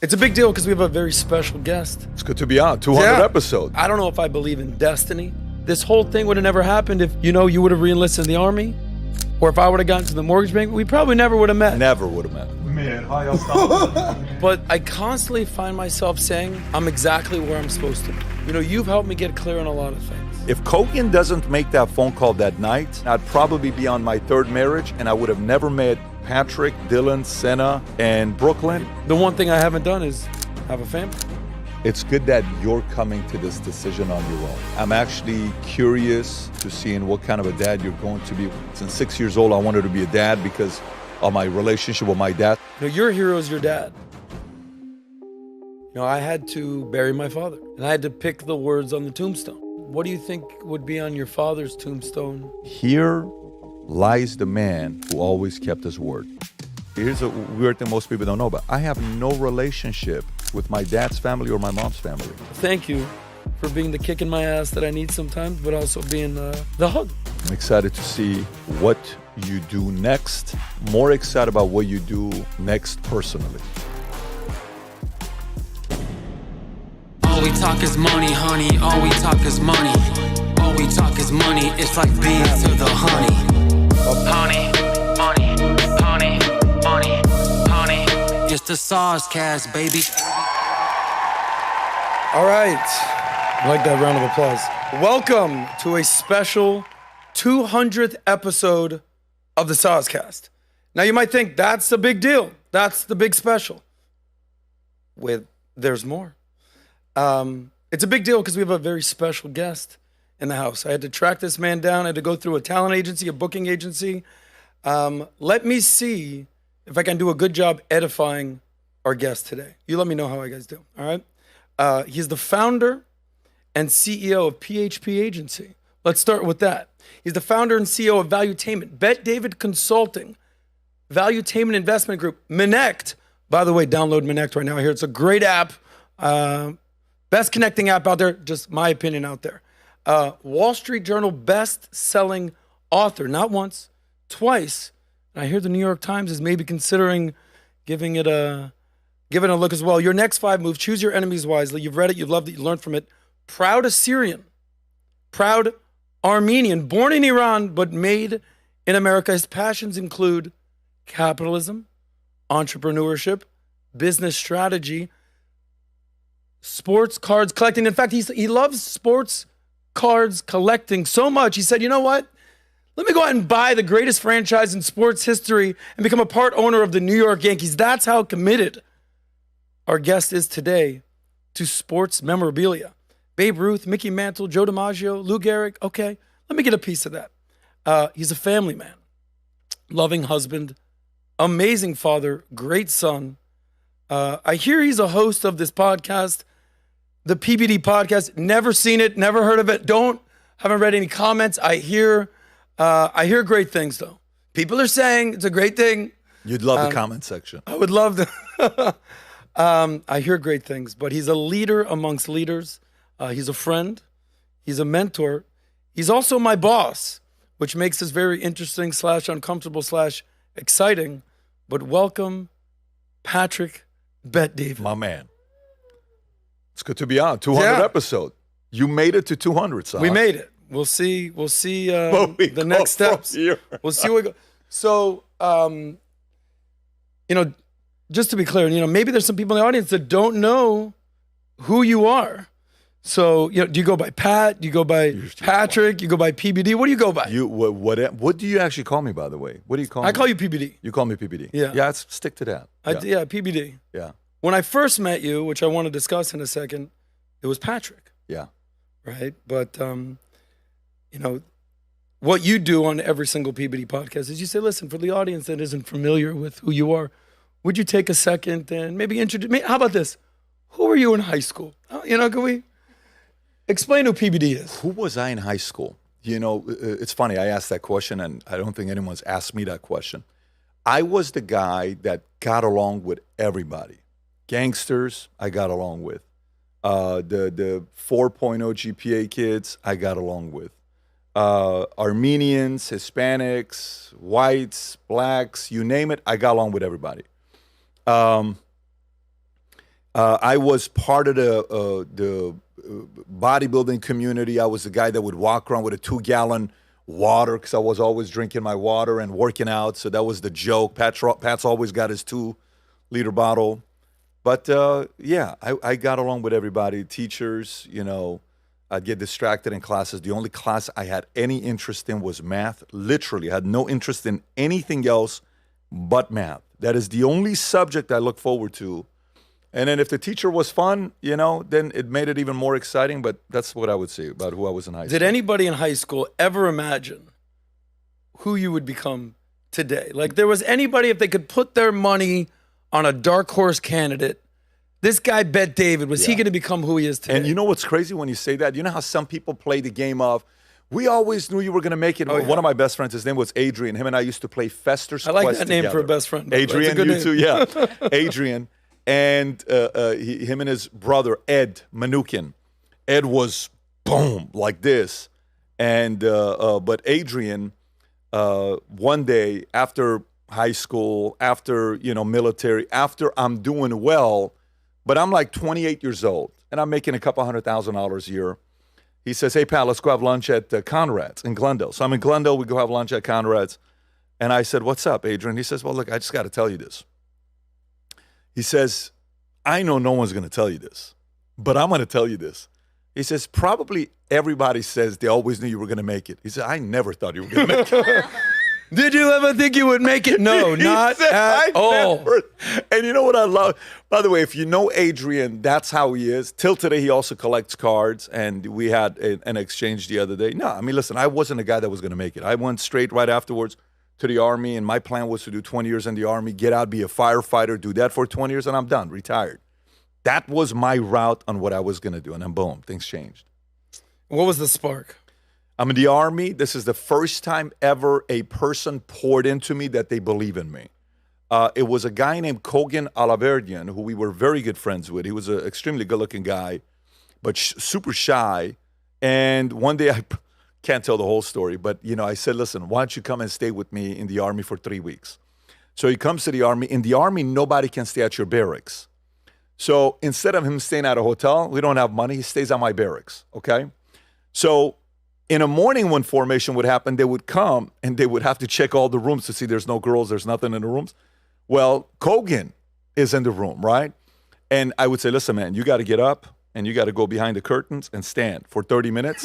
It's a big deal because we have a very special guest. It's good to be on. 200 episodes. I don't know if I believe in destiny. This whole thing would have never happened if, you would have re-enlisted in the Army, or if I would have gotten to the mortgage bank. We probably never would have met. Never would have met. Man, how y'all stop? But I constantly find myself saying I'm exactly where I'm supposed to be. You've helped me get clear on a lot of things. If Kogan doesn't make that phone call that night, I'd probably be on my third marriage, and I would have never met Patrick, Dylan, Senna, and Brooklyn. The one thing I haven't done is have a family. It's good that you're coming to this decision on your own. I'm actually curious to seeing what kind of a dad you're going to be. Since 6 years old, I wanted to be a dad because of my relationship with my dad. Your hero is your dad. I had to bury my father, and I had to pick the words on the tombstone. What do you think would be on your father's tombstone? Here lies the man who always kept his word. Here's a weird thing most people don't know about. I have no relationship with my dad's family or my mom's family. Thank you for being the kick in my ass that I need sometimes, but also being the hug. I'm excited to see what you do next. More excited about what you do next personally. All we talk is money, honey. All we talk is money. All we talk is money. It's like bees to the honey. Honey, money, honey, money, honey. It's the SOSCAST, baby. All right. I like that round of applause. Welcome to a special 200th episode of the SOSCAST. Now you might think that's a big deal. That's the big special. There's more. It's a big deal because we have a very special guest in the house. I had to track this man down. I had to go through a talent agency, a booking agency. Let me see if I can do a good job edifying our guest today. You let me know how you guys do, all right? He's the founder and CEO of PHP Agency. Let's start with that. He's the founder and CEO of Valuetainment, Bet David Consulting, Valuetainment Investment Group, Minect. By the way, download Minect right now. I hear it's a great app. Best connecting app out there, just my opinion out there. Wall Street Journal best-selling author, not once, twice. And I hear the New York Times is maybe considering giving it a look as well. Your next 5 moves, choose your enemies wisely. You've read it, you've loved it, you learned from it. Proud Assyrian, proud Armenian, born in Iran, but made in America. His passions include capitalism, entrepreneurship, business strategy, sports cards collecting. In fact, he loves sports cards collecting so much, he said, you know what? Let me go out and buy the greatest franchise in sports history and become a part owner of the New York Yankees. That's how committed our guest is today to sports memorabilia. Babe Ruth, Mickey Mantle, Joe DiMaggio, Lou Gehrig. Okay, let me get a piece of that. He's a family man, loving husband, amazing father, great son. I hear he's a host of this podcast, the PBD podcast. Never seen it, never heard of it. Haven't read any comments. I hear great things though. People are saying it's a great thing. You'd love the comment section. I would love to. I hear great things, but he's a leader amongst leaders. He's a friend. He's a mentor. He's also my boss, which makes this very interesting / uncomfortable / exciting. But welcome, Patrick Bet David. My man. It's good to be on. 200 episode. You made it to 200, son. We made it. We'll see the next steps. We'll see where we go. So, just to be clear, maybe there's some people in the audience that don't know who you are. So, do you go by Pat? Do you go by Patrick? You go by PBD? What do you go by? What do you actually call me, by the way? What do you call me? I call you PBD. You call me PBD? Yeah. Yeah, let's stick to that. Yeah, PBD. Yeah. When I first met you, which I want to discuss in a second, it was Patrick. Yeah. Right? But, what you do on every single PBD podcast is you say, listen, for the audience that isn't familiar with who you are, would you take a second and maybe introduce me? How about this? Who were you in high school? Can we explain who PBD is? Who was I in high school? It's funny. I asked that question, and I don't think anyone's asked me that question. I was the guy that got along with everybody. Gangsters, I got along with. The 4.0 GPA kids, I got along with. Armenians, Hispanics, whites, blacks, you name it, I got along with everybody. I was part of the bodybuilding community. I was the guy that would walk around with a 2-gallon water because I was always drinking my water and working out. So that was the joke. Pat's always got his 2-liter bottle. But yeah, I got along with everybody. Teachers, you know, I'd get distracted in classes. The only class I had any interest in was math. Literally, I had no interest in anything else but math. That is the only subject I look forward to. And then if the teacher was fun, you know, then it made it even more exciting. But that's what I would say about who I was in high school. Did anybody in high school ever imagine who you would become today? Like, there was anybody, if they could put their money on a dark horse candidate, this guy Bet David, was he going to become who he is today? And you know what's crazy when you say that? You know how some people play the game of, we always knew you were going to make it. Oh, yeah. One of my best friends, his name was Adrian. Him and I used to play Fester's Quest I like that name together. for a best friend. Adrian, you name. too, yeah. Adrian. And him and his brother, Ed Manukin. Ed was, boom, like this. And but Adrian, one day after high school, after, you know, military, after I'm doing well, but I'm like 28 years old, and I'm making a couple $100,000 a year. He says, hey, Pat, let's go have lunch at Conrad's in Glendale. So I'm in Glendale. We go have lunch at Conrad's. And I said, what's up, Adrian? He says, well, look, I just got to tell you this. He says, I know no one's going to tell you this, but I'm going to tell you this. He says, probably everybody says they always knew you were going to make it. He said, I never thought you were going to make it. Did you ever think you would make it? No, not at all. And you know what I love? By the way, if you know Adrian, that's how he is. Till today, he also collects cards, and we had an exchange the other day. No, I mean, listen, I wasn't a guy that was going to make it. I went straight right afterwards to the Army, and my plan was to do 20 years in the Army, get out, be a firefighter, do that for 20 years, and I'm done, retired. That was my route on what I was going to do, and then boom, things changed. What was the spark? I'm in the Army. This is the first time ever a person poured into me that they believe in me. It was a guy named Kogan Alaverdian, who we were very good friends with. He was an extremely good-looking guy, but super shy. And one day, I can't tell the whole story, but you know, I said, listen, why don't you come and stay with me in the Army for 3 weeks? So he comes to the Army. In the Army, nobody can stay at your barracks. So instead of him staying at a hotel, we don't have money, he stays at my barracks, okay? So in a morning when formation would happen, they would come and they would have to check all the rooms to see there's no girls, there's nothing in the rooms. Well, Kogan is in the room, right? And I would say, listen, man, you got to get up and you got to go behind the curtains and stand for 30 minutes.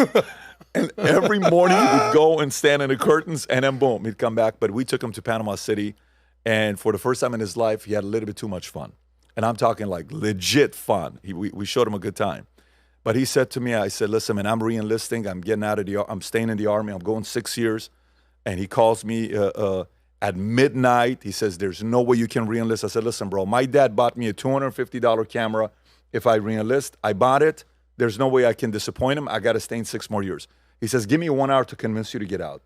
And every morning he would go and stand in the curtains, and then boom, he'd come back. But we took him to Panama City, and for the first time in his life, he had a little bit too much fun. And I'm talking like legit fun. We showed him a good time. But he said to me, I said, listen, man, I'm re-enlisting. I'm getting out of I'm staying in the Army. I'm going 6 years. And he calls me at midnight. He says, there's no way you can re-enlist. I said, listen, bro, my dad bought me a $250 camera if I re-enlist. I bought it. There's no way I can disappoint him. I got to stay in 6 more years. He says, give me 1 hour to convince you to get out.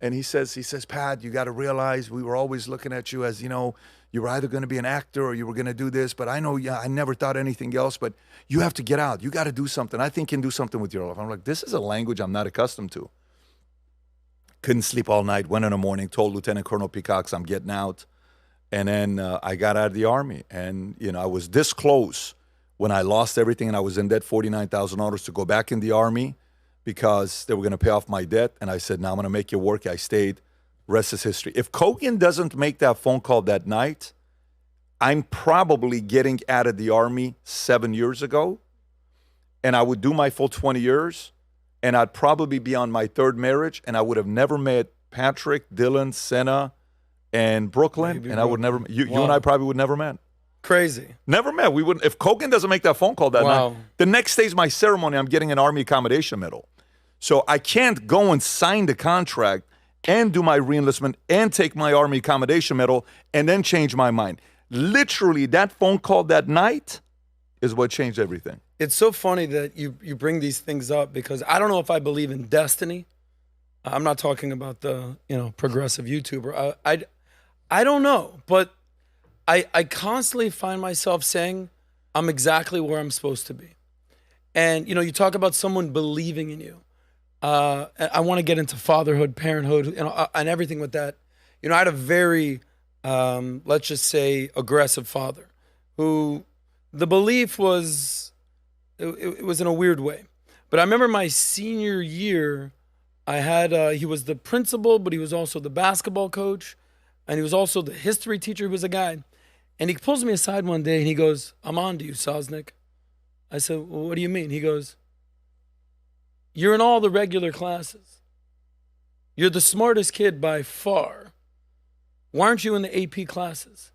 And he says, Pat, you got to realize we were always looking at you as, you know, you were either going to be an actor or you were going to do this. But I know, I never thought anything else. But you have to get out. You got to do something. I think you can do something with your life. I'm like, this is a language I'm not accustomed to. Couldn't sleep all night. Went in the morning, told Lieutenant Colonel Peacocks I'm getting out. And then I got out of the Army. And, you know, I was this close when I lost everything and I was in debt $49,000 to go back in the Army because they were going to pay off my debt. And I said, no, I'm going to make you work. I stayed. Rest is history. If Kogan doesn't make that phone call that night, I'm probably getting out of the Army 7 years ago. And I would do my full 20 years. And I'd probably be on my 3rd marriage. And I would have never met Patrick, Dylan, Senna, and Brooklyn. Maybe and I would never, you and I probably would never met. Crazy. Never met. We wouldn't. If Kogan doesn't make that phone call that Wow. night, the next day's my ceremony. I'm getting an Army Accommodation Medal. So I can't go and sign the contract and do my reenlistment and take my Army Accommodation Medal and then change my mind. Literally, that phone call that night is what changed everything. It's so funny that you bring these things up because I don't know if I believe in destiny. I'm not talking about the, you know, progressive YouTuber. I don't know, but I constantly find myself saying I'm exactly where I'm supposed to be. And, you know, you talk about someone believing in you. I want to get into fatherhood, parenthood, you know, and everything with that. You know, I had a very, let's just say, aggressive father who the belief was, it was in a weird way. But I remember my senior year, I had, he was the principal, but he was also the basketball coach. And he was also the history teacher. He was a guy. And he pulls me aside one day and he goes, I'm on to you, Sosnick. I said, well, what do you mean? He goes, you're in all the regular classes. You're the smartest kid by far. Why aren't you in the AP classes?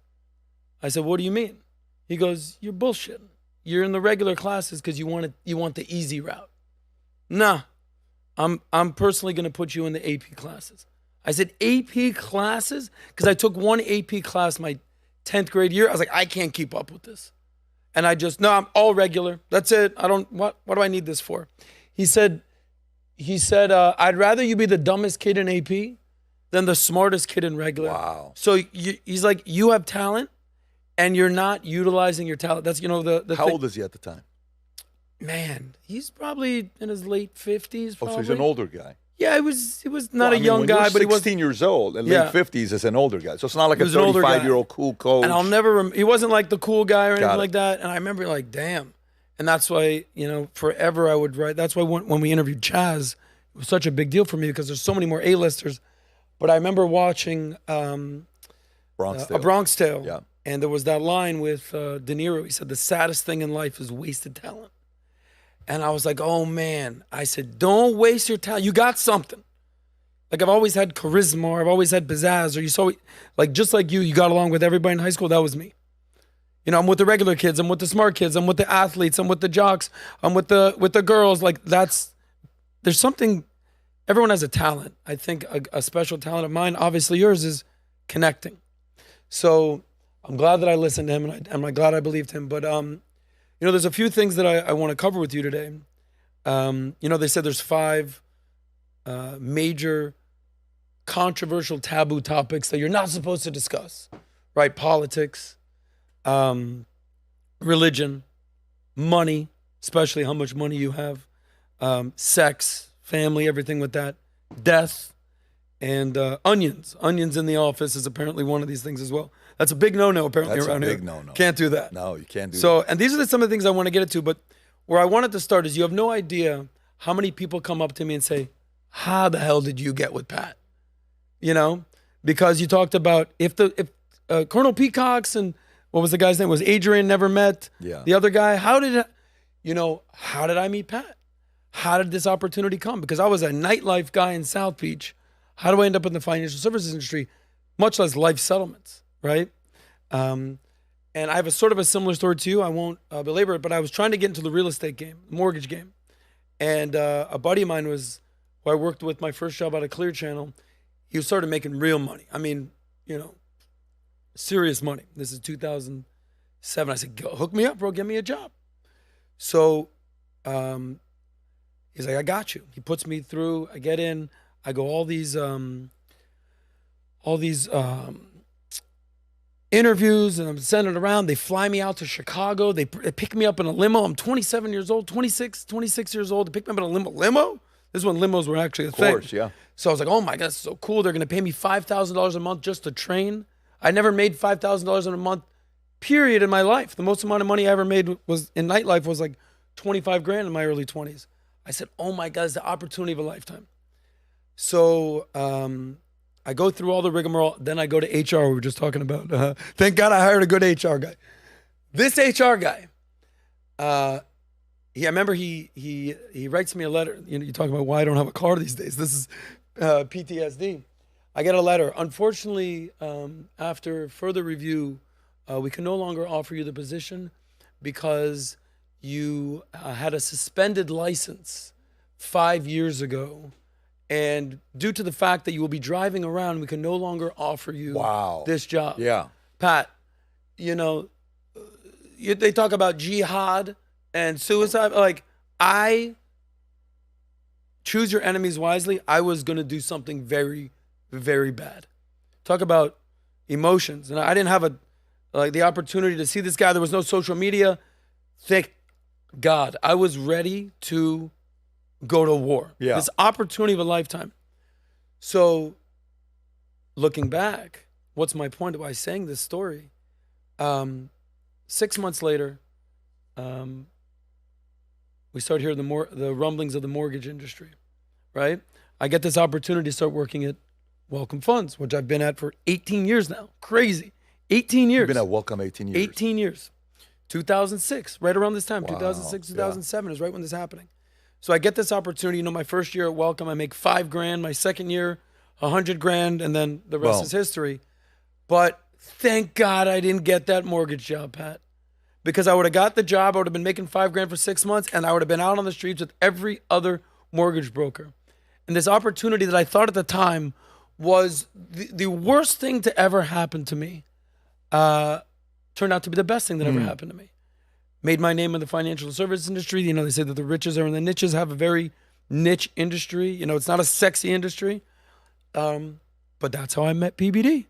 I said, what do you mean? He goes, you're bullshitting. You're in the regular classes because you want the easy route. Nah, I'm personally going to put you in the AP classes. I said, AP classes? Because I took one AP class my 10th grade year. I was like, I can't keep up with this. And no, I'm all regular. That's it. What do I need this for? He said, I'd rather you be the dumbest kid in AP than the smartest kid in regular. Wow. So he's like, you have talent and you're not utilizing your talent. That's, the How thing. old is he at the time? Man, he's probably in his late 50s. Oh, so he's an older guy. Yeah, he was not a young guy, but he was 16 years old and Yeah. late 50s as an older guy. So it's not like He a was an older guy. 35-year-old cool coach. And I'll never he wasn't like the cool guy or anything Got it. like that. And I remember like, damn. And that's why, forever I would write. That's why when we interviewed Chaz, it was such a big deal for me because there's so many more A-listers. But I remember watching Bronx A Tale. Bronx Tale. Yeah. And there was that line with De Niro. He said, the saddest thing in life is wasted talent. And I was like, oh man. I said, don't waste your talent. You got something. Like I've always had charisma, or I've always had pizzazz, or you saw, like just like you got along with everybody in high school. That was me. I'm with the regular kids. I'm with the smart kids. I'm with the athletes. I'm with the jocks. I'm with the girls. Like there's something. Everyone has a talent. I think a special talent of mine, obviously yours, is connecting. So I'm glad that I listened to him, and I'm glad I believed him. But there's a few things that I want to cover with you today. They said there's 5 major controversial taboo topics that you're not supposed to discuss, right? Politics, religion, money, especially how much money you have, sex, family, everything with that, death, and onions. Onions in the office is apparently one of these things as well. That's a big no-no apparently That's around a here. big no-no. Can't do that. No, you can't do So, that. and these are some of the things I want to get into, but where I wanted to start is you have no idea how many people come up to me and say, how the hell did you get with Pat? Because you talked about if Colonel Peacocks and what was the guy's name? Was Adrian never met? Yeah. The other guy? How did I meet Pat? How did this opportunity come? Because I was a nightlife guy in South Beach. How do I end up in the financial services industry? Much less life settlements, right? And I have a sort of a similar story to you. I won't belabor it, but I was trying to get into the real estate game, mortgage game. And a buddy of mine who I worked with my first job out of Clear Channel, he started making real money. I mean, serious money. This is 2007. I said, hook me up, bro. Get me a job. So he's like, I got you. He puts me through. I get in. I go all these interviews, and I'm sending it around. They fly me out to Chicago. They pick me up in a limo. I'm 27 years old, 26 years old. They pick me up in a limo. This is when limos were actually a thing. Of course, yeah. So I was like, oh my God, this is so cool. They're going to pay me $5,000 a month just to train. I never made $5,000 in a month, period, in my life. The most amount of money I ever made was in nightlife was like 25 grand in my early 20s. I said, oh my God, it's the opportunity of a lifetime. So I go through all the rigmarole. Then I go to HR, we were just talking about. Thank God I hired a good HR guy. This HR guy, I remember he writes me a letter. You talk about why I don't have a car these days. This is PTSD. I get a letter. Unfortunately, after further review, we can no longer offer you the position because you had a suspended license 5 years ago. And due to the fact that you will be driving around, we can no longer offer you this job. Yeah. Pat, they talk about jihad and suicide. Like, I choose your enemies wisely. I was going to do something very, very bad. Talk about emotions. And I didn't have the opportunity to see this guy. There was no social media. Thank God. I was ready to go to war. Yeah. This opportunity of a lifetime. So looking back, what's my point of why saying this story? 6 months later, we start hearing the rumblings of the mortgage industry, right? I get this opportunity to start working at Welcome Funds, which I've been at for 18 years now. Crazy. 18 years. You've been at Welcome 18 years. 18 years. 2006, right around this time, Wow, 2006, yeah. 2007 is right when this is happening. So I get this opportunity. My first year at Welcome, I make $5,000. My second year, $100,000, and then the rest Boom. is history. But thank God I didn't get that mortgage job, Pat. Because I would have got the job, I would have been making $5,000 for 6 months, and I would have been out on the streets with every other mortgage broker. And this opportunity that I thought at the time was the worst thing to ever happen to me turned out to be the best thing that ever happened to me. Made my name in the financial service industry. They say that the riches are in the niches, have a very niche industry. It's not a sexy industry. But that's how I met PBD,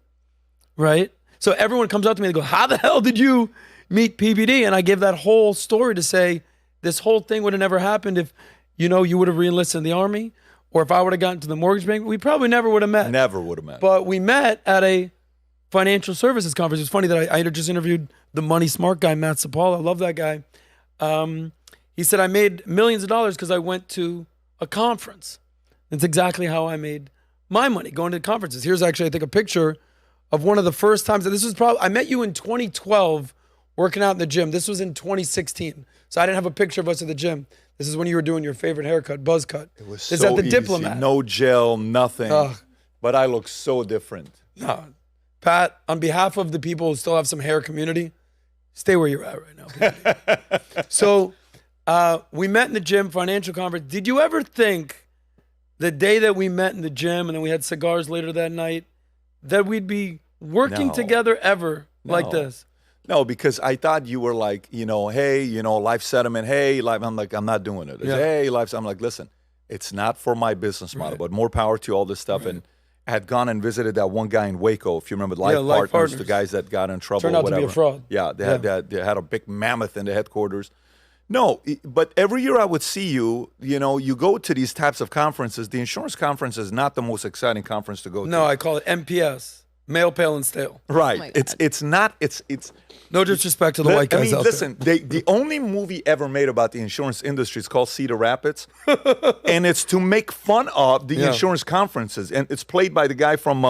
right? So everyone comes up to me and they go, how the hell did you meet PBD? And I give that whole story to say this whole thing would have never happened if, you would have re-enlisted in the Army, or if I would have gotten to the mortgage bank. We probably never would have met. Never would have met. But we met at a financial services conference. It's funny that I just interviewed the money smart guy, Matt Sapal. I love that guy. He said, I made millions of dollars because I went to a conference. That's exactly how I made my money, going to conferences. Here's actually, I think, a picture of one of the first times. This was probably, I met you in 2012 working out in the gym. This was in 2016. So I didn't have a picture of us at the gym. This is when you were doing your favorite haircut, buzz cut. It was This so is at the easy. Diplomat. No gel, nothing. Ugh. But I look so different. No. Pat, on behalf of the people who still have some hair community, stay where you're at right now. So we met in the gym, financial conference. Did you ever think the day that we met in the gym and then we had cigars later that night that we'd be working No. together ever like No. this? No, because I thought you were like, hey, life settlement. Hey, life. I'm like, I'm not doing it. Yeah. Hey, life. I'm like, listen, it's not for my business model, but more power to all this stuff. And I had gone and visited that one guy in Waco, if you remember, Life Life Partners, the Partners. guys that got in trouble. Turned out to whatever. be a fraud. Yeah, they had a big mammoth in the headquarters. No, but every year I would see you, you go to these types of conferences. The insurance conference is not the most exciting conference to go to. No, I call it MPS, male, pale, and stale. Right. my It's not, it's, No disrespect to the white guys out listen, the only movie ever made about the insurance industry is called Cedar Rapids. And it's to make fun of the insurance conferences. And it's played by the guy from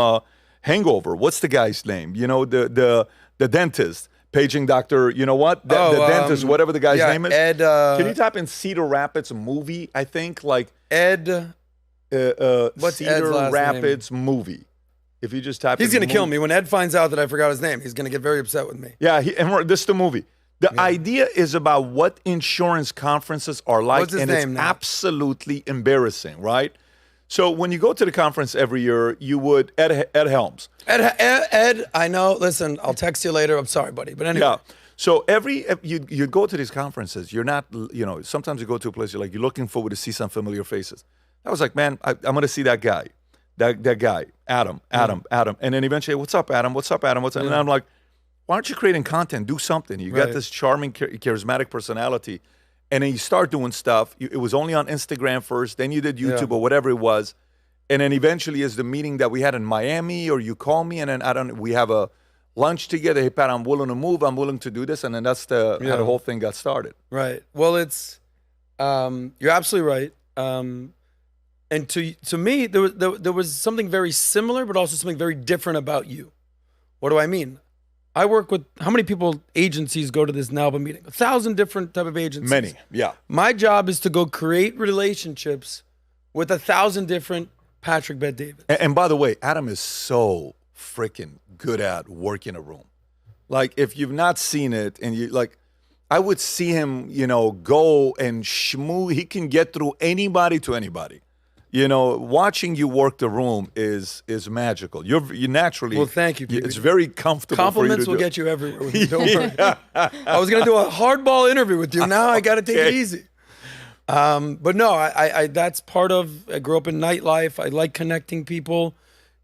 Hangover. What's the guy's name? The dentist. Paging Dr. You know what? The dentist, whatever the guy's name is. Ed. Can you type in Cedar Rapids movie, I think? Like Ed. What's Ed's Cedar last Rapids movie. If you just type He's in going to kill movie. me. When Ed finds out that I forgot his name, he's going to get very upset with me. Yeah, and this is the movie. The idea is about what insurance conferences are like, What's his and name it's now? absolutely embarrassing, right? So when you go to the conference every year, you would Ed Helms. Ed, I know. Listen, I'll text you later. I'm sorry, buddy. But anyway. Yeah. So you go to these conferences. You're not, sometimes you go to a place you're looking forward to see some familiar faces. I was like, man, I'm going to see that guy, that guy, Adam. And then eventually, what's up, Adam? What's up, Adam? What's up? And I'm like, why aren't you creating content? Do something. You got Right. this charming, charismatic personality. And then you start doing stuff. It was only on Instagram first. Then you did YouTube or whatever it was. And then eventually is the meeting that we had in Miami, or you call me and then we have a lunch together. Hey, Pat, I'm willing to move. I'm willing to do this. And then that's how the whole thing got started. Right. Well, it's you're absolutely right. And to me, there was something very similar, but also something very different about you. What do I mean? I work with, how many agencies go to this NALBA meeting? 1,000 different type of agencies. Many, yeah. My job is to go create relationships with 1,000 different Patrick Bet David. And by the way, Adam is so freaking good at working a room. Like, if you've not seen it, and I would see him, go and schmoo. He can get through anybody to anybody. Watching you work the room is magical. You naturally. Well, thank you, PBD. It's very comfortable. Compliments for will you to get you everywhere with me. Don't worry. I was going to do a hardball interview with you. Now I got to take it easy. But no, I that's part of, I grew up in nightlife. I like connecting people.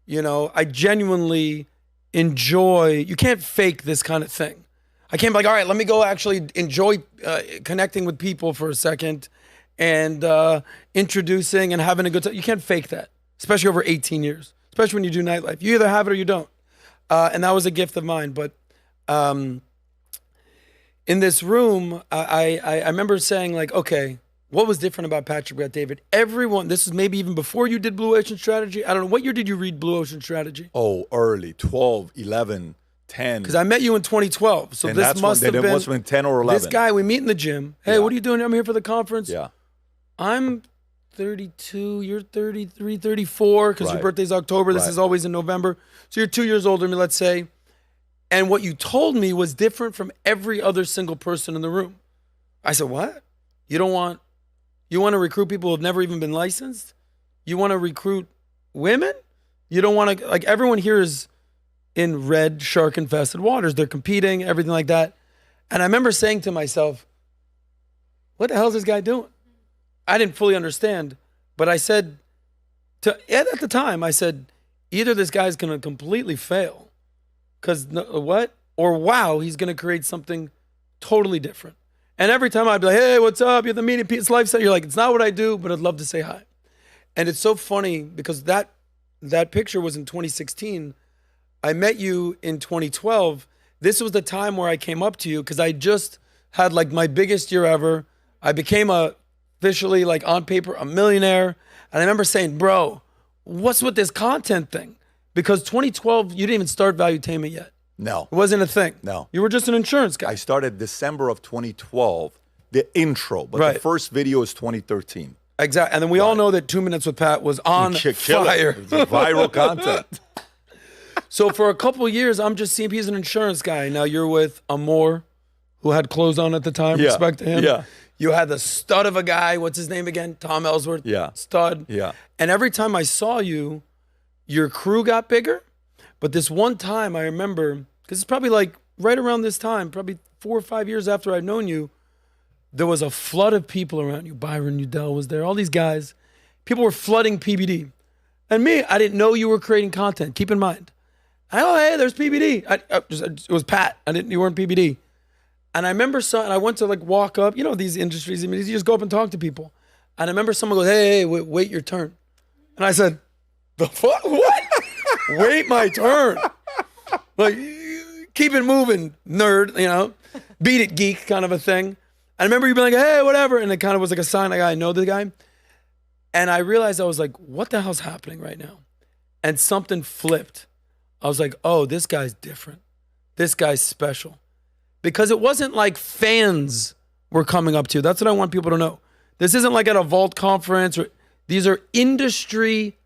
I genuinely enjoy, you can't fake this kind of thing. I can't be like, all right, let me go actually enjoy connecting with people for a second and introducing and having a good time. You can't fake that, especially over 18 years, especially when you do nightlife. You either have it or you don't. And that was a gift of mine. But in this room, I remember saying like, okay, what was different about Patrick about David? Everyone, this is maybe even before you did Blue Ocean Strategy. I don't know. What year did you read Blue Ocean Strategy? Oh, early, 12, 11, 10. Because I met you in 2012. So And this that's must when, have it been, must have been 10 or 11. this guy, we meet in the gym. Hey, Yeah. what are you doing? I'm here for the conference. Yeah. I'm 32, you're 33, 34, because your Right. birthday's October. This Right. is always in November. So you're 2 years older than me, let's say. And what you told me was different from every other single person in the room. I said, what? You want to recruit people who have never even been licensed? You want to recruit women? You don't want to, like, everyone here is in red shark infested waters. They're competing, everything like that. And I remember saying to myself, what the hell is this guy doing? I didn't fully understand, but I said at the time, I said, either this guy's going to completely fail, because what? Or wow, he's going to create something totally different. And every time I'd be like, hey, what's up? You're the meeting Pete's lifestyle. You're like, it's not what I do, but I'd love to say hi. And it's so funny because that picture was in 2016. I met you in 2012. This was the time where I came up to you because I just had like my biggest year ever. I became officially, like on paper, a millionaire. And I remember saying, bro, what's with this content thing? Because 2012, you didn't even start Valuetainment yet. No. It wasn't a thing. No. You were just an insurance guy. I started December of 2012, the intro, but Right. the first video is 2013. Exactly. And then we all know that 2 Minutes with Pat was on fire. It's viral content. So for a couple of years, I'm just seeing he's an insurance guy. Now you're with Amor, who had clothes on at the time. Yeah. Respect to him. Yeah. You had the stud of a guy. What's his name again? Tom Ellsworth. Yeah. Stud. Yeah. And every time I saw you, your crew got bigger. But this one time I remember, because it's probably like right around this time, probably 4 or 5 years after I'd known you, there was a flood of people around you. Byron Udell was there, all these guys. People were flooding PBD. And me, I didn't know you were creating content. Keep in mind. Oh, hey, there's PBD. It was Pat. You weren't PBD. And I remember, and I went to like walk up, these industries, I mean, you just go up and talk to people. And I remember someone goes, hey, wait your turn. And I said, the fuck? What? Wait my turn. Like, keep it moving, nerd, beat it, geek kind of a thing. I remember you being like, hey, whatever. And it kind of was like a sign, like, I know the guy. And I realized I was like, what the hell's happening right now? And something flipped. I was like, oh, this guy's different. This guy's special. Because it wasn't like fans were coming up to you. That's what I want people to know. This isn't like at a Vault conference. These are industry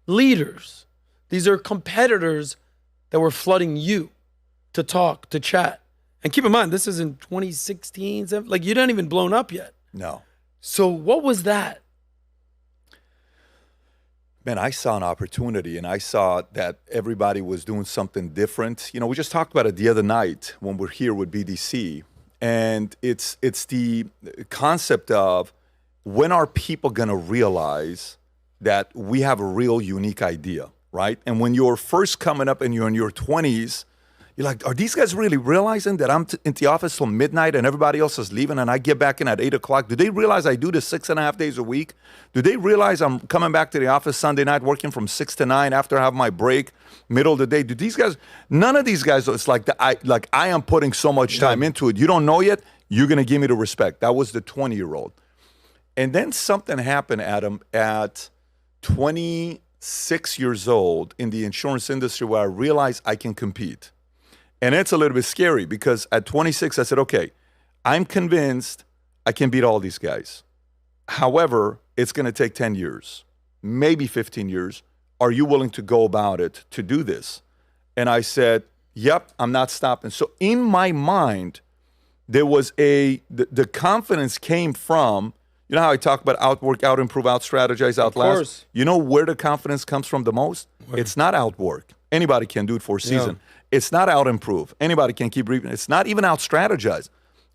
leaders. These are competitors that were flooding you to talk, to chat. And keep in mind, this is in 2016. Like, you didn't even blown up yet. No. So what was that? Man, I saw an opportunity, and I saw that everybody was doing something different. We just talked about it the other night when we're here with BDC, and it's the concept of, when are people going to realize that we have a real unique idea, right? And when you're first coming up and you're in your 20s, you're like, are these guys really realizing that I'm in the office till midnight and everybody else is leaving and I get back in at 8 o'clock? Do they realize I do this 6.5 days a week? Do they realize I'm coming back to the office Sunday night working from 6 to 9 after I have my break, middle of the day? Do these guys, none of these guys, it's like, I am putting so much time into it. You don't know yet, you're going to give me the respect. That was the 20-year-old. And then something happened, Adam, at 26 years old in the insurance industry where I realized I can compete. And it's a little bit scary because at 26, I said, okay, I'm convinced I can beat all these guys. However, it's going to take 10 years, maybe 15 years. Are you willing to go about it to do this? And I said, yep, I'm not stopping. So in my mind, there was the confidence came from, you know how I talk about outwork, out-improve, out-strategize, outlast? course. You know where the confidence comes from the most? Where? It's not outwork. Anybody can do it for a season. Yeah. It's not out-improve. Anybody can keep reading. It's not even out-strategize.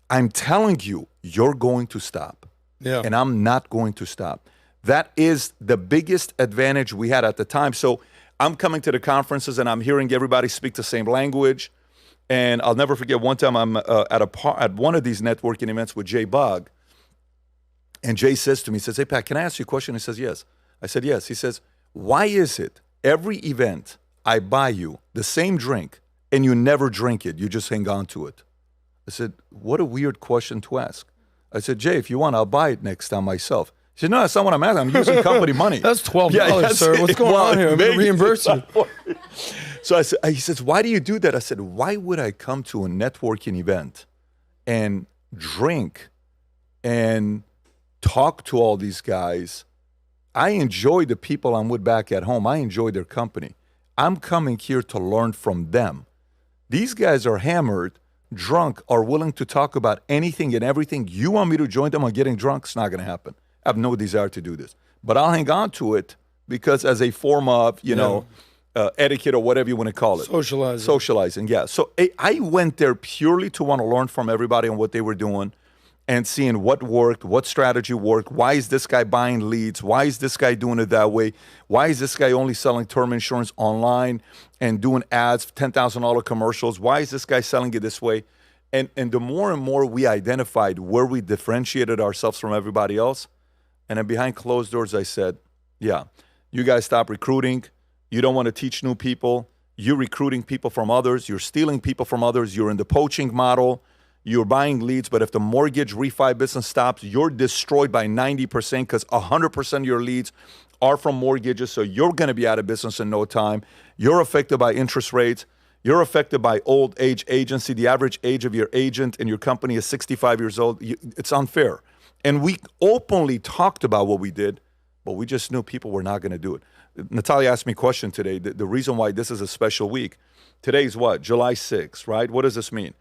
I'm telling you, you're going to stop. Yeah. And I'm not going to stop. That is the biggest advantage we had at the time. So I'm coming to the conferences and I'm hearing everybody speak the same language. And I'll never forget one time I'm at one of these networking events with Jay Bug. And Jay says to me, he says, hey, Pat, can I ask you a question? He says, yes. I said, yes. He says, why is it every event I buy you the same drink and you never drink it, you just hang on to it? I said, what a weird question to ask. I said, Jay, if you want, I'll buy it next time myself. He said, no, that's not what I'm asking. I'm using company money. That's $12, sir. What's going on here? I'm going to reimburse you. So he says, why do you do that? I said, why would I come to a networking event and drink and talk to all these guys? I enjoy the people I'm with back at home. I enjoy their company. I'm coming here to learn from them. These guys are hammered, drunk, are willing to talk about anything and everything. You want me to join them on getting drunk? It's not going to happen. I have no desire to do this. But I'll hang on to it because as a form of, etiquette or whatever you want to call it. Socializing, yeah. So I went there purely to want to learn from everybody on what they were doing and seeing what worked, what strategy worked. Why is this guy buying leads? Why is this guy doing it that way? Why is this guy only selling term insurance online and doing ads, $10,000 commercials? Why is this guy selling it this way? And the more and more we identified where we differentiated ourselves from everybody else, and then behind closed doors, I said, yeah, you guys stop recruiting. You don't want to teach new people. You're recruiting people from others. You're stealing people from others. You're in the poaching model. You're buying leads, but if the mortgage refi business stops, you're destroyed by 90% because 100% of your leads are from mortgages, so you're going to be out of business in no time. You're affected by interest rates. You're affected by old age agency. The average age of your agent in your company is 65 years old. It's unfair. And we openly talked about what we did, but we just knew people were not going to do it. Natalia asked me a question today. The reason why this is a special week, today is what? July 6th, right? What does this mean?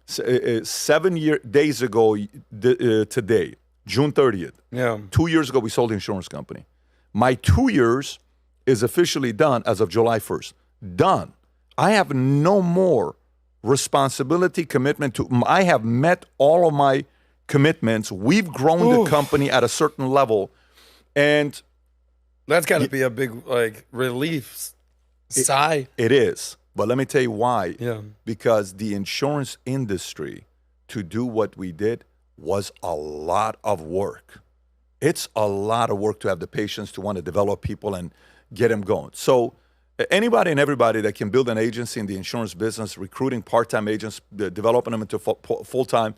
7 days ago today, June 30th. Yeah. 2 years ago, we sold the insurance company. My 2 years is officially done as of July 1st. Done. I have no more responsibility, commitment to. I have met all of my commitments. We've grown the company at a certain level, and that's got to be a big relief sigh. It is. But let me tell you why. Yeah. Because the insurance industry, to do what we did, was a lot of work. It's a lot of work to have the patience to want to develop people and get them going. So anybody and everybody that can build an agency in the insurance business, recruiting part-time agents, developing them into full-time,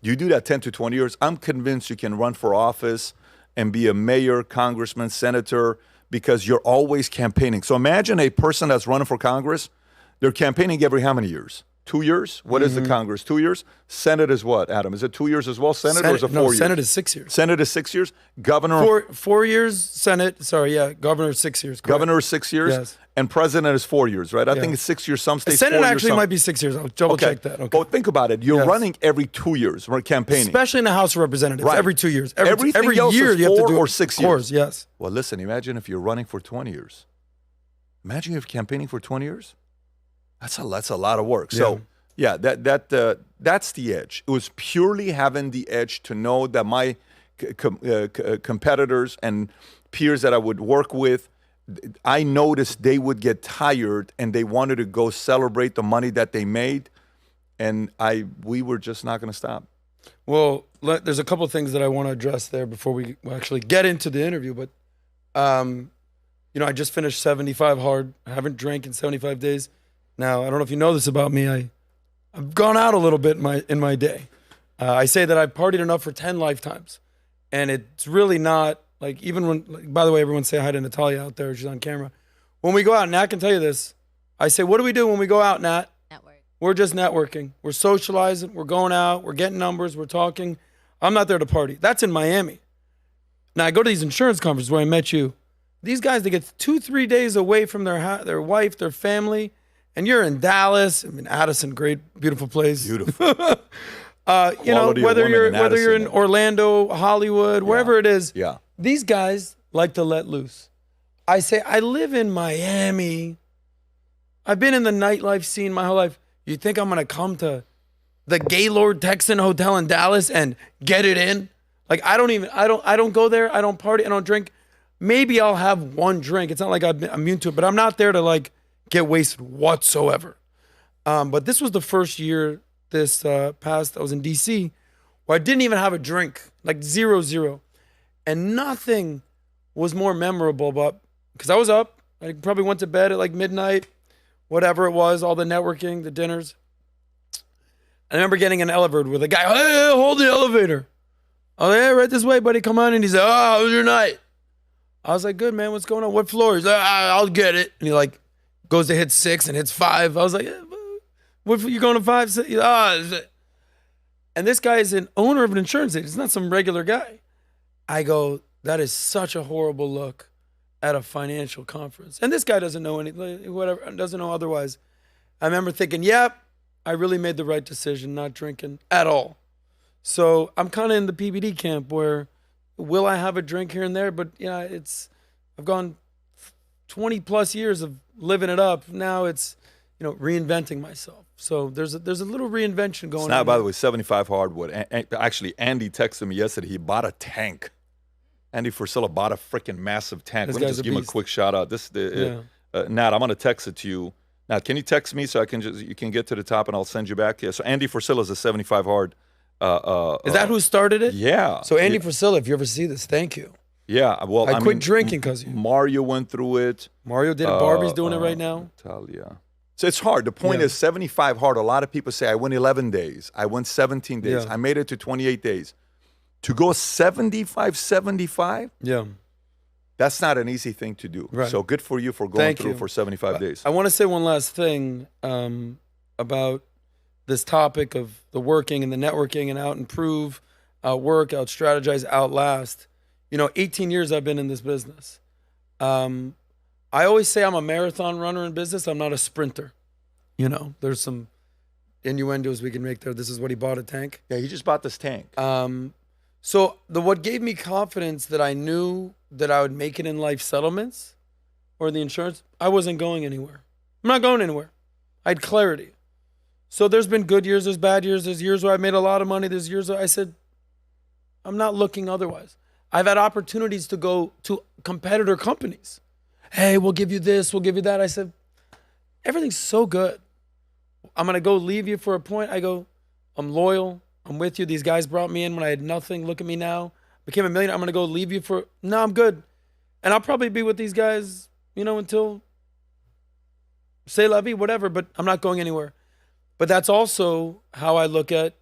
you do that 10 to 20 years, I'm convinced you can run for office and be a mayor, congressman, senator, because you're always campaigning. So imagine a person that's running for Congress. They're campaigning every how many years? 2 years? What is the Congress? 2 years? Senate is what, Adam? Is it 2 years as well? Senate or is it 4 years? Senate is 6 years. Senate is 6 years? Governor? 4 years, Senate. Sorry, yeah. Governor is 6 years. Correct. Governor is 6 years? Yes. And president is 4 years, right? I think it's 6 years. Some states, Senate 4 years. actually might be 6 years. I'll double check that. Okay. But think about it. You're running every 2 years. We're campaigning. Especially in the House of Representatives. Right. Every 2 years. Every else year is you have to 4 do or 6 years. Course, yes. Well, listen, imagine if you're running for 20 years. Imagine if you're campaigning for 20 years. That's a lot of work. So, yeah, that's the edge. It was purely having the edge to know that my competitors and peers that I would work with, I noticed they would get tired and they wanted to go celebrate the money that they made, and we were just not going to stop. Well, there's a couple of things that I want to address there before we actually get into the interview. But, I just finished 75 hard. I haven't drank in 75 days. Now, I don't know if you know this about me. I've gone out a little bit in my day. I say that I've partied enough for 10 lifetimes. And it's really not, even when, by the way, everyone say hi to Natalia out there. She's on camera. When we go out, Nat can tell you this. I say, what do we do when we go out, Nat? Network. We're just networking. We're socializing. We're going out. We're getting numbers. We're talking. I'm not there to party. That's in Miami. Now, I go to these insurance conferences where I met you. These guys, they get 2-3 days away from their wife, their family. And you're in Dallas. I mean, Addison, great, beautiful place. Beautiful. Whether you're in Orlando, Hollywood, wherever it is. Yeah. These guys like to let loose. I say, I live in Miami. I've been in the nightlife scene my whole life. You think I'm gonna come to the Gaylord Texan Hotel in Dallas and get it in? I don't go there. I don't party. I don't drink. Maybe I'll have one drink. It's not like I'm immune to it, but I'm not there to get wasted whatsoever. But this was the first year this past, I was in DC, where I didn't even have a drink, 0. And nothing was more memorable, but because I was up, I probably went to bed at midnight, whatever it was, all the networking, the dinners. I remember getting an elevator with a guy, hey, hold the elevator. Oh, yeah, right this way, buddy, come on. And he said, oh, how was your night? I was like, good, man, what's going on? What floor? He's like, I'll get it. And he like goes to hit 6 and hits 5. I was like, yeah, what, you going to 5? 6? And this guy is an owner of an insurance agent. He's not some regular guy. I go, that is such a horrible look at a financial conference. And this guy doesn't know anything, whatever, doesn't know otherwise. I remember thinking, yep, I really made the right decision not drinking at all. So I'm kind of in the PBD camp where will I have a drink here and there? But yeah, I've gone 20 plus years of living it up. Now it's, reinventing myself. So there's a little reinvention going on. Now, by the way, 75 hardwood. Actually, Andy texted me yesterday. He bought a tank. Andy Frisella bought a freaking massive tank. Let me just give him a quick shout out. Nat, I'm going to text it to you. Nat, can you text me so you can get to the top and I'll send you back? Yeah. So Andy Frisella is a 75 hard. Is that who started it? Yeah. So Andy Frisella, if you ever see this, thank you. Yeah. Well, I quit drinking because of you. Mario went through it. Mario did it. Barbie's doing it right now. Natalia. So it's hard. The point is 75 hard. A lot of people say, I went 11 days. I went 17 days. Yeah. I made it to 28 days. To go 75, yeah, that's not an easy thing to do. Right. So good for you for going through for 75 days. I want to say one last thing about this topic of the working and the networking and out improve, outwork, out strategize, outlast. 18 years I've been in this business. I always say I'm a marathon runner in business. I'm not a sprinter. There's some innuendos we can make there. This is what he bought, a tank. Yeah, he just bought this tank. So what gave me confidence that I knew that I would make it in life settlements or the insurance, I wasn't going anywhere. I'm not going anywhere. I had clarity. So there's been good years, there's bad years, there's years where I made a lot of money, there's years where I said, I'm not looking otherwise. I've had opportunities to go to competitor companies. Hey, we'll give you this, we'll give you that. I said, everything's so good. I'm going to go leave you for a point. I go, I'm loyal. I'm with you. These guys brought me in when I had nothing. Look at me now. Became a millionaire. I'm going to go leave you for, no, I'm good. And I'll probably be with these guys, until say la vie, whatever, but I'm not going anywhere. But that's also how I look at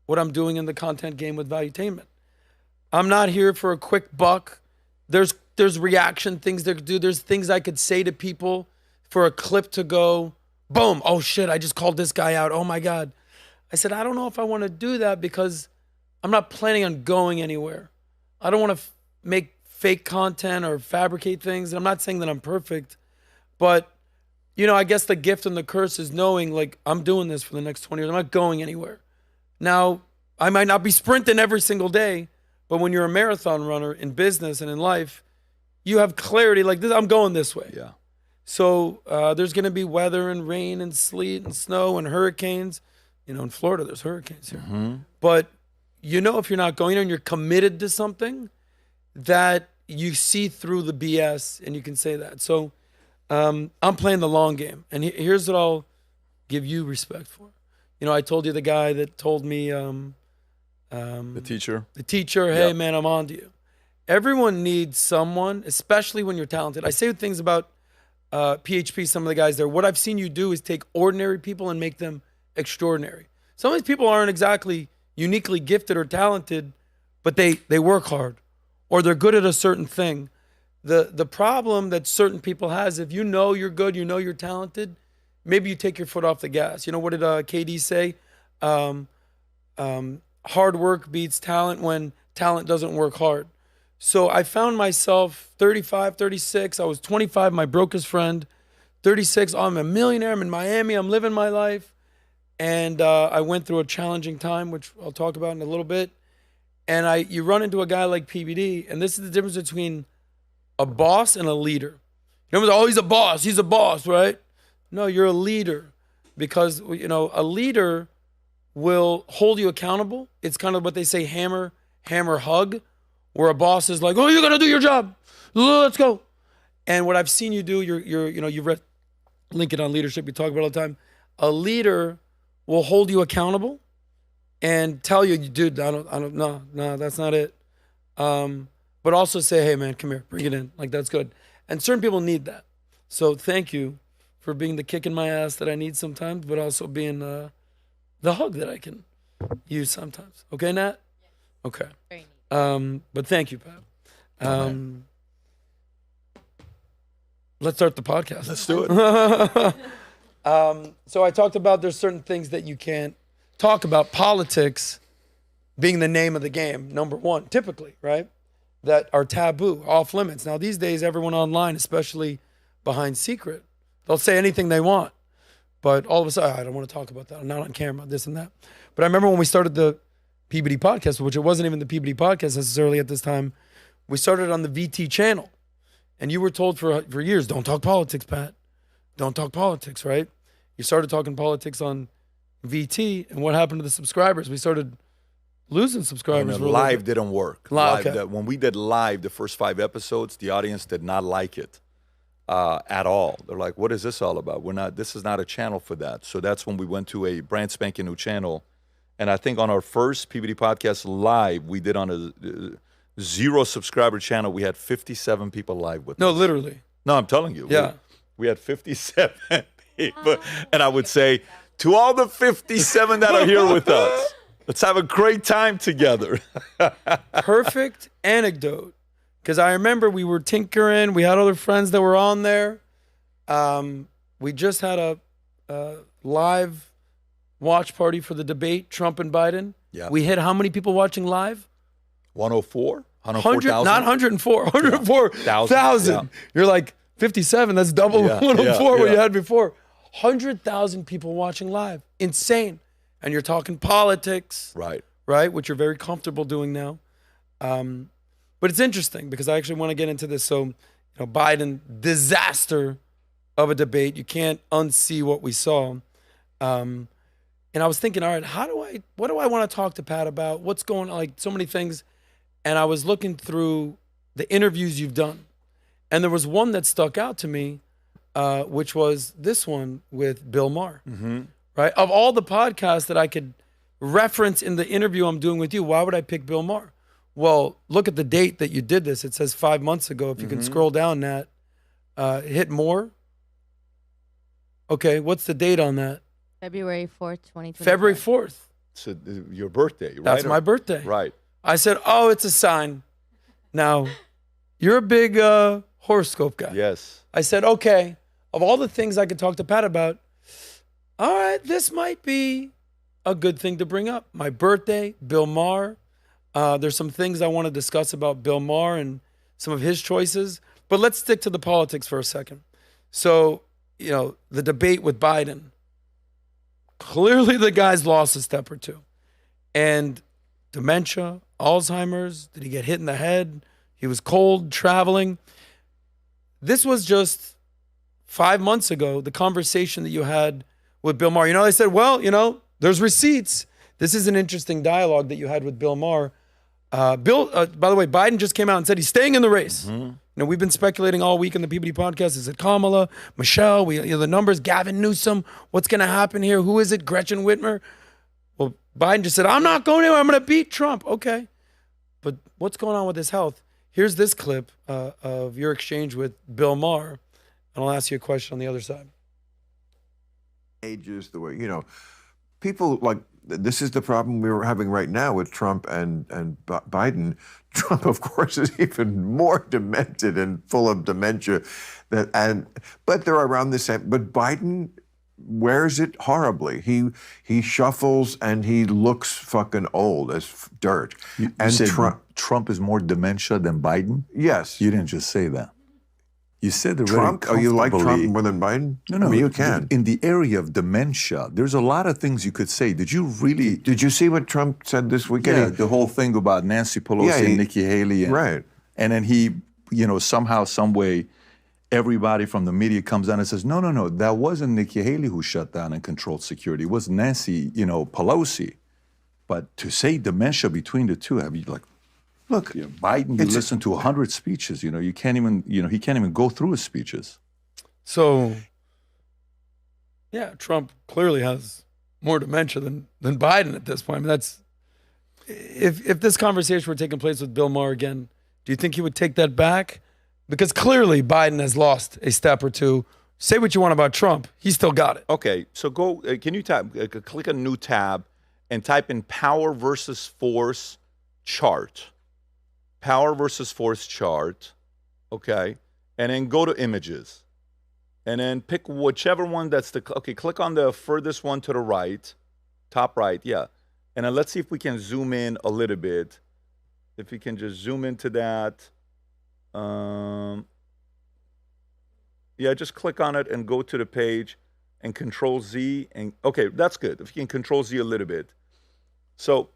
what I'm doing in the content game with Valuetainment. I'm not here for a quick buck. There's reaction things to do. There's things I could say to people for a clip to go, boom, oh shit, I just called this guy out. Oh my God. I said, I don't know if I want to do that because I'm not planning on going anywhere. I don't want to make fake content or fabricate things. And I'm not saying that I'm perfect, but I guess the gift and the curse is knowing like I'm doing this for the next 20 years. I'm not going anywhere. Now, I might not be sprinting every single day, but when you're a marathon runner in business and in life, you have clarity like this. I'm going this way. Yeah. So there's going to be weather and rain and sleet and snow and hurricanes. In Florida, there's hurricanes here. Mm-hmm. But if you're not going there and you're committed to something, that you see through the BS and you can say that. So I'm playing the long game. And here's what I'll give you respect for. I told you the guy that told me, the teacher, hey, yep. Man, I'm on to you. Everyone needs someone, especially when you're talented. I say things about PHP, some of the guys there. What I've seen you do is take ordinary people and make them extraordinary. Some of these people aren't exactly uniquely gifted or talented, but they work hard or they're good at a certain thing. The problem that certain people has, if you're good, you're talented, maybe you take your foot off the gas. What did KD say? Hard work beats talent when talent doesn't work hard. So I found myself 35, 36. I was 25, my brokest friend. 36, I'm a millionaire. I'm in Miami. I'm living my life. And I went through a challenging time, which I'll talk about in a little bit. And you run into a guy like PBD, and this is the difference between a boss and a leader. He's a boss, right? No, you're a leader because, a leader will hold you accountable. It's kind of what they say, hammer, hug, where a boss is like, oh, you're going to do your job. Let's go. And what I've seen you do, you've read Lincoln on Leadership. We talk about it all the time. A leader will hold you accountable and tell you, dude, no, that's not it. But also say, hey, man, come here, bring it in. Like, that's good. And certain people need that. So thank you for being the kick in my ass that I need sometimes, but also being, the hug that I can use sometimes. Okay, Nat? Okay. Very neat. But thank you, Pat. Let's start the podcast. Let's do it. So I talked about there's certain things that you can't talk about. Politics being the name of the game, number one, typically, right? That are taboo, off limits. Now, these days, everyone online, especially behind secret, they'll say anything they want. But all of a sudden, I don't want to talk about that. I'm not on camera, this and that. But I remember when we started the PBD podcast, which it wasn't even the PBD podcast necessarily at this time, we started on the VT channel. And you were told for years, don't talk politics, Pat. Don't talk politics, right? You started talking politics on VT, and what happened to the subscribers? We started losing subscribers. And live didn't work. Live, okay. When we did live the first 5 episodes, the audience did not like it at all. They're like, what is this all about? This is not a channel for that. So that's when we went to a brand spanking new channel. And I think on our first PBD podcast live, we did on a 0 subscriber channel, we had 57 people live with us. No, literally. No, I'm telling you. Yeah. We had 57 people. And I would say, to all the 57 that are here with us, let's have a great time together. Perfect anecdote. Because I remember we were tinkering. We had other friends that were on there. We just had a live watch party for the debate, Trump and Biden. Yeah. We hit how many people watching live? 104? 100, 104,000? not 104, 104,000. Yeah. You're like 57, that's double Yeah, 104 what yeah. you had before. 100,000 people watching live. Insane. And you're talking politics, Right. which you're very comfortable doing now. But it's interesting because I actually want to get into this. So, Biden, disaster of a debate. You can't unsee what we saw. And I was thinking, all right, what do I want to talk to Pat about? What's going on? Like so many things. And I was looking through the interviews you've done. And there was one that stuck out to me, which was this one with Bill Maher. Mm-hmm. Right? Of all the podcasts that I could reference in the interview I'm doing with you, why would I pick Bill Maher? Well, look at the date that you did this. It says 5 months ago. If you can scroll down, Nat, hit more. Okay, what's the date on that? February 4th, 2020. February 4th. So your birthday, right? That's my birthday. Right. I said, oh, it's a sign. Now, you're a big horoscope guy. Yes. I said, okay, of all the things I could talk to Pat about, all right, this might be a good thing to bring up. My birthday, Bill Maher. There's some things I want to discuss about Bill Maher and some of his choices. But let's stick to the politics for a second. So, the debate with Biden. Clearly the guy's lost a step or two. And dementia, Alzheimer's, did he get hit in the head? He was cold, traveling. This was just 5 months ago, the conversation that you had with Bill Maher. They said, well, there's receipts. This is an interesting dialogue that you had with Bill Maher. By the way, Biden just came out and said he's staying in the race. Mm-hmm. We've been speculating all week in the PBD podcast. Is it Kamala, Michelle? The numbers, Gavin Newsom. What's going to happen here? Who is it? Gretchen Whitmer? Well, Biden just said, I'm not going anywhere. I'm going to beat Trump. Okay. But what's going on with his health? Here's this clip of your exchange with Bill Maher, and I'll ask you a question on the other side. Ages, the way, people like, this is the problem we're having right now with Trump and Biden. Trump, of course, is even more demented and full of dementia. But they're around the same. But Biden wears it horribly. He shuffles and he looks fucking old as dirt. You and said Trump is more dementia than Biden? Yes. You didn't just say that. You said the Trump. Oh, you like Trump more than Biden? No. I mean, you can. In the area of dementia, there's a lot of things you could say. Did you really? Did you see what Trump said this weekend? Yeah, the whole thing about Nancy Pelosi and Nikki Haley. Right. And then he, somehow, some way, everybody from the media comes out and says, no, that wasn't Nikki Haley who shut down and controlled security. It was Nancy, Pelosi. But to say dementia between the two, look, Biden, you listen to 100 speeches, you can't even, he can't even go through his speeches. So, yeah, Trump clearly has more dementia than Biden at this point. I mean, that's, if this conversation were taking place with Bill Maher again, do you think he would take that back? Because clearly Biden has lost a step or two, Say what you want about Trump. He still got it. Okay, so go. Can you click a new tab and type in power versus force chart? Power versus force chart. Okay, and then go to images, and then pick whichever one that's the. Okay, click on the furthest one to the right, top right. Yeah, and then let's see if we can zoom in a little bit. If we can just zoom into that. Yeah, just click on it and go to the page and Control Z. And okay, that's good. If you can Control Z a little bit. So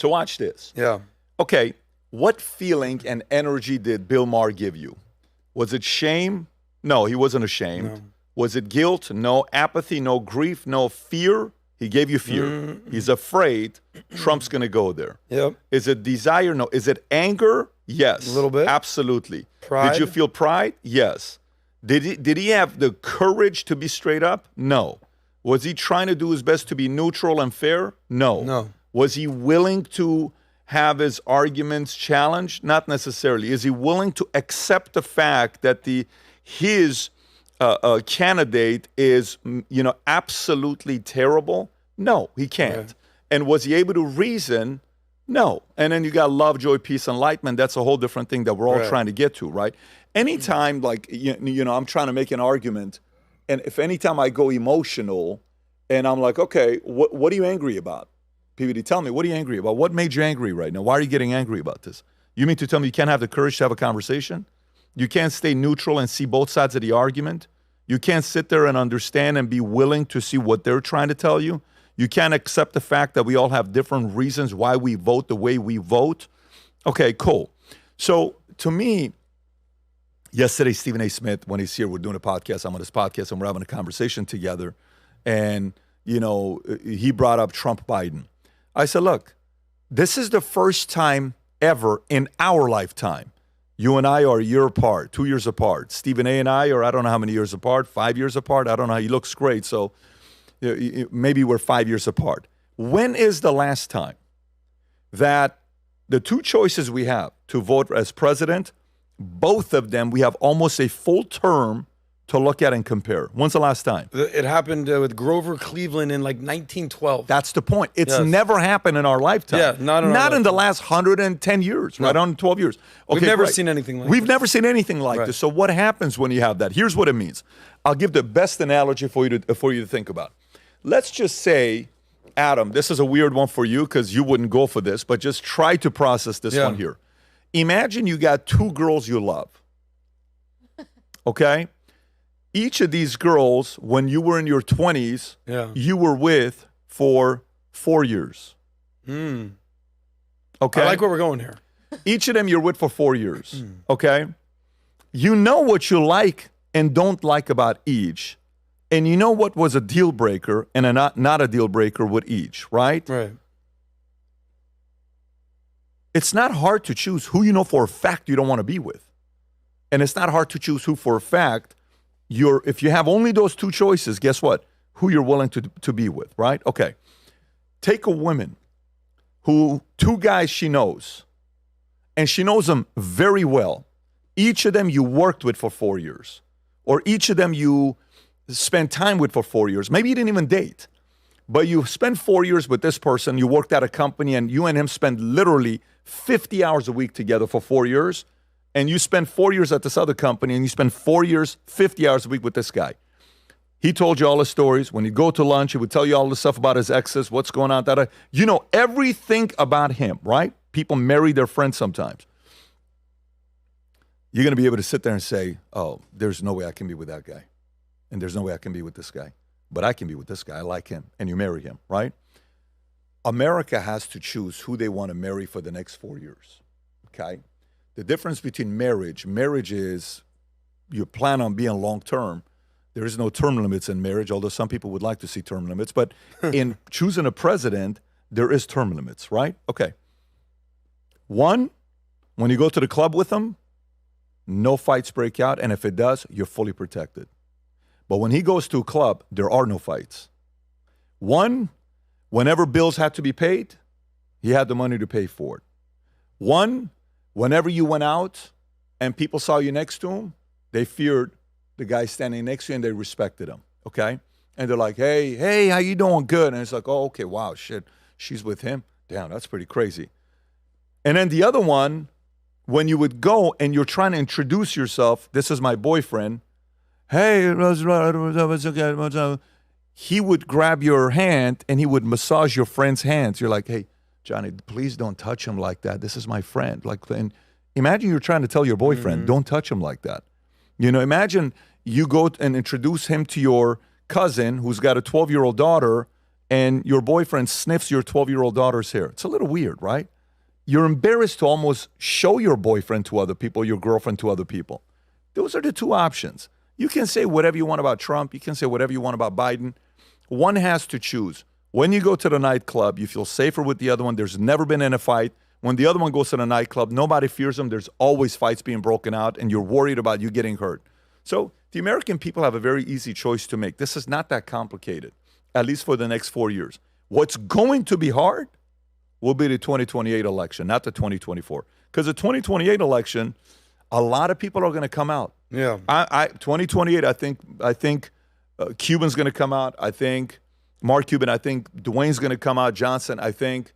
watch this. Yeah. Okay, what feeling and energy did Bill Maher give you? Was it shame? No, he wasn't ashamed. No. Was it guilt? No. Apathy? No. Grief? No. Fear? He gave you fear. He's afraid Trump's going to go there. Yep. Is it desire? No. Is it anger? Yes. A little bit. Absolutely. Pride? Did you feel pride? Yes. Did he have the courage to be straight up? No. Was he trying to do his best to be neutral and fair? No. No. Was he willing to have his arguments challenged? Not necessarily. Is he willing to accept the fact that his candidate is, absolutely terrible? No, he can't. Right. And was he able to reason? No. And then you got love, joy, peace, enlightenment. That's a whole different thing that we're all Right. trying to get to, right? Anytime, like, I'm trying to make an argument, and if anytime I go emotional, and I'm like, okay, what are you angry about? PBD, tell me, what are you angry about? What made you angry right now? Why are you getting angry about this? You mean to tell me you can't have the courage to have a conversation? You can't stay neutral and see both sides of the argument? You can't sit there and understand and be willing to see what they're trying to tell you? You can't accept the fact that we all have different reasons why we vote the way we vote? Okay, cool. So to me, yesterday, Stephen A. Smith, when he's here, we're doing a podcast. I'm on his podcast, and we're having a conversation together. And, he brought up Trump Biden. I said, look, this is the first time ever in our lifetime. You and I are a year apart, 2 years apart. Stephen A. and I are, I don't know how many years apart, 5 years apart. I don't know. He looks great. So maybe we're 5 years apart. When is the last time that the two choices we have to vote as president, both of them, we have almost a full term to look at and compare? When's the last time? It happened with Grover Cleveland in like 1912. That's the point. It's Yes. never happened in our lifetime. Yeah, not in our the lifetime. last 110 years, right? 112 years. We've Okay, never right. seen anything like We've this. never seen anything like Right. this. So what happens when you have that? Here's what it means. I'll give the best analogy for you to think about. Let's just say, Adam, this is a weird one for you because you wouldn't go for this, but just try to process this Yeah. one here. Imagine you got two girls you love. Okay? Each of these girls, when you were in your 20s, Yeah. you were with for 4 years. Okay? I like where we're going here. Each of them you're with for 4 years. Okay? You know what you like and don't like about each. And you know what was a deal breaker and not a deal breaker with each, right? Right. It's not hard to choose who you know for a fact you don't want to be with. And it's not hard to choose who for a fact if you have only those two choices, guess what? Who you're willing to be with, right? Okay. Take a woman who, two guys she knows, and she knows them very well. Each of them you worked with for 4 years, or each of them you spent time with for 4 years. Maybe you didn't even date, but you spent 4 years with this person. You worked at a company, and you and him spent literally 50 hours a week together for 4 years. And you spend 4 years at this other company, and you spend 4 years, 50 hours a week with this guy. He told you all his stories. When you go to lunch, he would tell you all the stuff about his exes, what's going on. You know everything about him, right? People marry their friends sometimes. You're going to be able to sit there and say, oh, there's no way I can be with that guy. And there's no way I can be with this guy. But I can be with this guy. I like him. And you marry him, right? America has to choose who they want to marry for the next 4 years, okay? The difference between marriage is you plan on being long-term. There is no term limits in marriage, although some people would like to see term limits. But in choosing a president, there is term limits, right? Okay. One, when you go to the club with him, no fights break out. And if it does, you're fully protected. But when he goes to a club, there are no fights. One, whenever bills had to be paid, he had the money to pay for it. One, whenever you went out and people saw you next to him, they feared the guy standing next to you, and they respected him, okay? And they're like, hey, how you doing? Good. And it's like, oh, okay, wow, shit, she's with him? Damn, that's pretty crazy. And then the other one, when you would go and you're trying to introduce yourself, this is my boyfriend, hey, he would grab your hand and he would massage your friend's hands. You're like, hey, Johnny, please don't touch him like that. This is my friend. Like, and imagine you're trying to tell your boyfriend, don't touch him like that. You know, imagine you go and introduce him to your cousin who's got a 12-year-old daughter, and your boyfriend sniffs your 12-year-old daughter's hair. It's a little weird, right? You're embarrassed to almost show your boyfriend to other people, your girlfriend to other people. Those are the two options. You can say whatever you want about Trump. You can say whatever you want about Biden. One has to choose. When you go to the nightclub, you feel safer with the other one. There's never been a fight. When the other one goes to the nightclub, nobody fears them. There's always fights being broken out, and you're worried about you getting hurt. So the American people have a very easy choice to make. This is not that complicated, at least for the next 4 years. What's going to be hard will be the 2028 election, not the 2024. Because the 2028 election, a lot of people are going to come out. Yeah. 2028, I think Cuban's going to come out. I think Mark Cuban. I think Dwayne's going to come out. Johnson. I think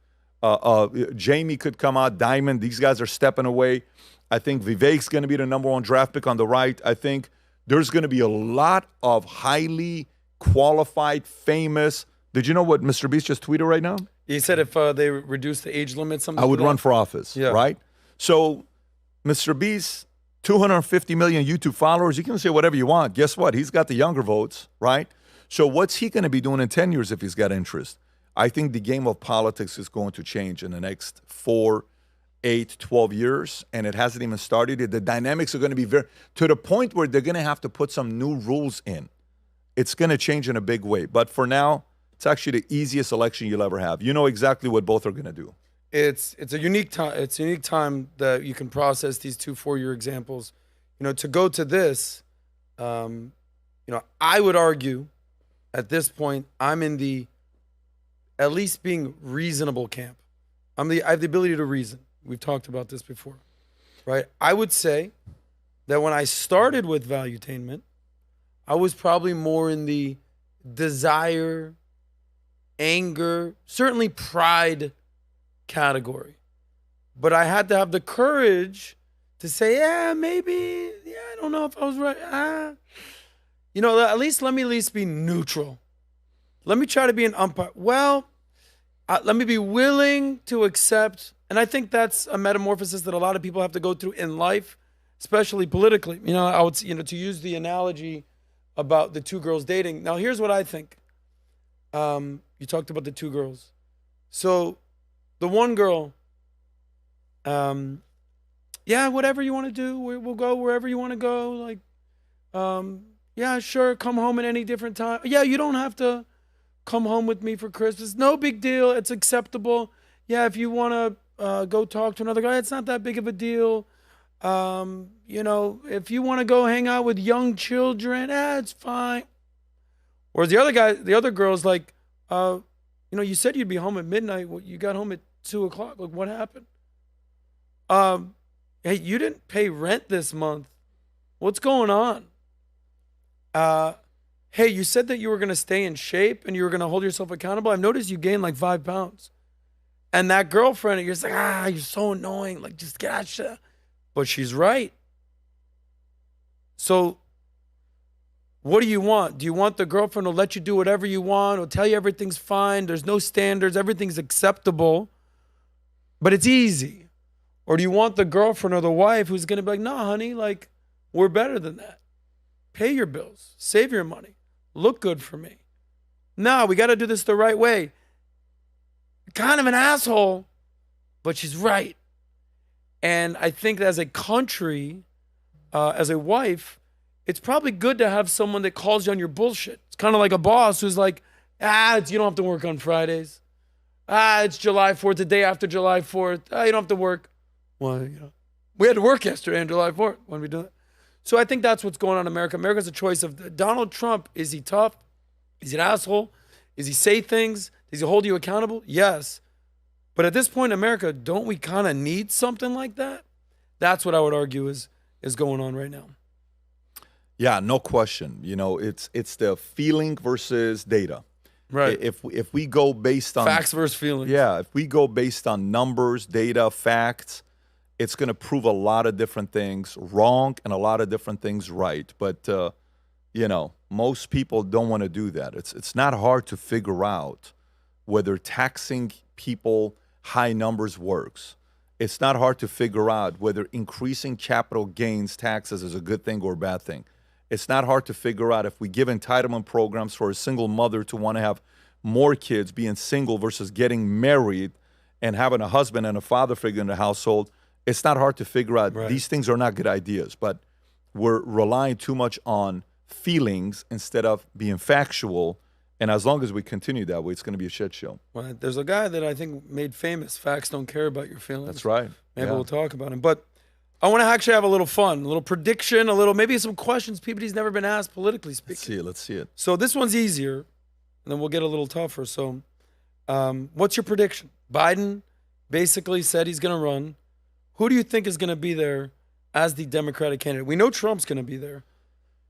Jamie could come out. Diamond. These guys are stepping away. I think Vivek's going to be the number one draft pick on the right. I think there's going to be a lot of highly qualified, famous. Did you know what Mr. Beast just tweeted right now? He said if they reduce the age limit, something. I would run for office. Yeah. Right. So, Mr. Beast, 250 million YouTube followers. You can say whatever you want. Guess what? He's got the younger votes, right? So what's he going to be doing in 10 years if he's got interest? I think the game of politics is going to change in the next 4, 8, 12 years, and it hasn't even started. The dynamics are going to be to the point where they're going to have to put some new rules in. It's going to change in a big way. But for now, it's actually the easiest election you'll ever have. You know exactly what both are going to do. It's a unique time. It's a unique time that you can process these 2 4-year examples. You know, to go to this, you know, I would argue at this point I'm in the at least being reasonable camp. I have the ability to reason. We've talked about this before, right? I would say that when I started with valuetainment, I was probably more in the desire, anger, certainly pride category. But I had to have the courage to say, yeah, maybe, yeah, I don't know if I was right. You know, at least let me be neutral. Let me try to be an umpire. Well, let me be willing to accept, and I think that's a metamorphosis that a lot of people have to go through in life, especially politically. You know, I would, you know, to use the analogy about the 2 girls dating. Now, here's what I think. You talked about the 2 girls. So the one girl, yeah, whatever you want to do, we'll go wherever you want to go. Like, yeah, sure, come home at any different time. Yeah, you don't have to come home with me for Christmas. No big deal. It's acceptable. Yeah, if you want to go talk to another guy, it's not that big of a deal. You know, if you want to go hang out with young children, it's fine. Whereas the other girl's like, you know, you said you'd be home at midnight. Well, you got home at 2:00. Like, what happened? Hey, you didn't pay rent this month. What's going on? Hey, you said that you were going to stay in shape and you were going to hold yourself accountable. I've noticed you gained like 5 pounds. And that girlfriend, you're just like, you're so annoying. Like, just get out of shit. But she's right. So what do you want? Do you want the girlfriend to let you do whatever you want or tell you everything's fine? There's no standards. Everything's acceptable, but it's easy. Or do you want the girlfriend or the wife who's going to be like, no, honey, like, we're better than that. Pay your bills. Save your money. Look good for me. No, we got to do this the right way. Kind of an asshole, but she's right. And I think that as a country, as a wife, it's probably good to have someone that calls you on your bullshit. It's kind of like a boss who's like, you don't have to work on Fridays. It's July 4th, the day after July 4th. You don't have to work. Well, you know, we had to work yesterday on July 4th. When we do it. So I think that's what's going on in America. America's a choice of Donald Trump. Is he tough? Is he an asshole? Does he say things? Does he hold you accountable? Yes. But at this point in America, don't we kind of need something like that? That's what I would argue is going on right now. Yeah, no question. You know, it's the feeling versus data. Right. If we go based on Facts versus feelings. yeah, if we go based on numbers, data, facts, it's going to prove a lot of different things wrong and a lot of different things right. But you know, most people don't want to do that. It's not hard to figure out whether taxing people high numbers works. It's not hard to figure out whether increasing capital gains taxes is a good thing or a bad thing. It's not hard to figure out if we give entitlement programs for a single mother to want to have more kids, being single versus getting married and having a husband and a father figure in the household. It's not hard to figure out. Right. These things are not good ideas, but we're relying too much on feelings instead of being factual. And as long as we continue that way, it's going to be a shit show. Right. There's a guy that I think made famous. Facts don't care about your feelings. That's right. Maybe Yeah. we'll talk about him. But I want to actually have a little fun, a little prediction, maybe some questions PBD's never been asked politically speaking. Let's see it. So this one's easier, and then we'll get a little tougher. So what's your prediction? Biden basically said he's going to run. Who do you think is going to be there as the Democratic candidate? We know Trump's going to be there.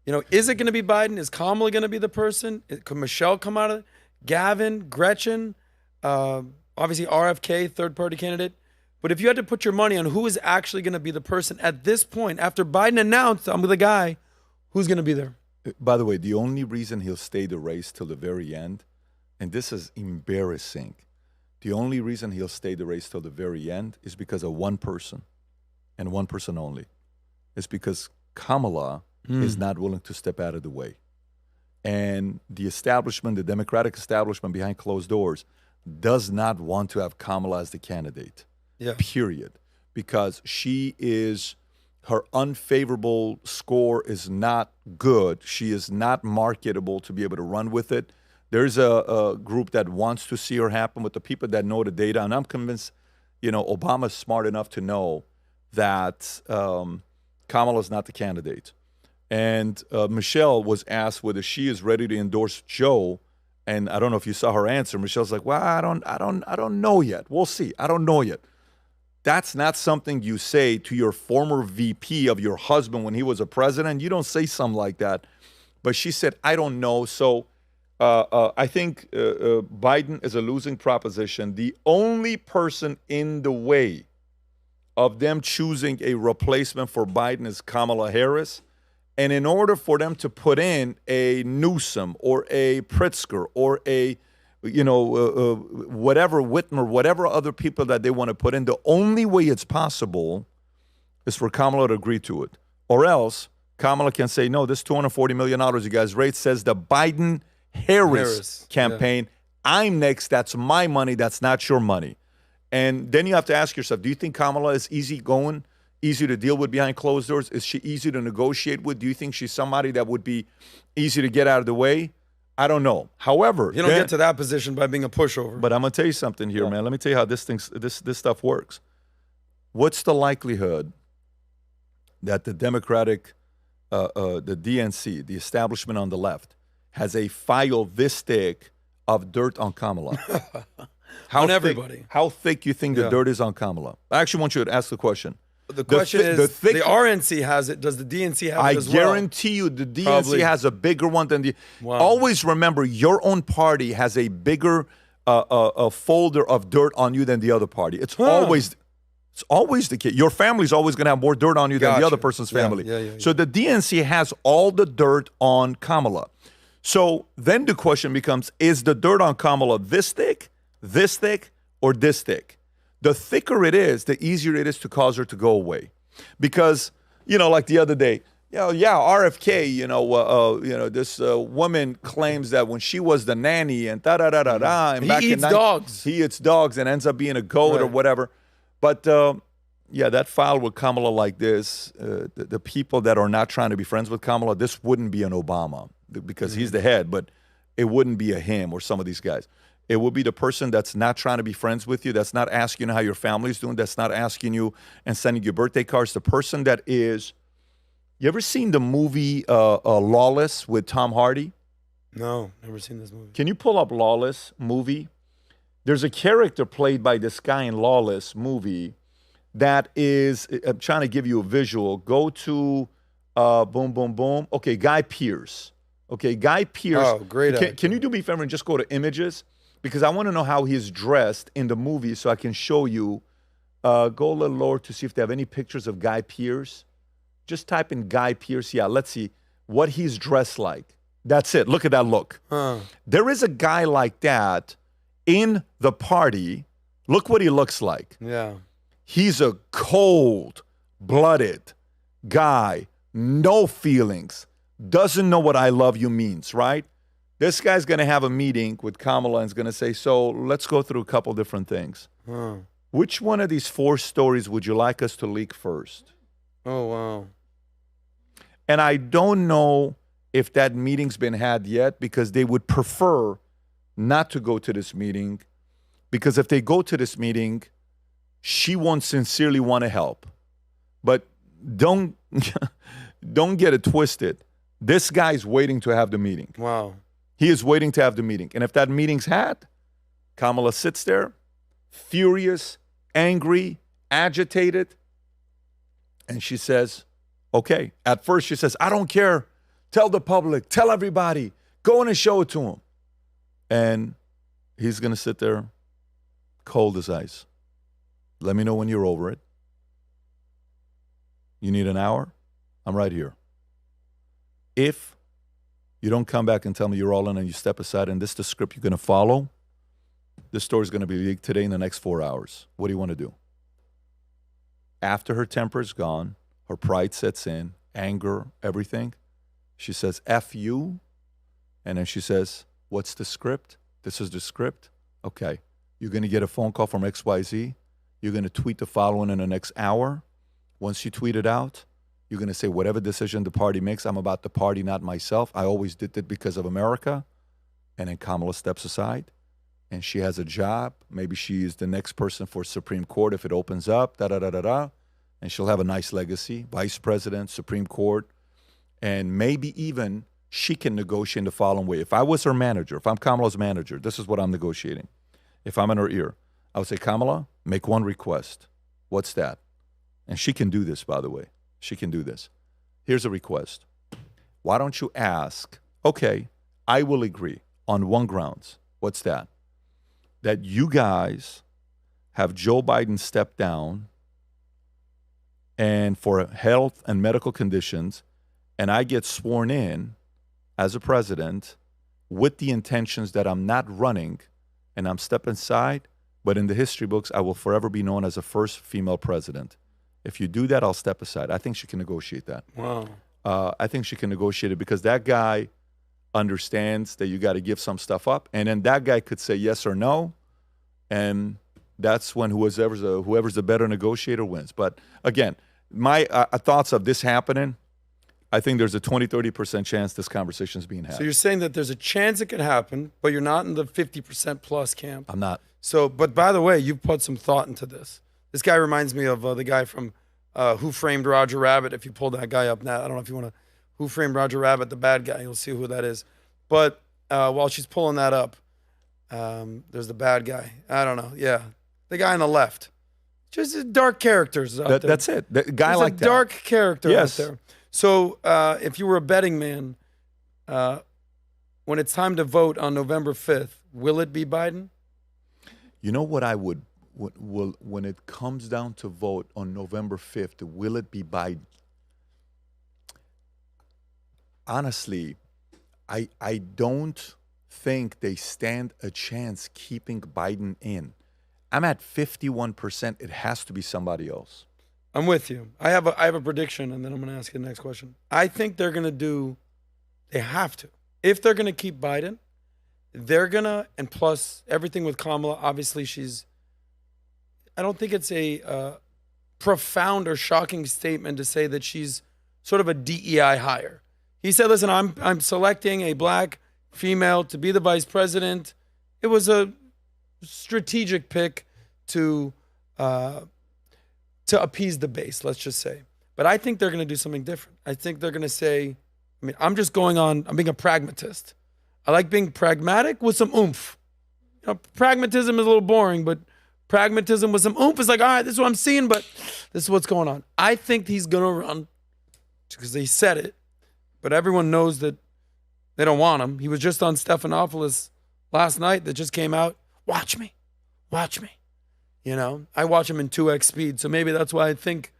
You know, is it going to be Biden? Is Kamala going to be the person? Could Michelle come out of it? Gavin, Gretchen, obviously RFK, third-party candidate. But if you had to put your money on who is actually going to be the person at this point, after Biden announced I'm the guy, who's going to be there? By the way, the only reason he'll stay the race till the very end, and this is embarrassing, the only reason he'll stay the race till the very end is because of one person, and one person only. It's because Kamala is not willing to step out of the way. And the establishment, the Democratic establishment behind closed doors, does not want to have Kamala as the candidate. Yeah. Period. Because her unfavorable score is not good. She is not marketable to be able to run with it. There's a group that wants to see her happen with the people that know the data. And I'm convinced, you know, Obama's smart enough to know that Kamala's not the candidate. And Michelle was asked whether she is ready to endorse Joe. And I don't know if you saw her answer. Michelle's like, well, I don't know yet. We'll see. I don't know yet. That's not something you say to your former VP of your husband when he was a president. You don't say something like that. But she said, I don't know. So I think Biden is a losing proposition. The only person in the way of them choosing a replacement for Biden is Kamala Harris. And in order for them to put in a Newsom or a Pritzker or a whatever, Whitmer, whatever other people that they want to put in, the only way it's possible is for Kamala to agree to it. Or else Kamala can say, no, this $240 million you guys raised says the Biden-Harris campaign. Yeah. I'm next. That's my money. That's not your money. And then you have to ask yourself, do you think Kamala is easygoing, easy to deal with behind closed doors? Is she easy to negotiate with? Do you think she's somebody that would be easy to get out of the way? I don't know. However, you don't get to that position by being a pushover. But I'm gonna tell you something here, man. Let me tell you how this stuff works. What's the likelihood that the Democratic, the DNC, the establishment on the left, has a file this thick of dirt on Kamala? On everybody. How thick you think the dirt is on Kamala? I actually want you to ask the question. The question is, the RNC has it. Does the DNC have it as well? I guarantee you the DNC has a bigger one than the... Wow. Always remember, your own party has a bigger a folder of dirt on you than the other party. It's always the case. Your family's always going to have more dirt on you than the other person's family. So the DNC has all the dirt on Kamala. So then the question becomes, is the dirt on Kamala this thick, or this thick? The thicker it is, the easier it is to cause her to go away. Because, like the other day, RFK, this woman claims that when she was the nanny and and he eats dogs. He eats dogs and ends up being a goat or whatever. But that file with Kamala like this, the people that are not trying to be friends with Kamala, this wouldn't be an Obama because he's the head, but it wouldn't be a him or some of these guys. It will be the person that's not trying to be friends with you, that's not asking you how your family's doing, that's not asking you and sending you birthday cards. The person that is... You ever seen the movie Lawless with Tom Hardy? No, never seen this movie. Can you pull up Lawless movie? There's a character played by this guy in Lawless movie that is... I'm trying to give you a visual. Go to Boom, boom, boom. Okay, Guy Pearce. Okay, Guy Pearce. Oh, great actor. Can you do me a favor and just go to images? Because I want to know how he's dressed in the movie so I can show you. Go a little lower to see if they have any pictures of Guy Pearce. Just type in Guy Pearce. Yeah, let's see what he's dressed like. That's it. Look at that look. There is a guy like that in the party. Look what he looks like. Yeah. He's a cold-blooded guy, no feelings, doesn't know what I love you means, right? This guy's going to have a meeting with Kamala and is going to say, so let's go through a couple different things. Which one of these 4 stories would you like us to leak first? Oh, wow. And I don't know if that meeting's been had yet because they would prefer not to go to this meeting because if they go to this meeting, she won't sincerely want to help. But don't get it twisted. This guy's waiting to have the meeting. Wow. He is waiting to have the meeting. And if that meeting's had, Kamala sits there, furious, angry, agitated, and she says, okay. At first she says, I don't care. Tell the public. Tell everybody. Go in and show it to him. And he's going to sit there cold as ice. Let me know when you're over it. You need an hour? I'm right here. If you don't come back and tell me you're all in and you step aside and this is the script you're going to follow, this story's going to be leaked today in the next 4 hours. What do you want to do? After her temper's gone, her pride sets in, anger, everything, she says, F you. And then she says, what's the script? This is the script? Okay. You're going to get a phone call from XYZ. You're going to tweet the following in the next hour. Once you tweet it out, you're going to say, whatever decision the party makes, I'm about the party, not myself. I always did it because of America. And then Kamala steps aside, and she has a job. Maybe she is the next person for Supreme Court if it opens up, da-da-da-da-da. And she'll have a nice legacy, vice president, Supreme Court. And maybe even she can negotiate in the following way. If I was her manager, if I'm Kamala's manager, this is what I'm negotiating. If I'm in her ear, I would say, Kamala, make one request. What's that? And she can do this, by the way. She can do this. Here's a request. Why don't you ask, okay, I will agree on one grounds. What's that? That you guys have Joe Biden step down and for health and medical conditions, and I get sworn in as a president with the intentions that I'm not running and I'm stepping aside, but in the history books, I will forever be known as the first female president. If you do that, I'll step aside. I think she can negotiate that. Wow. I think she can negotiate it because that guy understands that you got to give some stuff up. And then that guy could say yes or no. And that's when whoever's the better negotiator wins. But again, my thoughts of this happening, I think there's a 20-30% chance this conversation is being had. So you're saying that there's a chance it could happen, but you're not in the 50% plus camp. I'm not. So, but by the way, you've put some thought into this. This guy reminds me of the guy from Who Framed Roger Rabbit. If you pull that guy up now, I don't know if you want to. Who Framed Roger Rabbit, the bad guy. You'll see who that is. But while she's pulling that up, there's the bad guy. I don't know. Yeah, the guy on the left. Just dark characters out there. That's it. The guy There's like a that. dark character Yes. out there. So if you were a betting man, when it's time to vote on November 5th, will it be Biden? You know what I would, when it comes down to vote on November 5th, will it be Biden? Honestly, I don't think they stand a chance keeping Biden in. I'm at 51%. It has to be somebody else. I'm with you. I have a prediction, and then I'm going to ask you the next question. I think they're going to they have to. If they're going to keep Biden, they're going to, and plus everything with Kamala, obviously I don't think it's a profound or shocking statement to say that she's sort of a DEI hire. He said, listen, I'm selecting a black female to be the vice president. It was a strategic pick to appease the base, let's just say. But I think they're going to do something different. I think they're going to say, I'm being a pragmatist. I like being pragmatic with some oomph. Pragmatism is a little boring, but pragmatism with some oomph is like, all right, this is what I'm seeing, but this is what's going on. I think he's going to run because they said it, but everyone knows that they don't want him. He was just on Stephanopoulos last night that just came out. Watch me. You know, I watch him in 2x speed, so maybe that's why I think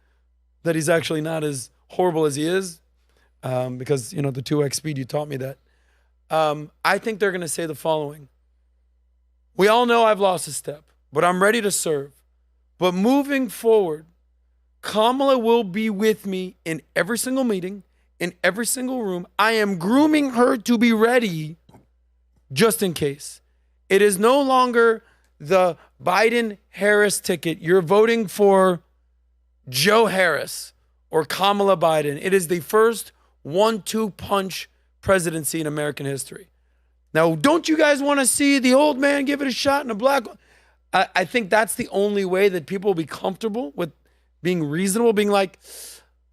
that he's actually not as horrible as he is, because, you know, the 2x speed, you taught me that. I think they're going to say the following. We all know I've lost a step, but I'm ready to serve. But moving forward, Kamala will be with me in every single meeting, in every single room. I am grooming her to be ready just in case. It is no longer the Biden-Harris ticket. You're voting for Joe Harris or Kamala Biden. It is the first 1-2 punch presidency in American history. Now, don't you guys want to see the old man give it a shot in a black? I think that's the only way that people will be comfortable with being reasonable, being like,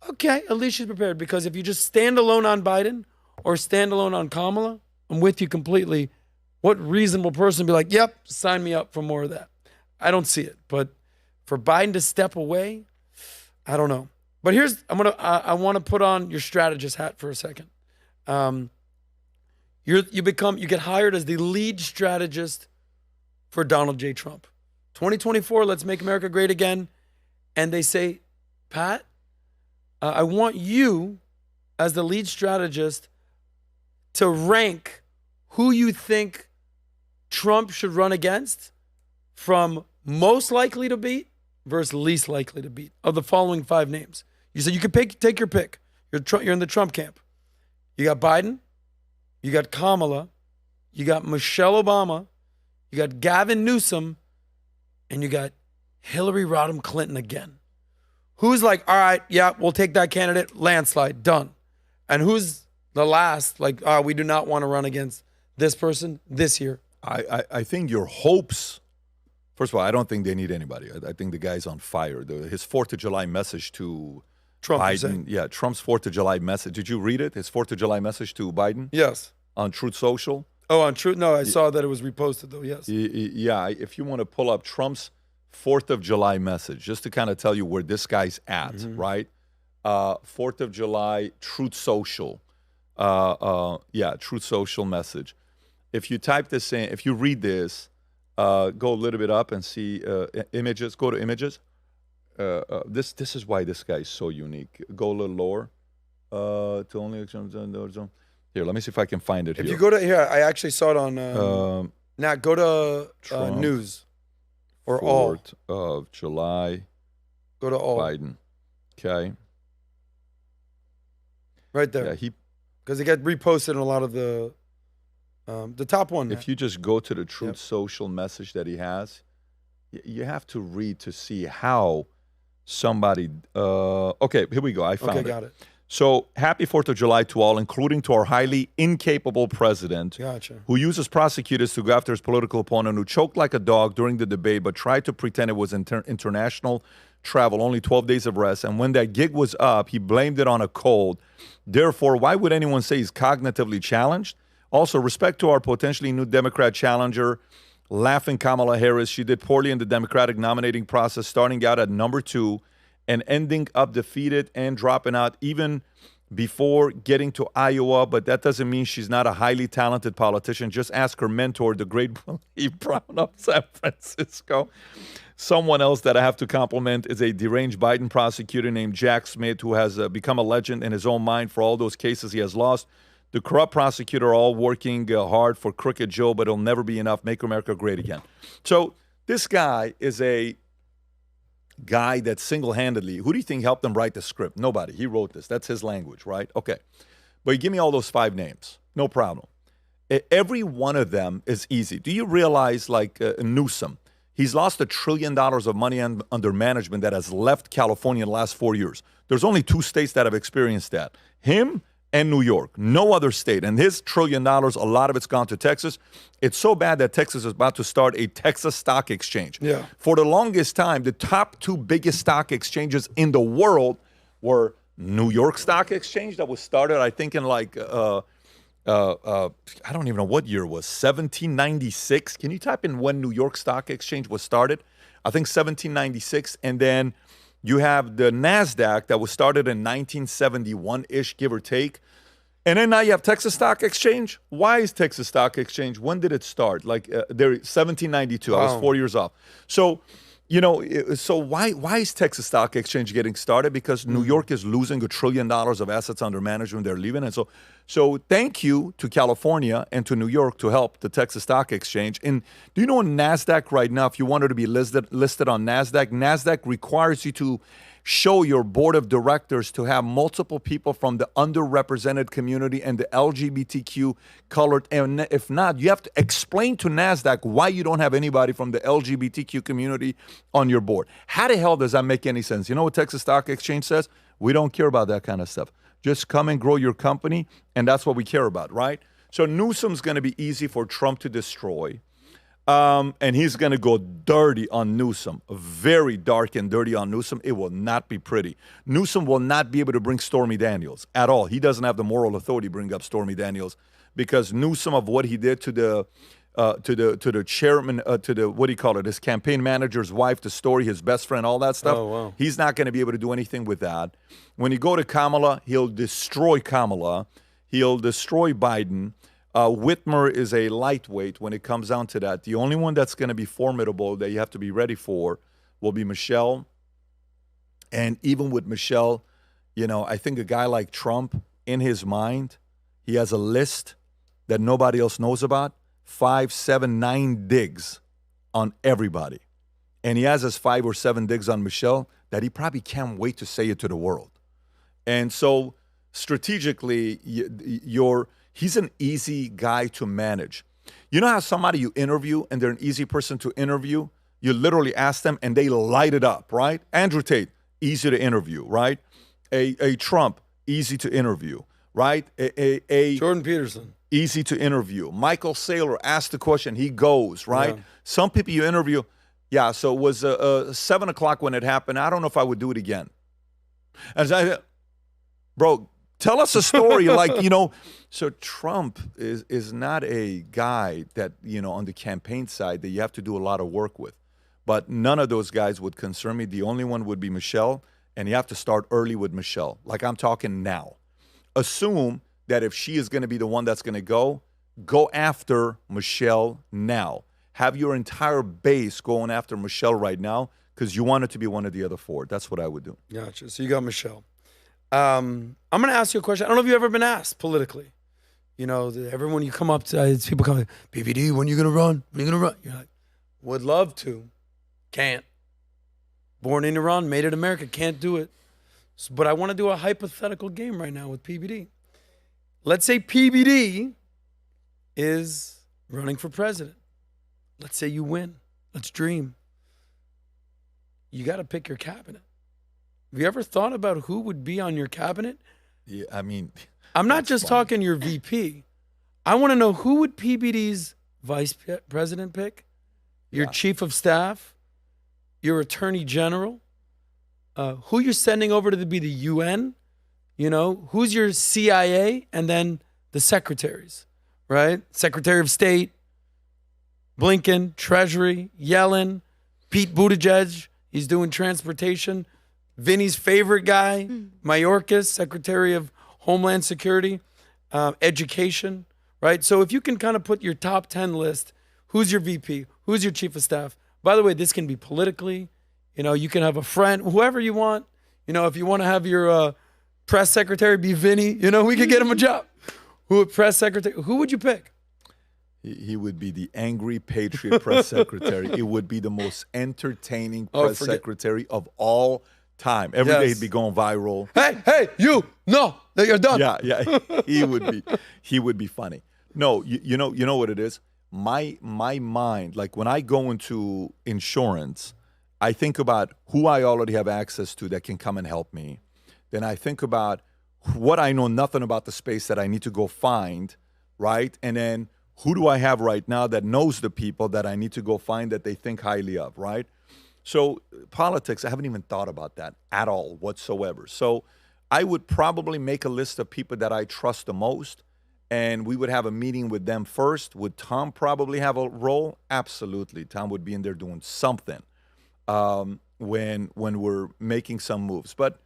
okay, at least she's prepared. Because if you just stand alone on Biden or stand alone on Kamala, I'm with you completely. What reasonable person would be like, yep, sign me up for more of that? I don't see it. But for Biden to step away, I don't know. But here's, I want to put on your strategist hat for a second. You get hired as the lead strategist for Donald J. Trump. 2024, let's make America great again. And they say, Pat, I want you as the lead strategist to rank who you think Trump should run against from most likely to beat versus least likely to beat of the following 5 names. You said you can take your pick. You're in the Trump camp. You got Biden, you got Kamala, you got Michelle Obama, you got Gavin Newsom, and you got Hillary Rodham Clinton again. Who's like, all right, yeah, we'll take that candidate, landslide, done. And who's the last, like, we do not want to run against this person this year? I think your hopes, first of all, I don't think they need anybody. I think the guy's on fire. His 4th of July message to Trump, Biden. Yeah, Trump's 4th of July message. Did you read it? His 4th of July message to Biden? Yes. On Truth Social? Oh, on Truth? No, I saw that it was reposted, though, yes. Yeah, if you want to pull up Trump's 4th of July message, just to kind of tell you where this guy's at, right? 4th of July, Truth Social. Truth Social message. If you type this in, if you read this, go a little bit up and see images. Go to images. This is why this guy is so unique. Go a little lower. To only here. Let me see if I can find it. If here. you go to here, I actually saw it on. Now go to news or 4th of July. Go to all. Biden. Okay. Right there. Yeah, because it got reposted in a lot of the top one. If you just go to the Truth Social message that he has, you have to read to see how somebody. Okay, here we go. I found it. Okay, got it. So happy 4th of July to all, including to our highly incapable president, who uses prosecutors to go after his political opponent, who choked like a dog during the debate, but tried to pretend it was international travel, only 12 days of rest. And when that gig was up, he blamed it on a cold. Therefore, why would anyone say he's cognitively challenged? Also, respect to our potentially new Democrat challenger, laughing Kamala Harris. She did poorly in the Democratic nominating process, starting out at number 2 and ending up defeated and dropping out even before getting to Iowa. But that doesn't mean she's not a highly talented politician. Just ask her mentor, the great Brene Brown of San Francisco. Someone else that I have to compliment is a deranged Biden prosecutor named Jack Smith, who has become a legend in his own mind for all those cases he has lost. The corrupt prosecutor are all working hard for Crooked Joe, but it'll never be enough. Make America great again. So this guy is a guy that single-handedly, who do you think helped him write the script? Nobody. He wrote this. That's his language, right? Okay. But you give me all those 5 names. No problem. Every one of them is easy. Do you realize, like Newsom, he's lost $1 trillion of money under management that has left California in the last 4 years. There's only 2 states that have experienced that. Him and New York. No other state. And his $1 trillion, a lot of it's gone to Texas. It's so bad that Texas is about to start a Texas stock exchange. Yeah. For the longest time, the top 2 biggest stock exchanges in the world were New York Stock Exchange, that was started, I think, in like, I don't even know what year it was, 1796. Can you type in when New York Stock Exchange was started? I think 1796. And then You have the NASDAQ that was started in 1971-ish, give or take. And then now you have Texas Stock Exchange. Why is Texas Stock Exchange? When did it start? Like they're 1792. I was 4 years off. So, so why is Texas Stock Exchange getting started? Because New York is losing $1 trillion of assets under management. They're leaving. And so thank you to California and to New York to help the Texas Stock Exchange. And do you know in NASDAQ right now, if you wanted to be listed on NASDAQ requires you to show your board of directors to have multiple people from the underrepresented community and the LGBTQ colored. And if not, you have to explain to NASDAQ why you don't have anybody from the LGBTQ community on your board. How the hell does that make any sense? You know what Texas Stock Exchange says? We don't care about that kind of stuff. Just come and grow your company, and that's what we care about, right? So Newsom's going to be easy for Trump to destroy. And he's going to go dirty on Newsom, very dark and dirty on Newsom. It will not be pretty. Newsom will not be able to bring Stormy Daniels at all. He doesn't have the moral authority to bring up Stormy Daniels because Newsom of what he did to the chairman, to the, what do you call it, his campaign manager's wife, the story, his best friend, all that stuff. Oh, wow. He's not going to be able to do anything with that. When you go to Kamala, he'll destroy Kamala. He'll destroy Biden. Whitmer is a lightweight when it comes down to that. The only one that's going to be formidable that you have to be ready for will be Michelle. And even with Michelle, I think a guy like Trump, in his mind, he has a list that nobody else knows about, 5, 7, 9 digs on everybody. And he has his 5 or 7 digs on Michelle that he probably can't wait to say it to the world. And so strategically, he's an easy guy to manage. You know how somebody you interview and they're an easy person to interview? You literally ask them and they light it up, right? Andrew Tate, easy to interview, right? A Trump, easy to interview, right? A Jordan Peterson. Easy to interview. Michael Saylor asks the question, he goes, right? Yeah. Some people you interview, yeah, so it was 7 o'clock when it happened. I don't know if I would do it again. And I said, bro, tell us a story So Trump is not a guy that, on the campaign side that you have to do a lot of work with. But none of those guys would concern me. The only one would be Michelle, and you have to start early with Michelle. Like I'm talking now. Assume that if she is going to be the one that's going to go after Michelle now. Have your entire base going after Michelle right now because you want it to be one of the other 4. That's what I would do. Gotcha. So you got Michelle. I'm going to ask you a question. I don't know if you've ever been asked politically. Everyone you come up to, people come, PBD, when you going to run? When you going to run? You're like, would love to. Can't. Born in Iran, made in America, can't do it. But I want to do a hypothetical game right now with PBD. Let's say PBD is running for president. Let's say you win. Let's dream. You got to pick your cabinet. Have you ever thought about who would be on your cabinet? Yeah, I mean, I'm not just talking your VP. I want to know who would PBD's vice president pick? Your chief of staff? Your attorney general? Who you're sending over to be the UN? Who's your CIA? And then the secretaries, right? Secretary of State, Blinken, Treasury, Yellen, Pete Buttigieg, he's doing transportation. Vinny's favorite guy, Mayorkas, Secretary of Homeland Security, education, right? So if you can kind of put your top 10 list, who's your VP, who's your chief of staff? By the way, this can be politically, you can have a friend, whoever you want. If you want to have your press secretary be Vinny, we could get him a job. Press secretary, who would you pick? He would be the angry patriot press secretary. It would be the most entertaining press secretary of all time. Every day he'd be going viral. Hey, no, you're done. Yeah, he would be funny. No, you know what it is? My mind, like when I go into insurance, I think about who I already have access to that can come and help me. Then I think about what I know nothing about the space that I need to go find, right? And then who do I have right now that knows the people that I need to go find that they think highly of, right? So politics, I haven't even thought about that at all whatsoever. So I would probably make a list of people that I trust the most, and we would have a meeting with them first. Would Tom probably have a role? Absolutely. Tom would be in there doing something. when we're making some moves. But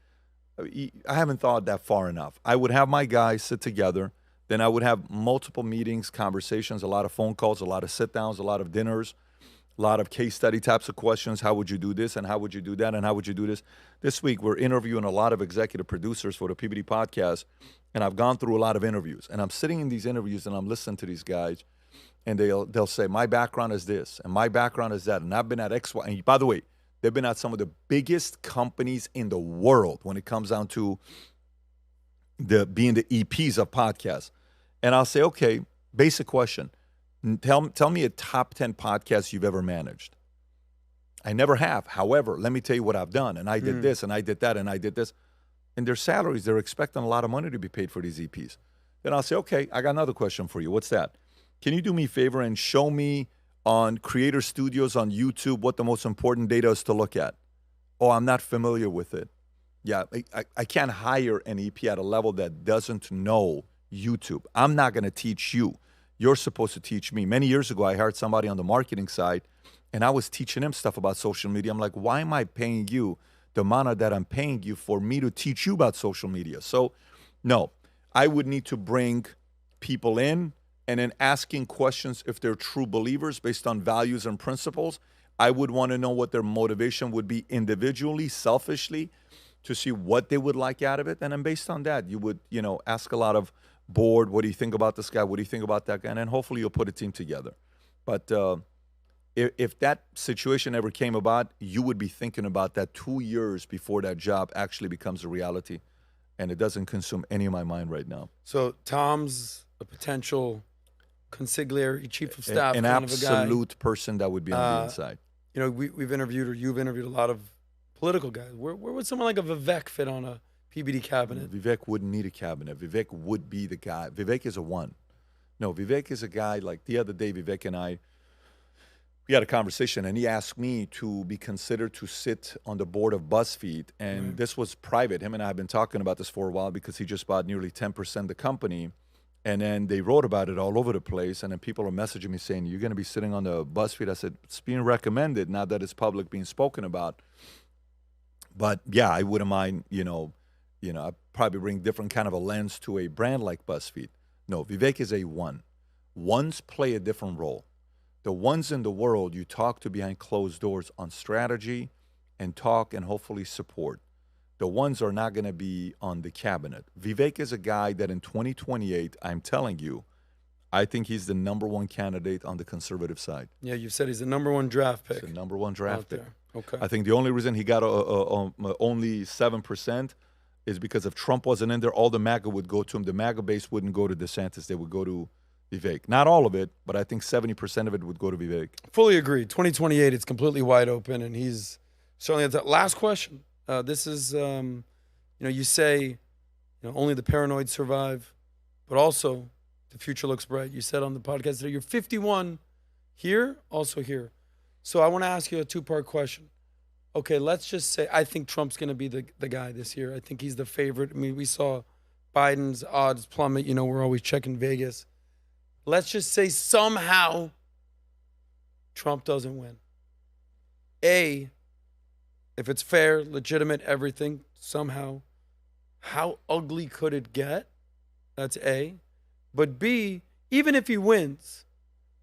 I haven't thought that far enough. I would have my guys sit together. Then I would have multiple meetings, conversations, a lot of phone calls, a lot of sit-downs, a lot of dinners, a lot of case study types of questions. How would you do this, and how would you do that, and how would you do this? This week, we're interviewing a lot of executive producers for the PBD podcast, and I've gone through a lot of interviews. And I'm sitting in these interviews, and I'm listening to these guys, and they'll say, my background is this, and my background is that, and I've been at X, Y. And by the way, they've been at some of the biggest companies in the world when it comes down to being the EPs of podcasts. And I'll say, okay, basic question. Tell me a top 10 podcast you've ever managed. I never have. However, let me tell you what I've done. And I did this, and I did that, and I did this. And their salaries, they're expecting a lot of money to be paid for these EPs. Then I'll say, okay, I got another question for you. What's that? Can you do me a favor and show me on Creator Studios on YouTube what the most important data is to look at? Oh, I'm not familiar with it. Yeah, I can't hire an EP at a level that doesn't know YouTube. I'm not going to teach you. You're supposed to teach me. Many years ago, I hired somebody on the marketing side, and I was teaching him stuff about social media. I'm like, why am I paying you the amount that I'm paying you for me to teach you about social media? So, no, I would need to bring people in and then asking questions if they're true believers based on values and principles. I would want to know what their motivation would be individually, selfishly, to see what they would like out of it. And then based on that, you would, ask a lot of board, what do you think about this guy? What do you think about that guy? And then hopefully you'll put a team together. But if that situation ever came about, you would be thinking about that 2 years before that job actually becomes a reality. And it doesn't consume any of my mind right now. So Tom's a potential consigliere, chief of staff, an kind absolute person that would be on the inside. We've interviewed, or you've interviewed, a lot of political guys. Where would someone like a Vivek fit on a PBD cabinet? Vivek wouldn't need a cabinet. Vivek would be the guy. Vivek is a one. No, Vivek is a guy, like the other day, Vivek and I, we had a conversation, and he asked me to be considered to sit on the board of BuzzFeed. And this was private. Him and I have been talking about this for a while because he just bought nearly 10% of the company. And then they wrote about it all over the place. And then people are messaging me saying, you're going to be sitting on the BuzzFeed. I said, it's being recommended, now that it's public being spoken about. But yeah, I wouldn't mind, I'd probably bring different kind of a lens to a brand like BuzzFeed. No, Vivek is a one. Ones play a different role. The ones in the world you talk to behind closed doors on strategy and talk and hopefully support. The ones are not going to be on the cabinet. Vivek is a guy that in 2028, I'm telling you, I think he's the number one candidate on the conservative side. Yeah, you said he's the number one draft pick. He's the number one draft pick. There. Okay. I think the only reason he got only 7% is because if Trump wasn't in there, all the MAGA would go to him. The MAGA base wouldn't go to DeSantis. They would go to Vivek. Not all of it, but I think 70% of it would go to Vivek. Fully agree. 2028, it's completely wide open, and he's certainly at that. Last question. This is, you say, only the paranoid survive, but also the future looks bright. You said on the podcast today, you're 51 here, also here. So I want to ask you a two-part question. Okay, let's just say I think Trump's going to be the guy this year. I think he's the favorite. I mean, we saw Biden's odds plummet. We're always checking Vegas. Let's just say somehow Trump doesn't win. If it's fair, legitimate, everything, somehow, how ugly could it get? That's A. But B, even if he wins,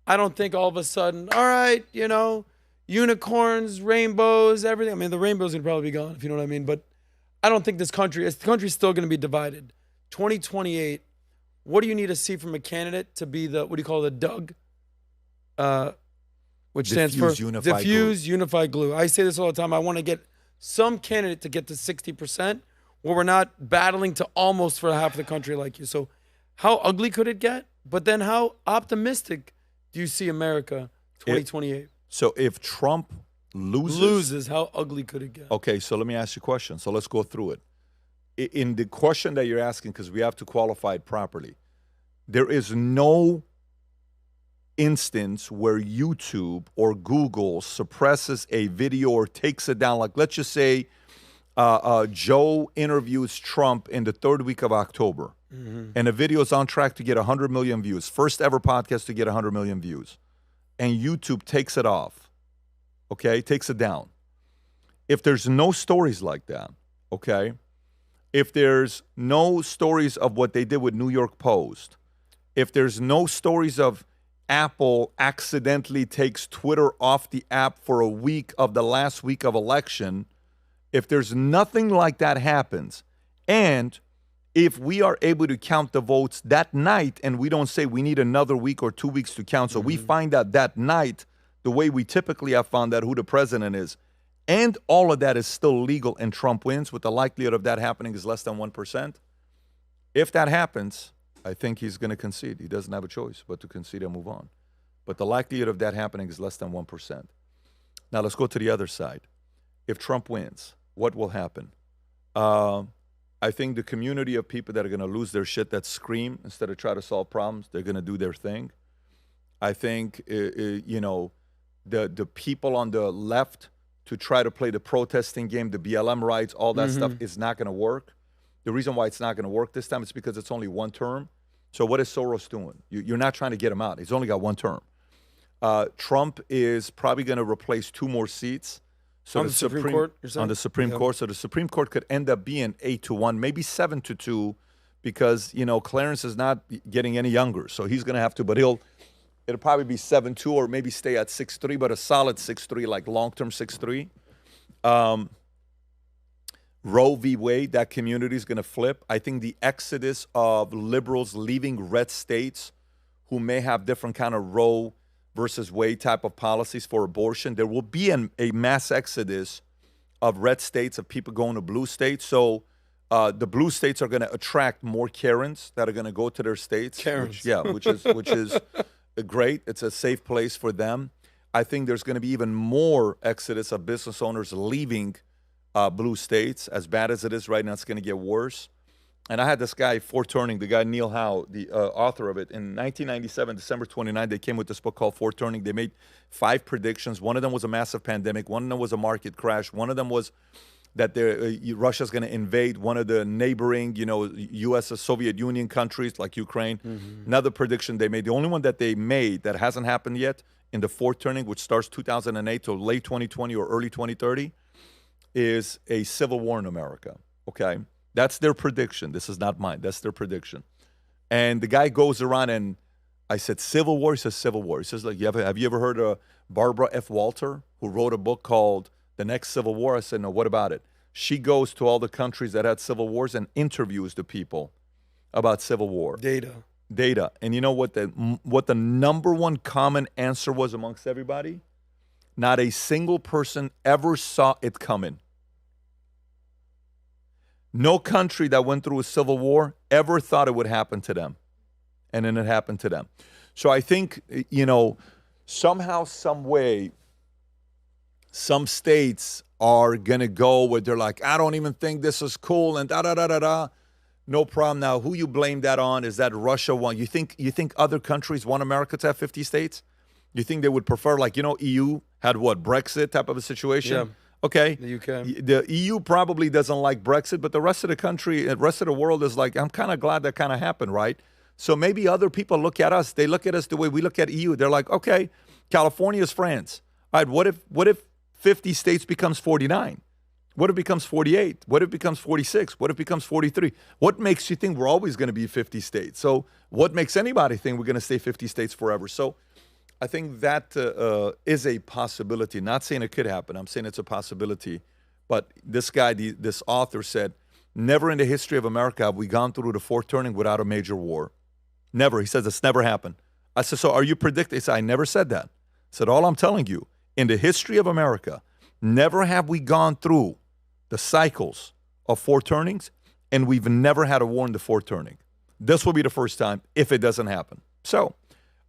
I don't think all of a sudden, all right, unicorns, rainbows, everything. I mean, the rainbow's going to probably be gone, if you know what I mean. But I don't think the country's still going to be divided. 2028, what do you need to see from a candidate to be the, what do you call it, the Doug? Which stands for Diffuse Unified Glue. I say this all the time. I want to get some candidate to get to 60% where we're not battling to almost for half of the country like you. So how ugly could it get? But then how optimistic do you see America 2028? So if Trump loses, how ugly could it get? Okay, so let me ask you a question. So let's go through it. In the question that you're asking, because we have to qualify it properly, there is no instance where YouTube or Google suppresses a video or takes it down. Like, let's just say Joe interviews Trump in the third week of October, and the video is on track to get 100 million views. First ever podcast to get 100 million views. And YouTube takes it off, okay, takes it down. if there's no stories like that, okay, if there's no stories of what they did with New York Post, if there's no stories of Apple accidentally takes Twitter off the app for a week of the last week of election, if there's nothing like that happens, and if we are able to count the votes that night and we don't say we need another week or 2 weeks to count, so we find out that night the way we typically have found out who the president is, and all of that is still legal and Trump wins, with the likelihood of that happening is less than 1%. If that happens, I think he's going to concede. He doesn't have a choice but to concede and move on. But the likelihood of that happening is less than 1%. Now let's go to the other side. If Trump wins, what will happen? I think the community of people that are going to lose their shit, that scream instead of try to solve problems, they're going to do their thing. I think, you know, the people on the left to try to play the protesting game, the BLM rights, all that stuff is not going to work. The reason why it's not going to work this time is because it's only one term. So what is Soros doing? You're not trying to get him out. He's only got one term. Trump is probably going to replace 2 more seats. So on the Supreme Court, you're saying? On the Supreme Court. So the Supreme Court could end up being 8-1, maybe 7-2, because, you know, Clarence is not getting any younger. So he's going to have to, but it'll probably be 7-2 or maybe stay at 6-3, but a solid 6-3, like long-term 6-3. Roe v. Wade, that community is going to flip. I think the exodus of liberals leaving red states who may have different kind of Roe versus Wade type of policies for abortion, there will be a mass exodus of red states, of people going to blue states. So the blue states are going to attract more Karens that are going to go to their states. Karens. Which is great. It's a safe place for them. I think there's going to be even more exodus of business owners leaving blue states. As bad as it is right now, it's going to get worse. And I had this guy, Foreturning, the guy Neil Howe, the author of it. In 1997, December 29, they came with this book called Foreturning. They made 5 predictions. One of them was a massive pandemic. One of them was a market crash. One of them was that Russia's going to invade one of the neighboring, U.S. Soviet Union countries like Ukraine. Another prediction they made, the only one that they made that hasn't happened yet in the Foreturning, which starts 2008 to late 2020 or early 2030, is a civil war in America, okay? That's their prediction. This is not mine. That's their prediction. And the guy goes around and I said, civil war? He says, civil war. He says, like, have you ever heard of Barbara F. Walter, who wrote a book called The Next Civil War? I said, no, what about it? She goes to all the countries that had civil wars and interviews the people about civil war. Data. And you know what the number one common answer was amongst everybody? Not a single person ever saw it coming. No country that went through a civil war ever thought it would happen to them. And then it happened to them. So I think, somehow, some way, some states are going to go where they're like, I don't even think this is cool and da-da-da-da-da. No problem. Now, who you blame that on? Is that Russia won? You think other countries want America to have 50 states? You think they would prefer, EU had what, Brexit type of a situation? Yeah. Okay. The UK. The EU probably doesn't like Brexit, but the rest of the country, the rest of the world is like, I'm kind of glad that kind of happened, right? So maybe other people look at us. They look at us the way we look at EU. They're like, okay, California is France. All right, what if 50 states becomes 49? What if it becomes 48? What if it becomes 46? What if it becomes 43? What makes you think we're always going to be 50 states? So what makes anybody think we're going to stay 50 states forever? So I think that is a possibility. Not saying it could happen. I'm saying it's a possibility. But this guy, this author said, never in the history of America have we gone through the Foreturning without a major war. Never. He says it's never happened. I said, so are you predicting? He said, I never said that. I said, all I'm telling you, in the history of America, never have we gone through the cycles of Foreturnings, and we've never had a war in the Foreturning. This will be the first time if it doesn't happen. So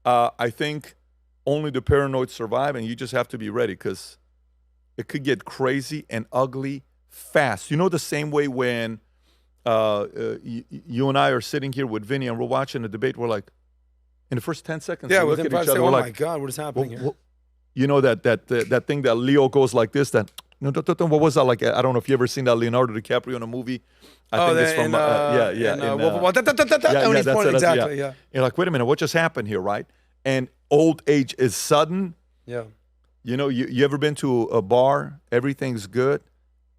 I think only the paranoid survive, and you just have to be ready because it could get crazy and ugly fast. The same way when you and I are sitting here with Vinny and we're watching the debate, we're like, in the first 10 seconds, we look at each other, we're oh like, my God, what is happening here? that thing that Leo goes like this, that, what was that like? I don't know if you ever seen that Leonardo DiCaprio in a movie. I think it's from, Exactly, yeah. You're like, wait a minute, what just happened here, right? And old age is sudden. Yeah. You know, you ever been to a bar, everything's good,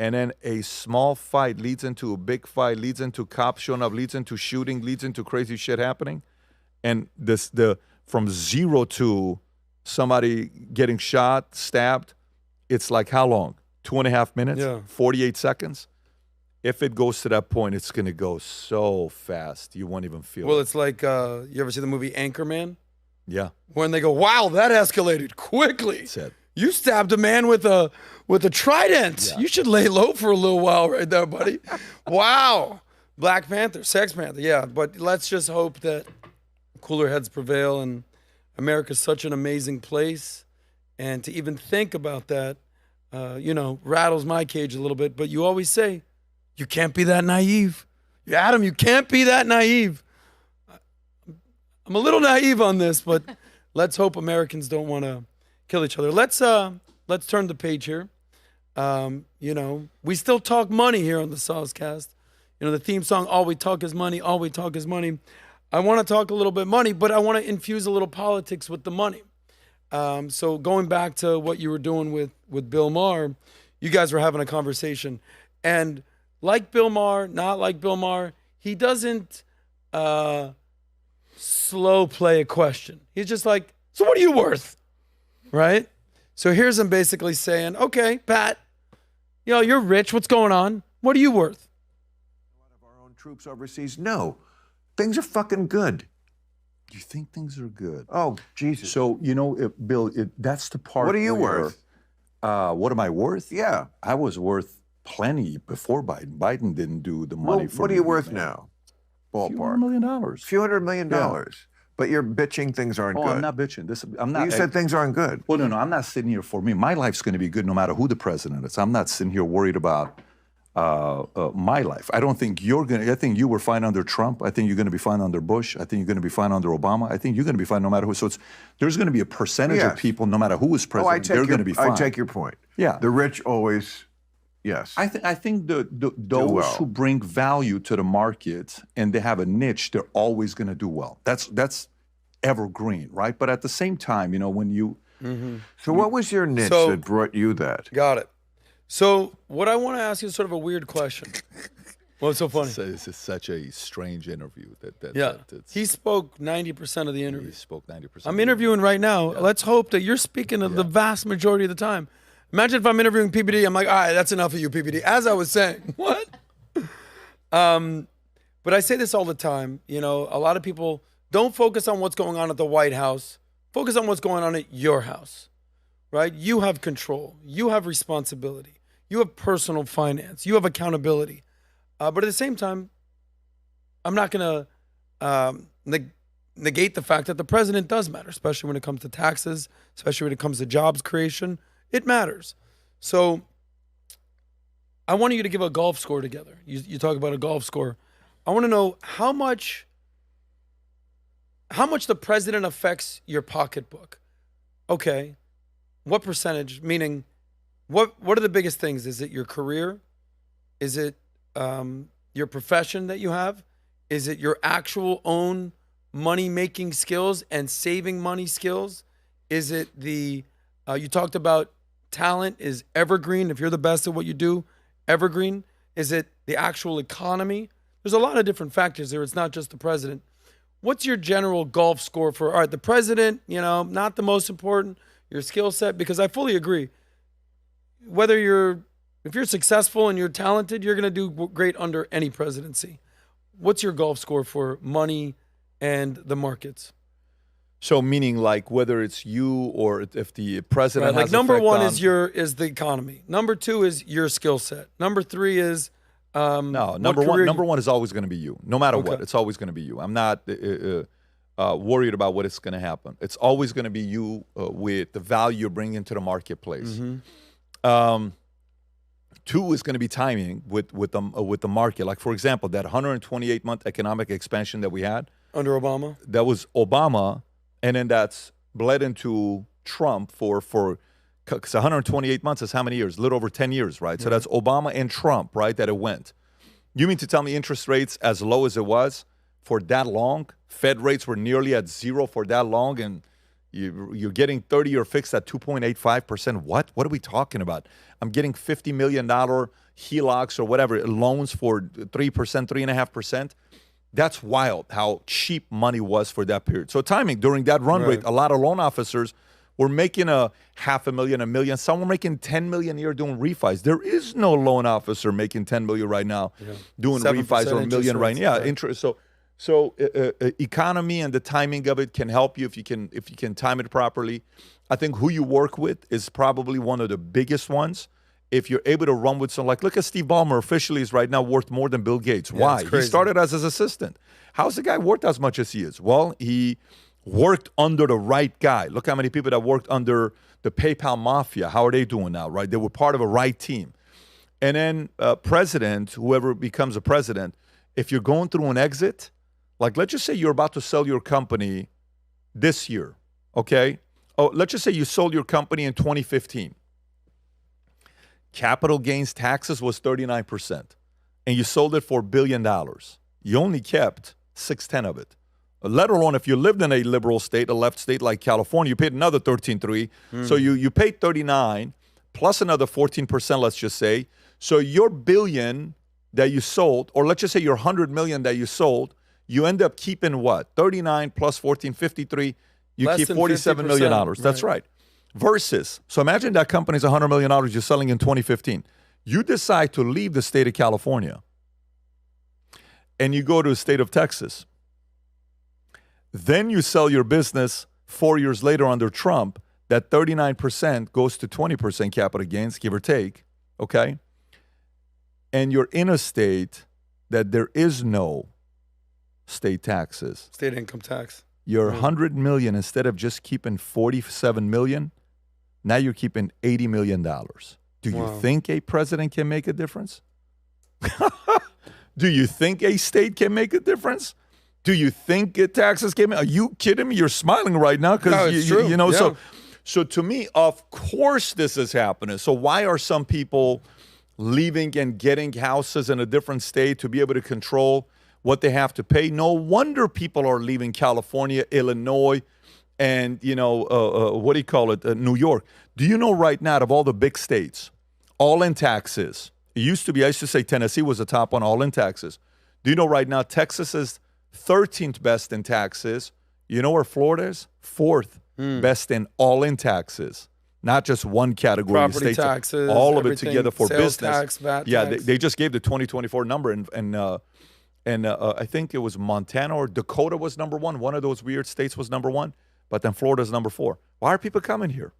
and then a small fight leads into a big fight, leads into cops showing up, leads into shooting, leads into crazy shit happening. And from 0 to somebody getting shot, stabbed, it's like how long? 2.5 minutes? Yeah. 48 seconds? If it goes to that point, it's going to go so fast, you won't even feel Well, it. it's like, you ever see the movie Anchorman? Yeah. When they go, wow, that escalated quickly. That's it. You stabbed a man with a trident. Yeah. You should lay low for a little while right there, buddy. Wow. Black Panther, Sex Panther, yeah. But let's just hope that cooler heads prevail, and America's such an amazing place. And to even think about that, rattles my cage a little bit. But you always say, you can't be that naive. Adam, you can't be that naive. I'm a little naive on this, but let's hope Americans don't want to kill each other. Let's turn the page here. We still talk money here on the SOSCAST. The theme song, all we talk is money, all we talk is money. I want to talk a little bit money, but I want to infuse a little politics with the money. So going back to what you were doing with Bill Maher, you guys were having a conversation. And like Bill Maher, not like Bill Maher, he doesn't slow play a question. He's just like, so what are you worth? Right? So here's him basically saying, okay, Pat, you're rich. What's going on? What are you worth? A lot of our own troops overseas. No, things are fucking good. You think things are good? Oh, Jesus. So, Bill, that's the part. What are you where, worth? What am I worth? Yeah. I was worth plenty before Biden. Biden didn't do the money for me. What are you worth man. now? $few Ballpark. $100 million. Few $100 million. Yeah. But you're bitching things aren't Oh, good. I'm not bitching. I'm not. You said things aren't good. Well, no. I'm not sitting here for me. My life's going to be good no matter who the president is. I'm not sitting here worried about my life. I don't think you're going to. I think you were fine under Trump. I think you're going to be fine under Bush. I think you're going to be fine under Obama. I think you're going to be fine no matter who. So there's going to be a percentage of Yes. people, no matter who is president, they're going to be fine. I take your point. Yeah. The rich always, yes. I think those well. who bring value to the market and they have a niche, they're always going to do well. That's evergreen, right? But at the same time, when you So what was your niche that brought you that? Got it. So what I want to ask you is sort of a weird question. What's so funny? This is such a strange interview. He spoke 90% of the interview. He spoke 90%. I'm interviewing right now. Yeah. Let's hope that you're speaking of the vast majority of the time. Imagine if I'm interviewing PBD, I'm like, all right, that's enough of you, PBD. As I was saying, what? But I say this all the time. A lot of people don't focus on what's going on at the White House. Focus on what's going on at your house, right? You have control. You have responsibility. You have personal finance. You have accountability. But at the same time, I'm not going to negate the fact that the president does matter, especially when it comes to taxes, especially when it comes to jobs creation. It matters. So I want you to give a golf score together. You talk about a golf score. I want to know how much the president affects your pocketbook. Okay. What percentage? Meaning, what are the biggest things? Is it your career? Is it your profession that you have? Is it your actual own money-making skills and saving money skills? Is it you talked about talent is evergreen. If you're the best at what you do, evergreen. Is it the actual economy? There's a lot of different factors there. It's not just the president. What's your general golf score for, all right, the president, not the most important, your skill set? Because I fully agree. If you're successful and you're talented, you're going to do great under any presidency. What's your golf score for money and the markets? So meaning like whether it's you or if the president Right, has like number effect one on, is the economy. Number two is your skill set. Number three is no, number one is always going to be you, no matter what. It's always going to be you. I'm not worried about what is going to happen. It's always going to be you with the value you're bringing to the marketplace. Two is going to be timing with the market. Like for example, that 128-month economic expansion that we had under Obama. That was Obama, and then that's bled into Trump for because 128 months is how many years? A little over 10 years, right? So that's Obama and Trump, right, that it went. You mean to tell me interest rates as low as it was for that long? Fed rates were nearly at zero for that long, and You're getting 30-year fixed at 2.85%. What? What are we talking about? I'm getting $50 million HELOCs or whatever, loans for 3%, 3.5%. That's wild how cheap money was for that period. So timing, during that run rate, a lot of loan officers were making $500,000, $1 million. Some were making $10 million a year doing refis. There is no loan officer making $10 million right now doing refis or $1 million right now. Yeah, interest. So economy and the timing of it can help you if you can time it properly. I think who you work with is probably one of the biggest ones. If you're able to run with someone like, look at Steve Ballmer, officially is right now worth more than Bill Gates. Why? He started as his assistant. How's the guy worth as much as he is? Well, he worked under the right guy. Look how many people that worked under the PayPal mafia. How are they doing now, right? They were part of a right team. And then president, whoever becomes a president, if you're going through an exit, like let's just say you're about to sell your company this year, okay? Oh, let's just say you sold your company in 2015. Capital gains taxes was 39%, and you sold it for $1 billion. You only kept 610 of it. Let alone if you lived in a liberal state, a left state like California, you paid another 13.3. So you paid 39 plus another 14%, let's just say. So your $1 billion that you sold, or let's just say your $100 million that you sold, you end up keeping what? 39 plus 14, 53. You Less keep than $47 million. 50%, That's right. Versus, so imagine that company's $100 million you're selling in 2015. You decide to leave the state of California and you go to the state of Texas. Then you sell your business 4 years later under Trump. That 39% goes to 20% capital gains, give or take, okay? And you're in a state that there is no state taxes. State income tax. Your $100 million, instead of just keeping $47 million, now you're keeping $80 million. Do you think a president can make a difference? Do you think a state can make a difference? Do you think taxes can make? Are you kidding me? You're smiling right now because you know. So to me, of course, this is happening. So why are some people leaving and getting houses in a different state to be able to control what they have to pay? No wonder people are leaving California, Illinois, and, what do you call it, New York. Do you know right now, out of all the big states, all in taxes, it used to be, I used to say Tennessee was the top one, all in taxes. Do you know right now, Texas is 13th best in taxes. You know where Florida is? 4th best in all in taxes. Not just one category. Property taxes, all of it together for sales business. tax, VAT yeah, tax. they just gave the 2024 number, and I think it was Montana or Dakota was number one. One of those weird states was number one, but then Florida's number 4. Why are people coming here?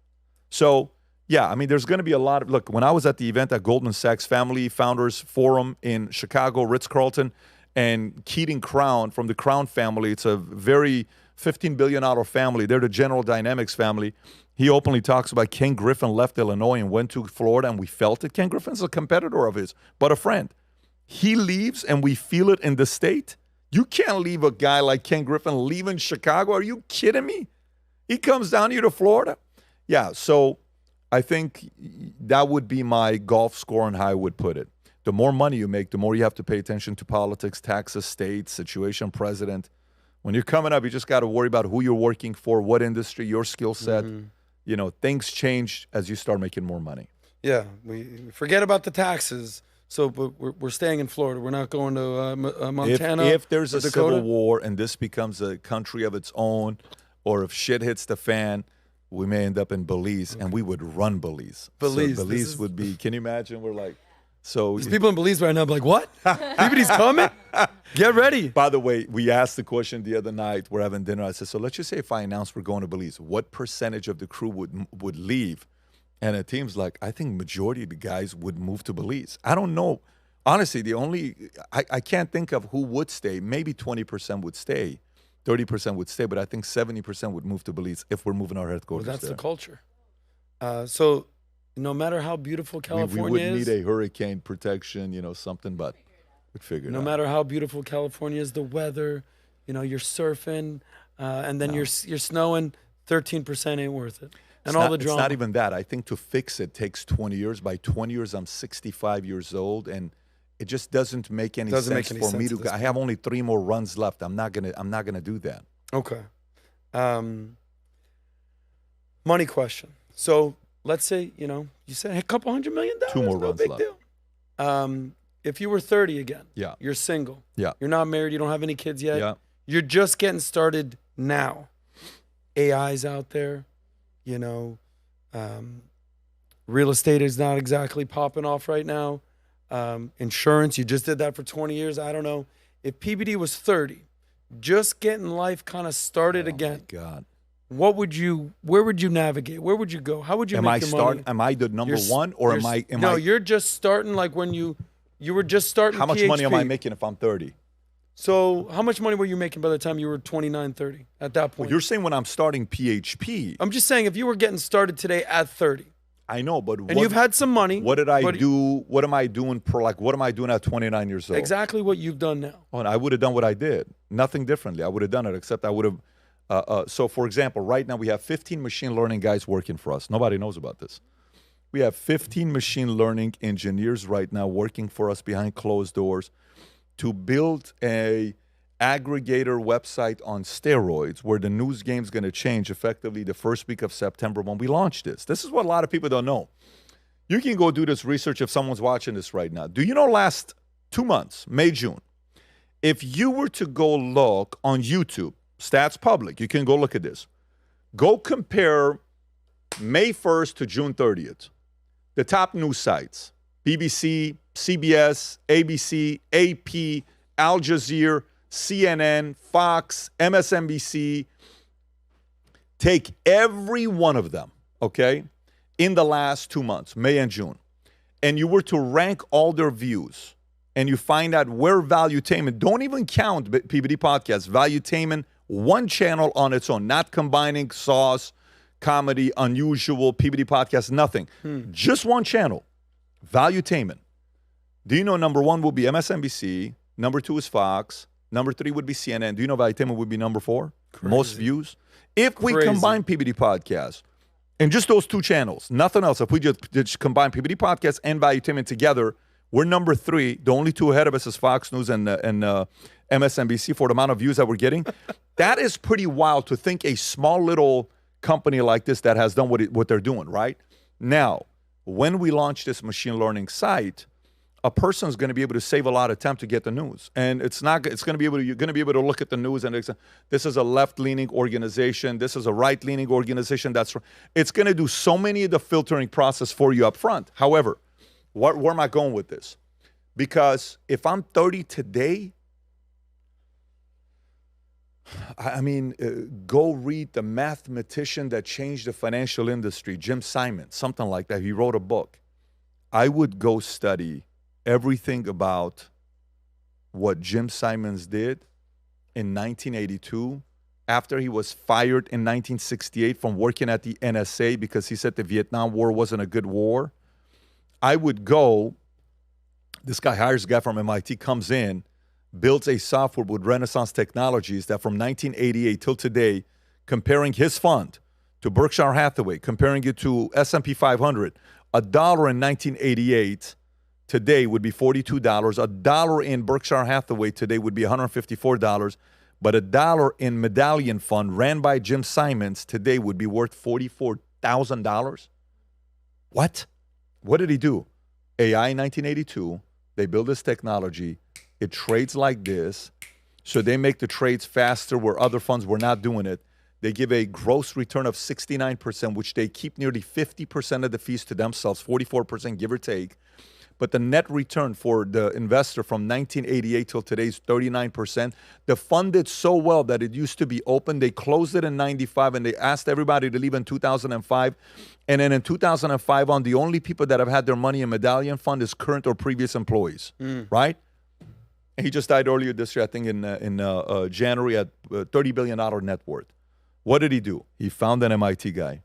So, yeah, I mean, there's going to be a lot of, look, when I was at the event at Goldman Sachs Family Founders Forum in Chicago, Ritz-Carlton, and Keating Crown from the Crown family, it's a very $15 billion family. They're the General Dynamics family. He openly talks about Ken Griffin left Illinois and went to Florida, and we felt it. Ken Griffin's a competitor of his, but a friend. He leaves, and we feel it in the state. You can't leave a guy like Ken Griffin leaving Chicago. Are you kidding me? He comes down here to Florida. Yeah, so I think that would be my golf score and how I would put it. The more money you make, the more you have to pay attention to politics, taxes, state, situation, president. When you're coming up, you just got to worry about who you're working for, what industry, your skill set. Things change as you start making more money. Yeah, we forget about the taxes. So we're staying in Florida. We're not going to Montana. If there's or a Dakota. civil war and this becomes a country of its own, or if shit hits the fan, we may end up in Belize, and we would run Belize. Belize, So Belize would be, can you imagine? We're like, so. There's people in Belize right now be like, what? PBD's coming? Get ready. By the way, we asked the question the other night. We're having dinner. I said, so let's just say if I announce we're going to Belize, what percentage of the crew would leave? And the team's like, I think majority of the guys would move to Belize. I don't know. Honestly, I can't think of who would stay. Maybe 20% would stay. 30% would stay, but I think 70% would move to Belize if we're moving our headquarters Well, that's there. the culture. So no matter how beautiful California we would is, need a hurricane protection, something, but we'd figure it out. no matter how beautiful California is, the weather, you're surfing, and then you're snowing, 13% ain't worth it. And all the drama. It's not even that. I think to fix it takes 20 years. By 20 years, I'm 65 years old, and it just doesn't make any sense for me to. I have only 3 more runs left. I'm not gonna do that. Okay. Money question. So let's say, you said a couple $100 million. 2 more no runs big left. deal. If you were 30 again, Yeah. you're single, Yeah. you're not married, you don't have any kids yet, Yeah. you're just getting started now. AI's out there, real estate is not exactly popping off right now. Insurance, you just did that for 20 years. I don't know. If PBD was 30, just getting life kind of started again, Oh, my God. where would you navigate? Where would you go? How would you make your money? Am I the number one, or am I? You're just starting like when you were just starting. How much PHP. money am I making if I'm 30? So how much money were you making by the time you were 29, 30 at that point? Well, you're saying when I'm starting PHP. I'm just saying if you were getting started today at 30. I know, but And you've had some money. What did I do? What am I doing what am I doing at 29 years old? Exactly what you've done now. Oh, and I would have done what I did. Nothing differently. I would have done it, except I would have. So, for example, right now we have 15 machine learning guys working for us. Nobody knows about this. We have 15 machine learning engineers right now working for us behind closed doors to build a aggregator website on steroids where the news game's going to change effectively the first week of September when we launch this. This is what a lot of people don't know. You can go do this research if someone's watching this right now. Do you know last 2 months, May, June, if you were to go look on YouTube, Stats Public, you can go look at this. Go compare May 1st to June 30th. The top news sites, BBC, CBS, ABC, AP, Al Jazeera, CNN, Fox, MSNBC, take every one of them, okay, in the last 2 months, May and June, and you were to rank all their views, and you find out where Valuetainment, don't even count PBD Podcast, Valuetainment, one channel on its own, not combining SOS, comedy, unusual, PBD Podcast, nothing. Just one channel, Valuetainment. Do you know number one will be MSNBC, number two is Fox, number three would be CNN. Do you know Valuetainment would be number four? Crazy. Most views. If we Crazy. combine PBD Podcast and just those two channels, nothing else, if we just combine PBD Podcast and Valuetainment together, we're number three. The only two ahead of us is Fox News and MSNBC for the amount of views that we're getting. That is pretty wild to think a small little company like this that has done what they're doing, right? Now, when we launch this machine learning site, a person's going to be able to save a lot of time to get the news, and you're going to be able to look at the news and this is a left-leaning organization, this is a right-leaning organization. It's going to do so many of the filtering process for you up front. However, where am I going with this? Because if I'm 30 today, go read The Mathematician That Changed the Financial Industry, Jim Simon, something like that. He wrote a book. I would go study everything about what Jim Simons did in 1982 after he was fired in 1968 from working at the NSA because he said the Vietnam War wasn't a good war. I would go, this guy hires a guy from MIT, comes in, builds a software with Renaissance Technologies that from 1988 till today, comparing his fund to Berkshire Hathaway, comparing it to S&P 500, $1 in 1988 today would be $42. $1 in Berkshire Hathaway today would be $154. But $1 in Medallion Fund ran by Jim Simons today would be worth $44,000. What? What did he do? AI in 1982. They build this technology. It trades like this. So they make the trades faster where other funds were not doing it. They give a gross return of 69%, which they keep nearly 50% of the fees to themselves, 44% give or take. But the net return for the investor from 1988 till today is 39%. The fund did so well that it used to be open. They closed it in 95 and they asked everybody to leave in 2005. And then in 2005 on, the only people that have had their money in Medallion Fund is current or previous employees, right? And he just died earlier this year, I think in January at $30 billion net worth. What did he do? He found an MIT guy.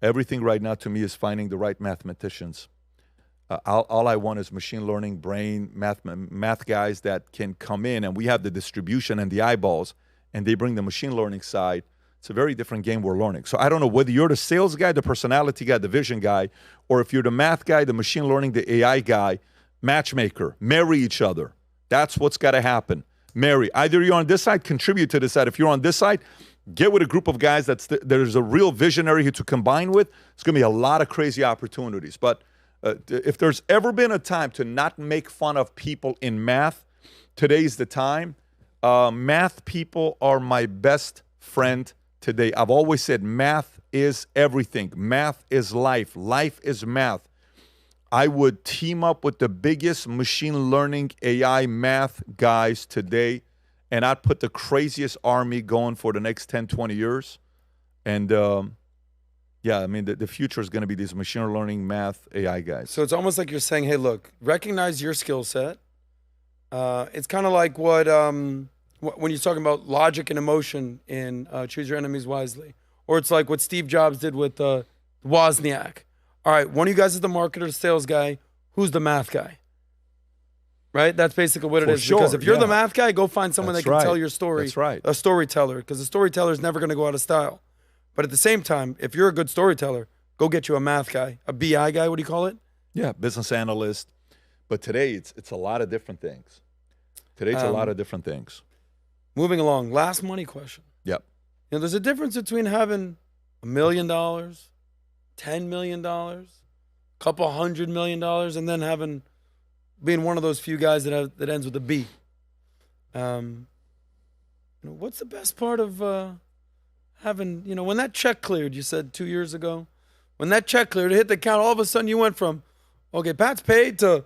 Everything right now to me is finding the right mathematicians. All I want is machine learning, brain, math guys that can come in, and we have the distribution and the eyeballs, and they bring the machine learning side. It's a very different game we're learning. So I don't know whether you're the sales guy, the personality guy, the vision guy, or if you're the math guy, the machine learning, the AI guy, matchmaker, marry each other. That's what's got to happen. Marry. Either you're on this side, contribute to this side. If you're on this side, Get with a group of guys there's a real visionary who to combine with. It's going to be a lot of crazy opportunities. But if there's ever been a time to not make fun of people in math, today's the time. Math people are my best friend today. I've always said math is everything. Math is life. Life is math. I would team up with the biggest machine learning AI math guys today, and I'd put the craziest army going for the next 10, 20 years. And yeah, I mean, the future is going to be these machine learning math AI guys. So it's almost like you're saying, hey, look, recognize your skill set. It's kind of like what when you're talking about logic and emotion in Choose Your Enemies Wisely. Or it's like what Steve Jobs did with Wozniak. All right, one of you guys is the marketer, the sales guy. Who's the math guy? Right? That's basically what it For is. sure, Because if you're the yeah. math guy, go find someone That's that can right. tell your story. That's right. A storyteller. Because a storyteller is never going to go out of style. But at the same time, if you're a good storyteller, go get you a math guy. A BI guy, what do you call it? Yeah, business analyst. But today, it's a lot of different things. Today, it's a lot of different things. Moving along, last money question. Yep. You know, there's a difference between having $1 million, $10 million, couple $100 million, and then being one of those few guys that ends with a B. What's the best part of having, when that check cleared, you said 2 years ago, when that check cleared, it hit the account, all of a sudden you went from, okay, Pat's paid to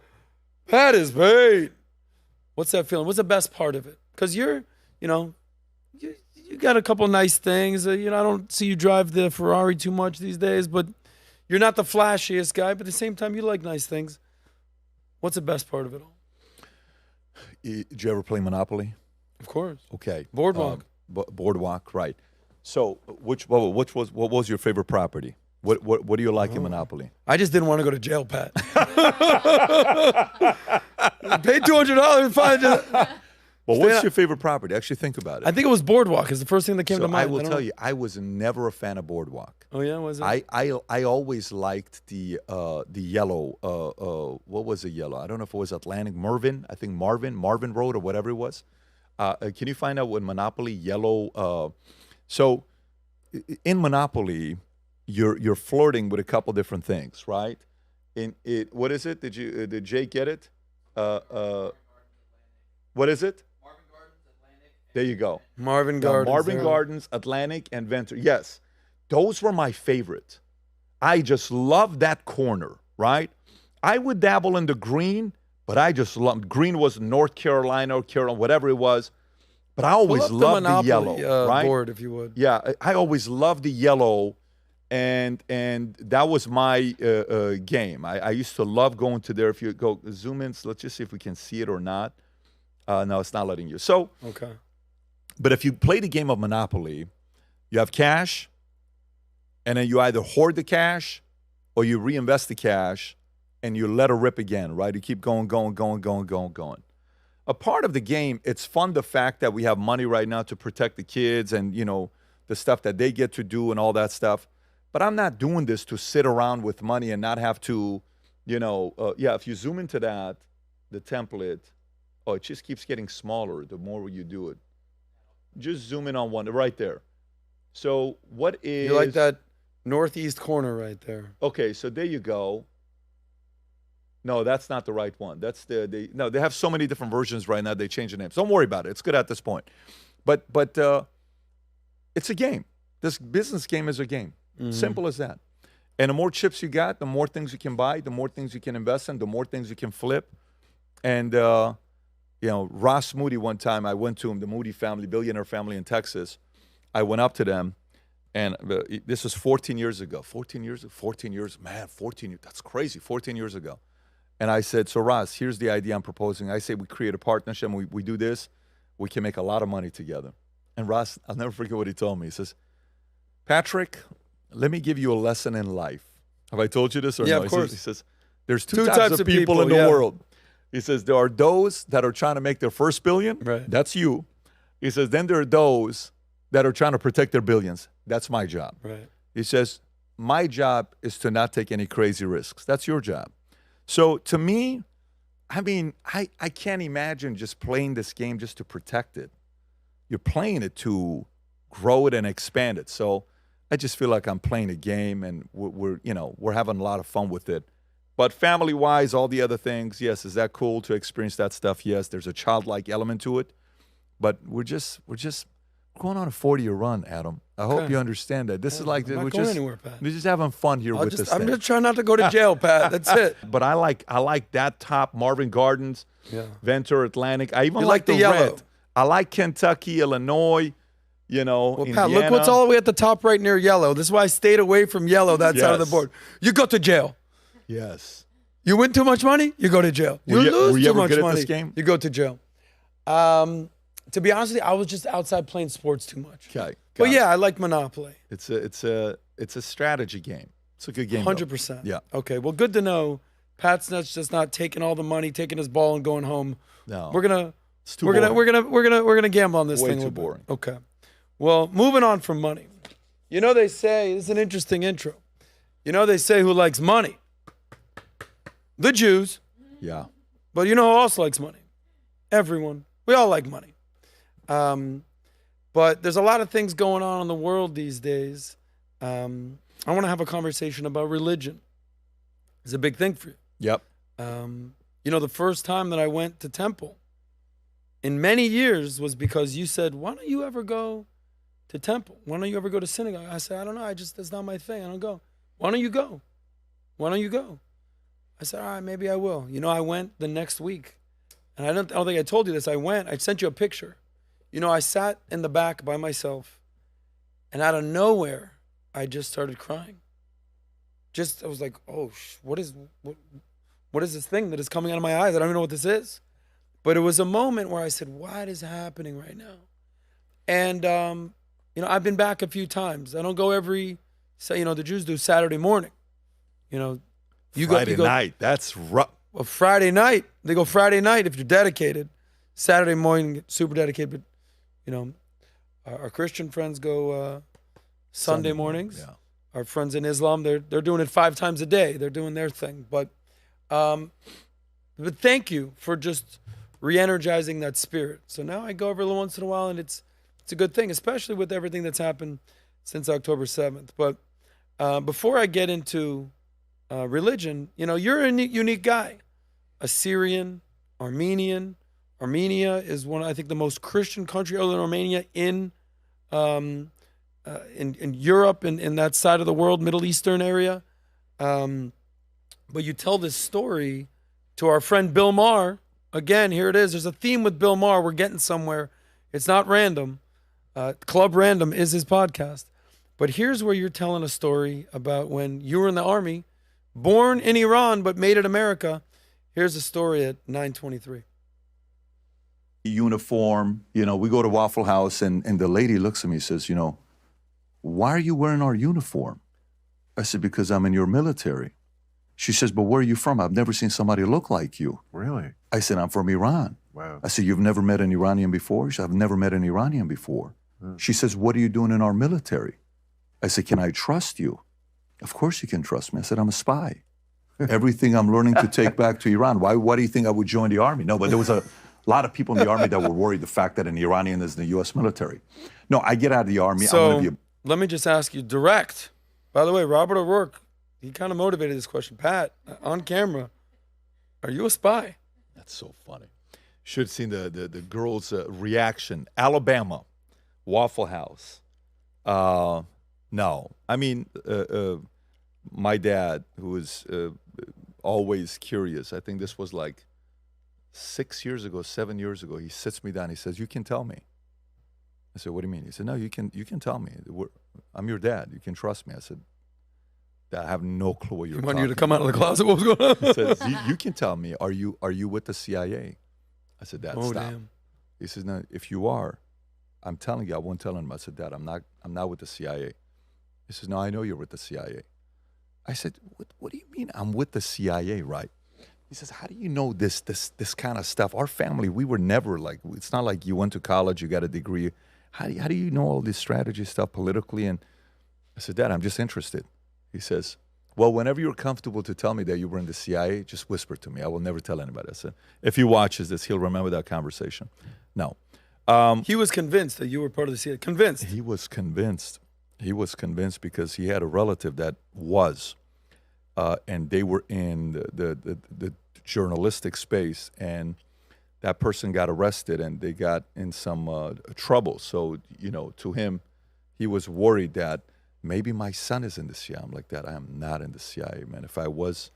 Pat is paid. What's that feeling? What's the best part of it? Because you got a couple nice things. I don't see you drive the Ferrari too much these days, but you're not the flashiest guy. But at the same time, you like nice things. What's the best part of it all? Did you ever play Monopoly? Of course. Okay. Boardwalk. Boardwalk, right. So what was your favorite property? What do you like in Monopoly? I just didn't want to go to jail, Pat. Pay $200 and find it. Well, what's your favorite property? Actually, think about it. I think it was Boardwalk is the first thing that came to mind. I will tell you, I was never a fan of Boardwalk. Oh yeah, was it? I always liked the yellow. What was the yellow? I don't know if it was Atlantic Marvin. I think Marvin Road or whatever it was. Can you find out what Monopoly yellow? So in Monopoly, you're flirting with a couple different things, right? What is it? Did Jake get it? What is it? There you go. Marvin Gardens. Marvin Gardens, Atlantic, and Venture. Yes, those were my favorite. I just loved that corner, right? I would dabble in the green, but I just loved green was North Carolina, whatever it was. But I always loved the yellow, right? Board, if you would. Yeah, I always loved the yellow, and that was my game. I used to love going to there. If you go zoom in, so let's just see if we can see it or not. No, it's not letting you. So, okay. But if you play the game of Monopoly, you have cash, and then you either hoard the cash or you reinvest the cash and you let it rip again, right? You keep going. A part of the game, it's fun the fact that we have money right now to protect the kids and, the stuff that they get to do and all that stuff. But I'm not doing this to sit around with money and not have to, if you zoom into that, the template, it just keeps getting smaller the more you do it. Just zoom in on one right there. So what is... You like that northeast corner right there. Okay, so there you go. No, that's not the right one. That's they have so many different versions right now. They change the names. Don't worry about it. It's good at this point. But it's a game. This business game is a game. Mm-hmm. Simple as that. And the more chips you got, the more things you can buy, the more things you can invest in, the more things you can flip. And Ross Moody, one time I went to him, the Moody family, billionaire family in Texas. I went up to them, and this was 14 years ago. 14 years, man, 14 years, that's crazy, 14 years ago. And I said, so Ross, here's the idea I'm proposing. I say we create a partnership, and we do this. We can make a lot of money together. And Ross, I'll never forget what he told me. He says, Patrick, let me give you a lesson in life. Have I told you this or no? Of course. He says, there's two types of people in the world. He says, there are those that are trying to make their first billion. Right. That's you. He says, then there are those that are trying to protect their billions. That's my job. Right. He says, my job is to not take any crazy risks. That's your job. So to me, I mean, I can't imagine just playing this game just to protect it. You're playing it to grow it and expand it. So I just feel like I'm playing a game, and we're having a lot of fun with it. But family-wise, all the other things, yes, is that cool to experience that stuff? Yes, there's a childlike element to it. But we're just going on a 40-year run, Adam. I hope you understand that. This is like I'm not going anywhere, Pat. we're just having fun here with this I'm thing. just trying not to go to jail, Pat. That's it. But I like that top Marvin Gardens, Ventura Atlantic. I even You like like the the yellow. red. I like Kentucky, Illinois. Well, Pat, Indiana. look what's all the way at the top right near yellow. This is why I stayed away from yellow, that side of the Yes. board. You go to jail. Yes. You win too much money, you go to jail. You Were lose you too ever much good at money, this game? you go to jail. To be honest with you, I was just outside playing sports too much. Okay. But got it. yeah, I like Monopoly. It's a strategy game. It's a good game. though. 100%. Yeah. Okay, well, good to know. Pat's just not taking all the money, taking his ball, and going home. No. We're gonna It's too we're gonna boring. we're gonna gamble on this Way thing. a too little bit. boring. Okay. Well, moving on from money. You know they say, this is an interesting intro. You know they say who likes money? The Jews. Yeah. But you know who else likes money? Everyone. We all like money. But there's a lot of things going on in the world these days. I want to have a conversation about religion. It's a big thing for you. Yep. You know, the first time that I went to temple in many years was because you said, why don't you ever go to temple? Why don't you ever go to synagogue? I said, I don't know. That's not my thing. I don't go. Why don't you go? Why don't you go? I said, all right, maybe I will. You know, I went the next week. And I don't think I told you this. I went. I sent you a picture. You know, I sat in the back by myself. And out of nowhere, I just started crying. I was like, oh, what is this thing that is coming out of my eyes? I don't even know what this is. But it was a moment where I said, what is happening right now? And, you know, I've been back a few times. I don't go the Jews do Saturday morning. You know, Friday night. That's rough. Well, Friday night. They go Friday night if you're dedicated. Saturday morning, super dedicated. But, you know, our Christian friends go Sunday mornings. Yeah. Our friends in Islam, they're doing it 5 times a day. They're doing their thing. But thank you for just re-energizing that spirit. So now I go every once in a while, and it's a good thing, especially with everything that's happened since October 7th. But before I get into religion, you know, you're a unique guy. Assyrian, Armenian. Armenia is I think the most Christian country other than Romania in Europe and in that side of the world, Middle Eastern area. But you tell this story to our friend Bill Maher. Again, here it is. There's a theme with Bill Maher. We're getting somewhere. It's not random. Club Random is his podcast. But here's where you're telling a story about when you were in the army, born in Iran, but made it America. Here's a story at 9:23. Uniform, you know, we go to Waffle House, and the lady looks at me and says, you know, why are you wearing our uniform? I said, because I'm in your military. She says, but where are you from? I've never seen somebody look like you. Really? I said, I'm from Iran. Wow. I said, you've never met an Iranian before? She said, I've never met an Iranian before. She says, what are you doing in our military? I said, can I trust you? Of course you can trust me. I said, I'm a spy. Everything I'm learning to take back to Iran. Why do you think I would join the army? No, but there was a lot of people in the army that were worried the fact that an Iranian is in the U.S. military. No, I get out of the army. So I'm going to be let me just ask you direct. By the way, Robert O'Rourke, he kind of motivated this question. Pat, on camera, are you a spy? That's so funny. Should have seen the girls' reaction. Alabama, Waffle House. No. I mean, my dad, who was always curious, I think this was like 7 years ago, he sits me down, he says, you can tell me. I said, what do you mean? He said, no, you can tell me. I'm your dad. You can trust me. I said, Dad, I have no clue what you're He talking wanted you to come out of the closet. What was going on? He says, you can tell me, are you with the CIA? I said, Dad, stop. Damn. He says, no, if you are, I'm telling you, I won't tell him. I said, Dad, I'm not with the CIA. He says, no, I know you're with the CIA. I said, what do you mean I'm with the CIA, right? He says, how do you know this kind of stuff? Our family, we were never like, it's not like you went to college, you got a degree. How do you know all this strategy stuff politically? And I said, Dad, I'm just interested. He says, well, whenever you're comfortable to tell me that you were in the CIA, just whisper to me. I will never tell anybody. I said, if he watches this, he'll remember that conversation. No. He was convinced that you were part of the CIA. Convinced. He was convinced. He was convinced because he had a relative that was, and they were in the journalistic space, and that person got arrested, and they got in some trouble. So, to him, he was worried that maybe my son is in the CIA. I'm like, that I am not in the CIA, man. If I was,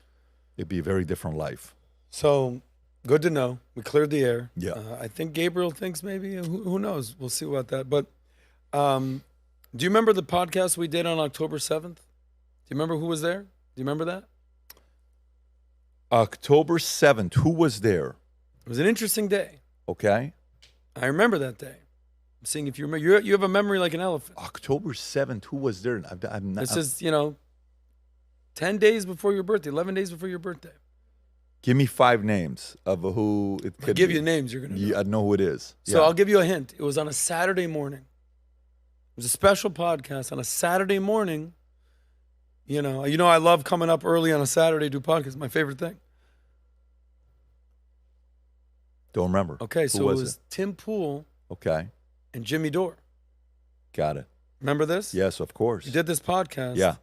it'd be a very different life. So good to know. We cleared the air. Yeah. I think Gabriel thinks maybe. Who knows? We'll see about that. But do you remember the podcast we did on October 7th? Do you remember who was there? Do you remember that? October 7th, who was there? It was an interesting day. Okay. I remember that day. I'm seeing if you remember. You have a memory like an elephant. October 7th, who was there? I'm not, This is, 10 days before your birthday, 11 days before your birthday. Give me 5 names of who it could I'll give be. you names you're going to know. Yeah, I know who it is. So Yeah. I'll give you a hint. It was on a Saturday morning. It was a special podcast on a Saturday morning. I love coming up early on a Saturday to do podcasts. My favorite thing. Don't remember. Okay, Who so was it was Tim Pool Okay, and Jimmy Dore. got it. Remember this? Yes, of course. We did this podcast. Yeah.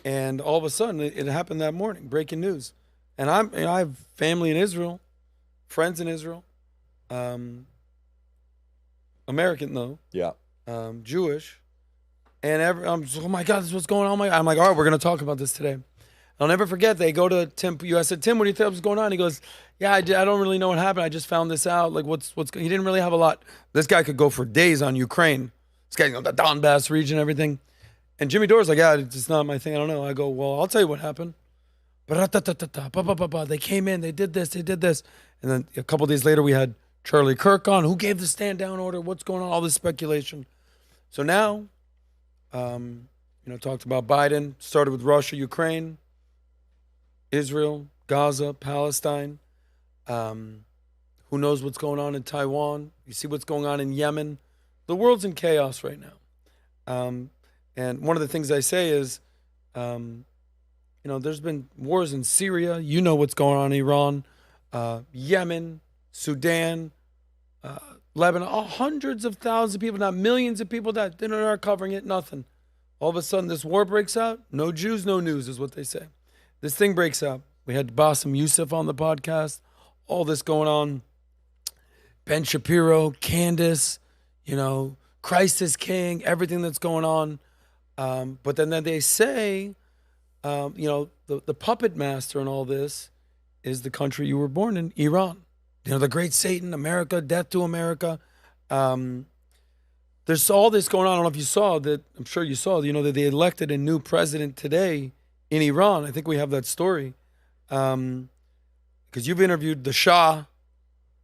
And all of a sudden, it happened that morning. Breaking news. And I have family in Israel, friends in Israel, American though, Yeah. Jewish, and I'm just, oh my God, this is what's going on. I'm like, all right, we're gonna talk about this today. I'll never forget. They go to Tim. I said, Tim, what do you think was going on? He goes, yeah, I don't really know what happened. I just found this out. Like, he didn't really have a lot. This guy could go for days on Ukraine. This guy, the Donbass region, everything. And Jimmy Dore's like, yeah, it's not my thing. I don't know. I go, well, I'll tell you what happened. They came in, they did this. And then a couple days later, we had Charlie Kirk on. Who gave the stand down order? What's going on? All this speculation. So now, talked about Biden, started with Russia, Ukraine, Israel, Gaza, Palestine. Who knows what's going on in Taiwan? You see what's going on in Yemen. The world's in chaos right now. And one of the things I say is, there's been wars in Syria. You know what's going on in Iran, Yemen, Sudan, Lebanon. Hundreds of thousands of people, not millions of people that they're not covering it, nothing. All of a sudden, this war breaks out. No Jews, no news is what they say. This thing breaks out. We had Bassem Youssef on the podcast. All this going on. Ben Shapiro, Candace, Christ is King, everything that's going on. But then they say, the puppet master in all this is the country you were born in, Iran. The great Satan, America, death to America. There's all this going on. I don't know if you saw that. I'm sure you saw, that they elected a new president today in Iran. I think we have that story. Because you've interviewed the Shah,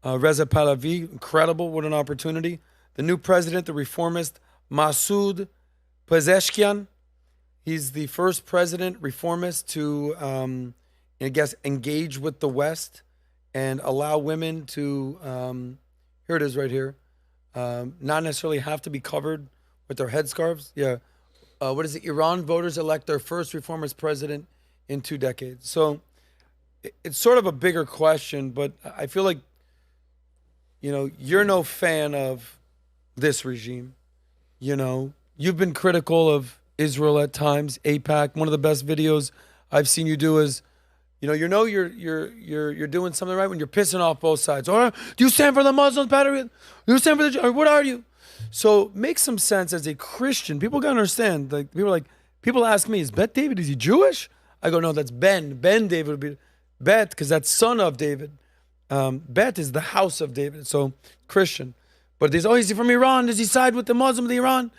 Reza Pahlavi. Incredible. What an opportunity. The new president, the reformist, Masoud Pezeshkian. He's the first president, reformist, to, engage with the West and allow women to, here it is right here, not necessarily have to be covered with their headscarves. Yeah. What is it? Iran voters elect their first reformist president in 2 decades. So it's sort of a bigger question, but I feel like, you're no fan of this regime. You've been critical of Israel at times, AIPAC. One of the best videos I've seen you do is, you're doing something right when you're pissing off both sides. Or do you stand for the Muslims, do you stand for the, or what are you? So make some sense as a Christian. People gotta understand. People ask me, is Bet David, is he Jewish? I go, no, that's Ben. Ben David would be Bet, because that's son of David. Bet is the house of David, so Christian. But is he from Iran? Does he side with the Muslims of Iran?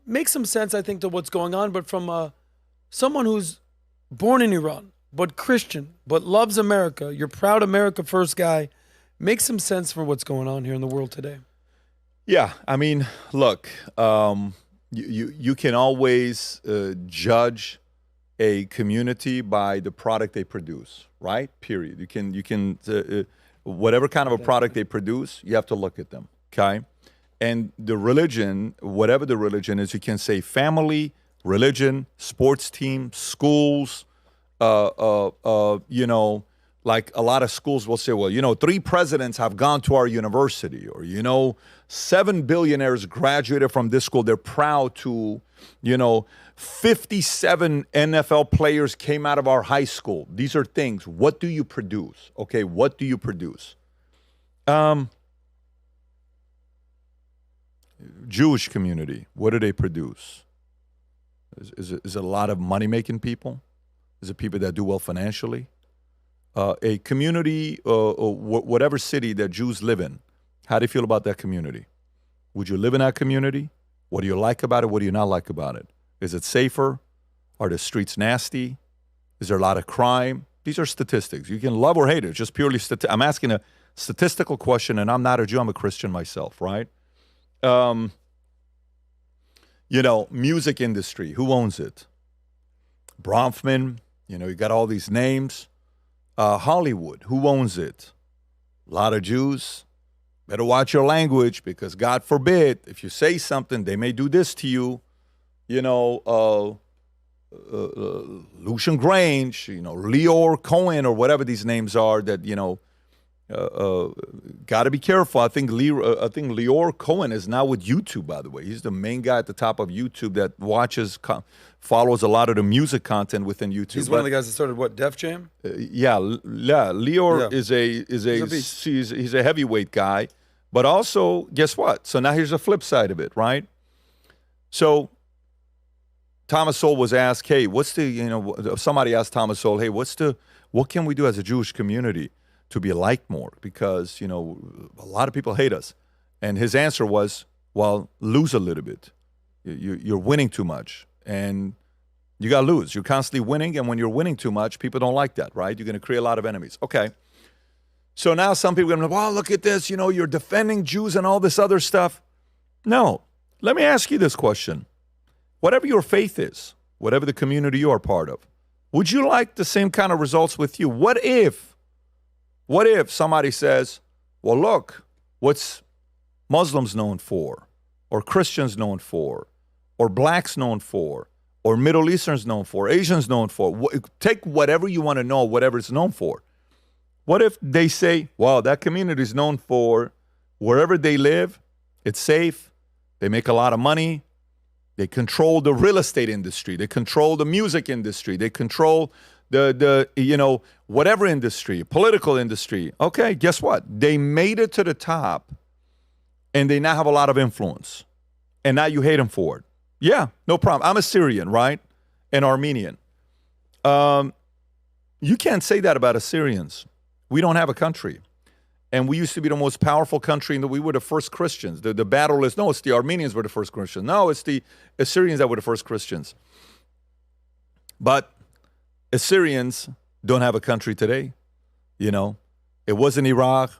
Makes some sense, I think, to what's going on. But from someone who's born in Iran, but Christian, but loves America, you're proud America first guy, makes some sense for what's going on here in the world today. Yeah, I mean, look, you can always judge a community by the product they produce, right? Period. You can whatever kind of a product they produce, you have to look at them, okay? And the religion, whatever the religion is, you can say family, religion, sports team, schools, like Like a lot of schools will say, well, 3 presidents have gone to our university, or, 7 billionaires graduated from this school. They're proud to, 57 NFL players came out of our high school. These are things. What do you produce? Okay, what do you produce? Jewish community, what do they produce? Is it a lot of money-making people? Is it people that do well financially? A community, whatever city that Jews live in, how do you feel about that community? Would you live in that community? What do you like about it? What do you not like about it? Is it safer? Are the streets nasty? Is there a lot of crime? These are statistics. You can love or hate it. It's just purely I'm asking a statistical question, and I'm not a Jew. I'm a Christian myself, right? Music industry. Who owns it? Bronfman. You got all these names. Hollywood, who owns it? A lot of Jews. Better watch your language, because God forbid, if you say something, they may do this to you. Lucian Grange, Leor Cohen, or whatever these names are that, got to be careful. I think Leor Cohen is now with YouTube, by the way. He's the main guy at the top of YouTube that follows a lot of the music content within YouTube. He's one of the guys that started Def Jam? Leor he's a heavyweight guy, but also, guess what? So now here's the flip side of it, right? So Thomas Sowell was asked, hey, somebody asked Thomas Sowell, hey, what can we do as a Jewish community to be liked more? Because, a lot of people hate us. And his answer was, well, lose a little bit. You're winning too much. And you got to lose. You're constantly winning. And when you're winning too much, people don't like that, right? You're going to create a lot of enemies. Okay. So now some people are going to be, well, look at this. You're defending Jews and all this other stuff. No. Let me ask you this question. Whatever your faith is, whatever the community you are part of, would you like the same kind of results with you? What if somebody says, well, look, what's Muslims known for, or Christians known for, or blacks known for, or Middle Easterns known for, Asians known for? Take whatever you want to know, whatever it's known for. What if they say, wow, that community is known for wherever they live, it's safe, they make a lot of money, they control the real estate industry, they control the music industry, they control the whatever industry, political industry. Okay, guess what? They made it to the top, and they now have a lot of influence. And now you hate them for it. Yeah, no problem. I'm a Syrian, right? And Armenian. You can't say that about Assyrians. We don't have a country. And we used to be the most powerful country, and we were the first Christians. The battle is, no, it's the Armenians were the first Christians. No, it's the Assyrians that were the first Christians. But Assyrians don't have a country today. It wasn't Iraq.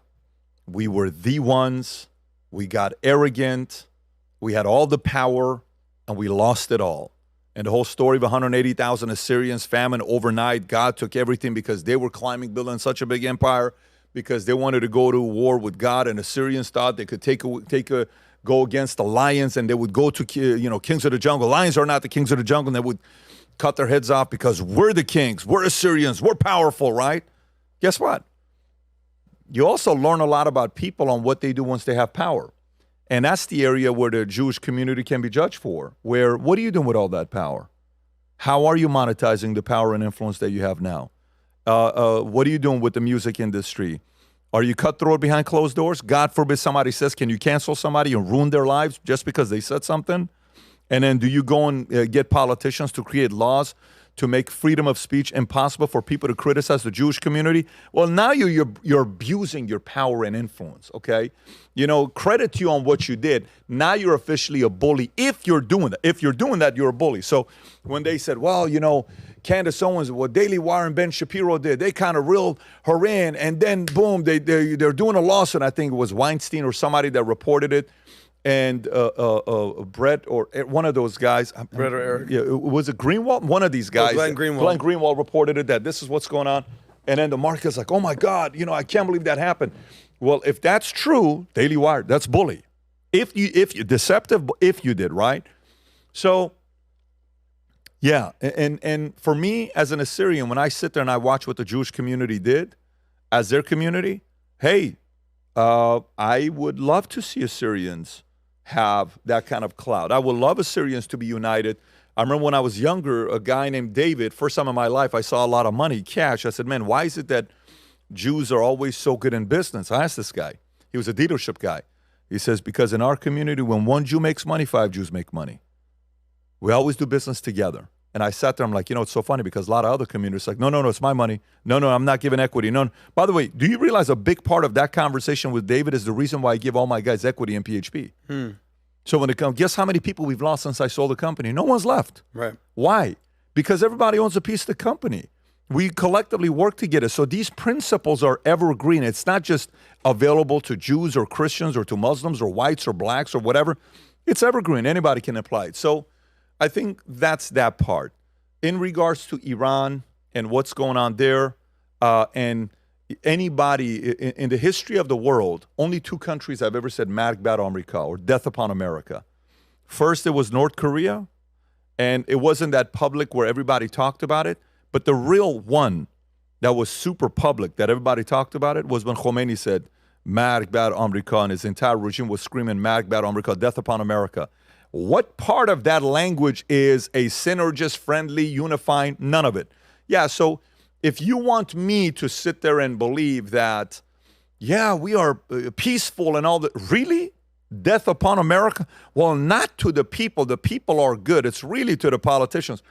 We were the ones. We got arrogant. We had all the power, and we lost it all. And the whole story of 180,000 Assyrians, famine overnight, God took everything because they were building such a big empire, because they wanted to go to war with God, and Assyrians thought they could go against the lions, and they would go to kings of the jungle. Lions are not the kings of the jungle, and they would cut their heads off because we're the kings, we're Assyrians, we're powerful, right? Guess what? You also learn a lot about people on what they do once they have power. And that's the area where the Jewish community can be judged for, where what are you doing with all that power? How are you monetizing the power and influence that you have now? What are you doing with the music industry? Are you cutthroat behind closed doors? God forbid somebody says, can you cancel somebody and ruin their lives just because they said something? And then do you go and get politicians to create laws to make freedom of speech impossible for people to criticize the Jewish community? Well, now you're abusing your power and influence, okay? Credit to you on what you did. Now you're officially a bully if you're doing that. If you're doing that, you're a bully. So when they said, well, Candace Owens, what Daily Wire and Ben Shapiro did, they kind of reeled her in, and then boom, they're doing a lawsuit. I think it was Weinstein or somebody that reported it. And Brett or one of those guys. Brett or Eric. Yeah, was it Greenwald? One of these guys. Glenn Greenwald. Glenn Greenwald reported it, that this is what's going on. And then the market's like, oh my God, I can't believe that happened. Well, if that's true, Daily Wire, that's bully. If you deceptive, if you did, right? So, yeah. And for me as an Assyrian, when I sit there and I watch what the Jewish community did, as their community, hey, I would love to see Assyrians have that kind of clout. I would love Assyrians to be united. I remember when I was younger, a guy named David, first time in my life, I saw a lot of money, cash. I said, man, why is it that Jews are always so good in business? I asked this guy. He was a dealership guy. He says, because in our community, when one Jew makes money, 5 Jews make money. We always do business together. And I sat there, I'm like, it's so funny because a lot of other communities are like, no, it's my money. No, I'm not giving equity. No. By the way, do you realize a big part of that conversation with David is the reason why I give all my guys equity in PHP? So when it comes, guess how many people we've lost since I sold the company? No one's left. Right. Why? Because everybody owns a piece of the company. We collectively work together. So these principles are evergreen. It's not just available to Jews or Christians or to Muslims or whites or blacks or whatever. It's evergreen. Anybody can apply it. So I think that's that part. In regards to Iran and what's going on there, and anybody in the history of the world, only 2 countries I've ever said Marg bar America or death upon America. First, it was North Korea, and it wasn't that public where everybody talked about it. But the real one that was super public, that everybody talked about it, was when Khomeini said, Marg bar America, and his entire regime was screaming, Marg bar America, death upon America. What part of that language is a synergist, friendly, unifying? None of it. Yeah, so if you want me to sit there and believe that, yeah, we are peaceful and all that, really? Death upon America? Well, not to the people. The people are good. It's really to the politicians.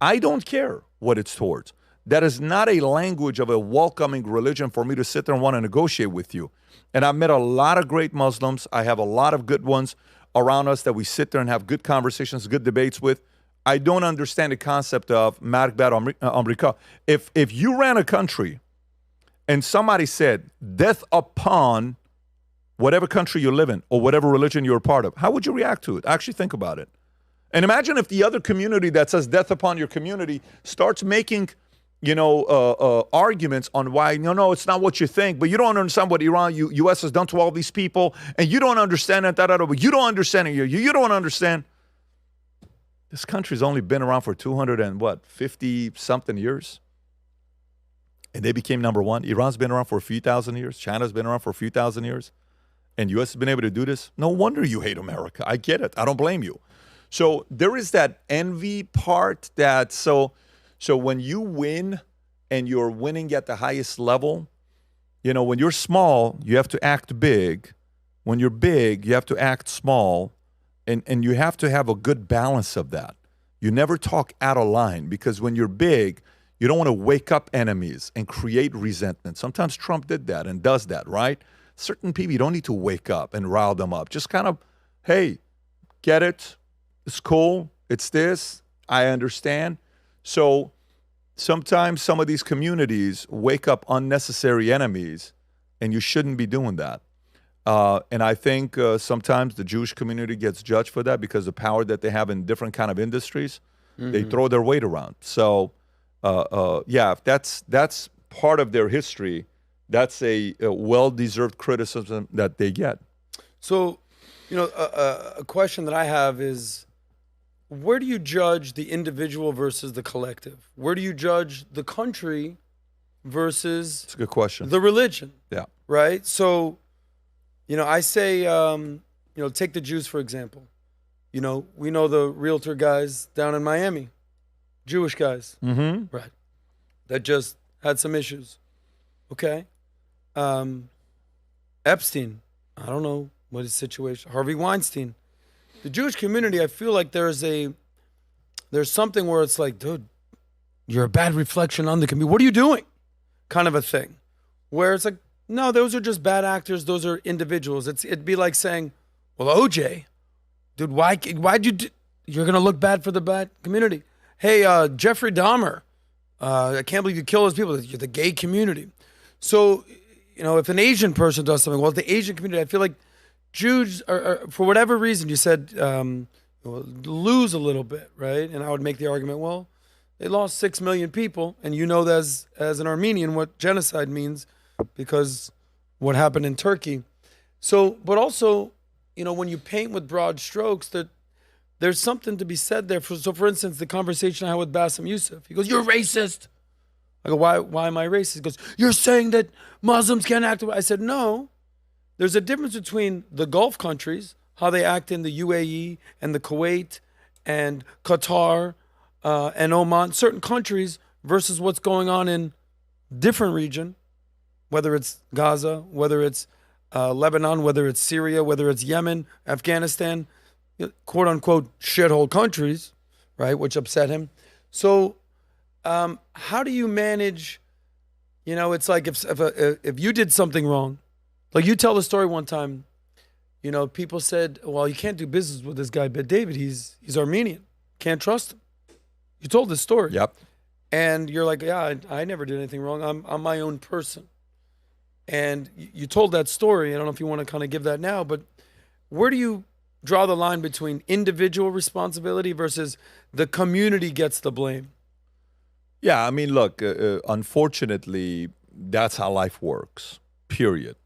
I don't care what it's towards. That is not a language of a welcoming religion for me to sit there and want to negotiate with you. And I've met a lot of great Muslims. I have a lot of good ones around us that we sit there and have good conversations, good debates with. I don't understand the concept of Marg bar America. If you ran a country and somebody said death upon whatever country you live in or whatever religion you're a part of, how would you react to it? Actually think about it. And imagine if the other community that says death upon your community starts making, arguments on why, no, it's not what you think, but you don't understand what Iran, U.S. has done to all these people, and you don't understand it, but you don't understand it, you don't understand. This country's only been around for 50-something years, and they became number 1. Iran's been around for a few thousand years. China's been around for a few thousand years, and U.S. has been able to do this. No wonder you hate America. I get it. I don't blame you. So there is that envy part that, so when you win and you're winning at the highest level, when you're small, you have to act big. When you're big, you have to act small. And you have to have a good balance of that. You never talk out of line because when you're big, you don't want to wake up enemies and create resentment. Sometimes Trump did that and does that, right? Certain people, you don't need to wake up and rile them up. Just kind of, hey, get it? It's cool. It's this. I understand. So sometimes some of these communities wake up unnecessary enemies, and you shouldn't be doing that. And I think sometimes the Jewish community gets judged for that because of the power that they have in different kind of industries. They throw their weight around. So, if that's part of their history, that's a well-deserved criticism that they get. So, a question that I have is, where do you judge the individual versus the collective? Where do you judge the country versus That's a good question. the religion? Yeah. Right? So, I say, take the Jews, for example. We know the realtor guys down in Miami, Jewish guys. Mm-hmm. Right. That just had some issues. Okay. Epstein, I don't know what his situation, Harvey Weinstein. The Jewish community, I feel like there's something where it's like, dude, you're a bad reflection on the community. What are you doing? Kind of a thing. Where it's like, no, those are just bad actors. Those are individuals. It'd be like saying, well, OJ, dude, why'd you're going to look bad for the bad community. Hey, Jeffrey Dahmer, I can't believe you kill those people. You're the gay community. So, if an Asian person does something, well, the Asian community, I feel like Jews are for whatever reason, you said, lose a little bit, right? And I would make the argument, well, they lost 6 million people, and as an Armenian what genocide means, because what happened in Turkey. So, but also, when you paint with broad strokes, that there's something to be said there. So, for instance, the conversation I had with Bassem Youssef, he goes, "You're racist." I go, why am I racist? He goes, you're saying that Muslims can't act. I said, no. There's a difference between the Gulf countries, how they act in the UAE and the Kuwait and Qatar and Oman, certain countries, versus what's going on in different region, whether it's Gaza, whether it's Lebanon, whether it's Syria, whether it's Yemen, Afghanistan, quote unquote shithole countries, right? Which upset him. So how do you manage, it's like if you did something wrong, like you tell the story one time, people said, well, you can't do business with this guy, but David, he's Armenian. Can't trust him. You told this story. Yep. And you're like, yeah, I never did anything wrong. I'm my own person. And you told that story. I don't know if you want to kind of give that now, but where do you draw the line between individual responsibility versus the community gets the blame? Yeah, I mean, look, unfortunately, that's how life works, period.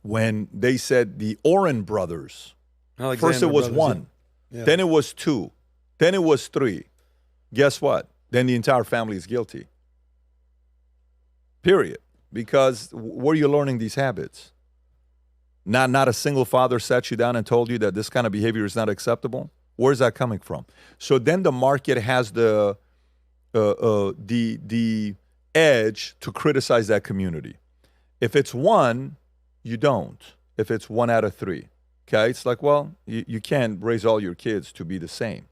When they said the Oren brothers, first it was one, then it was two, then it was three. Guess what? Then the entire family is guilty. Period. Because where are you learning these habits? Not a single father sat you down and told you that this kind of behavior is not acceptable. Where's that coming from? So then the market has the edge to criticize that community. If it's one, you don't. If it's 1 out of 3, okay? It's like, well, you can't raise all your kids to be the same.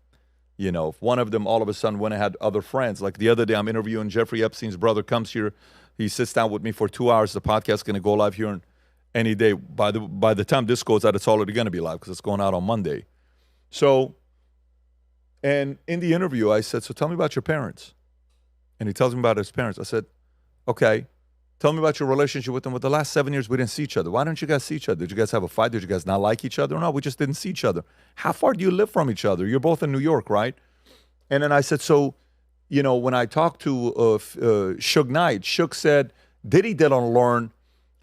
If one of them all of a sudden went and had other friends, like the other day I'm interviewing Jeffrey Epstein's brother, comes here, he sits down with me for 2 hours. The podcast is going to go live here any day. By the time this goes out, it's already going to be live because it's going out on Monday. So, and in the interview, I said, so tell me about your parents. And he tells me about his parents. I said, okay, tell me about your relationship with them. With the last 7 years, we didn't see each other. Why don't you guys see each other? Did you guys have a fight? Did you guys not like each other? No, we just didn't see each other. How far do you live from each other? You're both in New York, right? And then I said, so, when I talked to Suge Knight, Suge said, Diddy didn't learn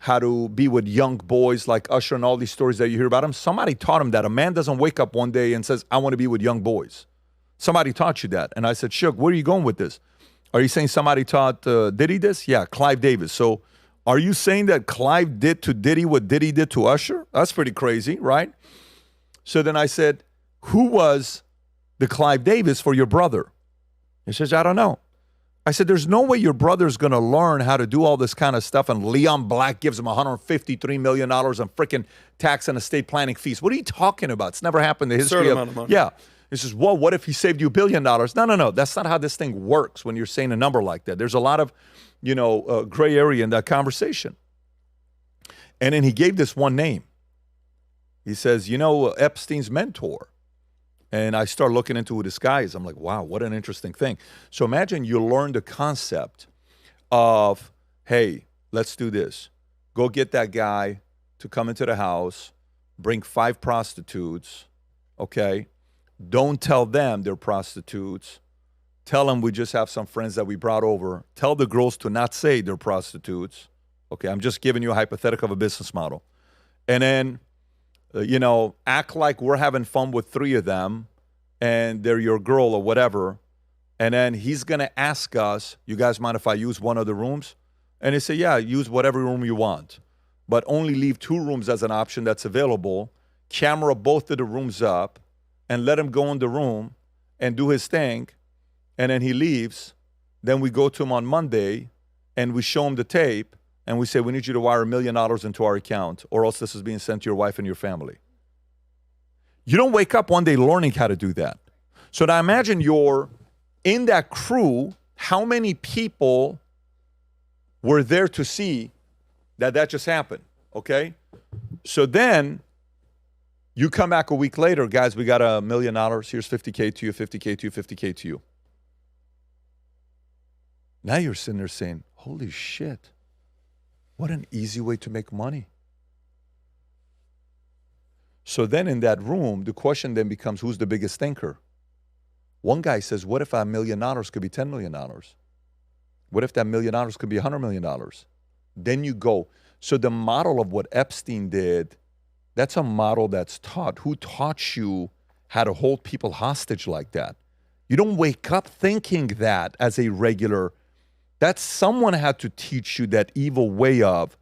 how to be with young boys like Usher and all these stories that you hear about him. Somebody taught him that. A man doesn't wake up one day and says, I want to be with young boys. Somebody taught you that. And I said, Suge, where are you going with this? Are you saying somebody taught Diddy this? Yeah, Clive Davis. So are you saying that Clive did to Diddy what Diddy did to Usher? That's pretty crazy, right? So then I said, who was the Clive Davis for your brother? He says, I don't know. I said, there's no way your brother's going to learn how to do all this kind of stuff and Leon Black gives him $153 million on freaking tax and estate planning fees. What are you talking about? It's never happened in the history amount of money. Yeah. He says, well, what if he saved you $1 billion? No. That's not how this thing works when you're saying a number like that. There's a lot of, gray area in that conversation. And then he gave this one name. He says, Epstein's mentor. And I start looking into who this guy is. I'm like, wow, what an interesting thing. So imagine you learn the concept of, hey, let's do this. Go get that guy to come into the house, bring 5 prostitutes, okay? Don't tell them they're prostitutes. Tell them we just have some friends that we brought over. Tell the girls to not say they're prostitutes. Okay, I'm just giving you a hypothetical of a business model. And then, act like we're having fun with 3 of them and they're your girl or whatever. And then he's going to ask us, you guys mind if I use one of the rooms? And they say, yeah, use whatever room you want. But only leave 2 rooms as an option that's available. Camera both of the rooms up and let him go in the room and do his thing. And then he leaves. Then we go to him on Monday and we show him the tape. And we say, we need you to wire $1 million into our account or else this is being sent to your wife and your family. You don't wake up one day learning how to do that. So now imagine you're in that crew, how many people were there to see that just happened, okay? So then you come back a week later, guys, we got $1 million. Here's $50K to you, $50K to you, $50K to you. Now you're sitting there saying, holy shit. What an easy way to make money. So then in that room, the question then becomes, who's the biggest thinker? One guy says, what if $1 million could be $10 million? What if that $1 million could be $100 million? Then you go. So the model of what Epstein did, that's a model that's taught. Who taught you how to hold people hostage like that? You don't wake up thinking that as a regular. That someone had to teach you that evil way of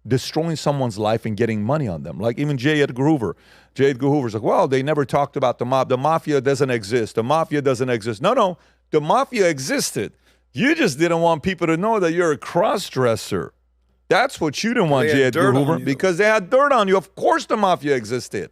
destroying someone's life and getting money on them. Like even J. Edgar Hoover. J. Edgar Hoover's like, well, they never talked about the mob. The mafia doesn't exist. The mafia doesn't exist. No, the mafia existed. You just didn't want people to know that you're a cross-dresser. That's what you didn't want, They J. had Edgar dirt on Hoover, you. because they had dirt on you. Of course the mafia existed.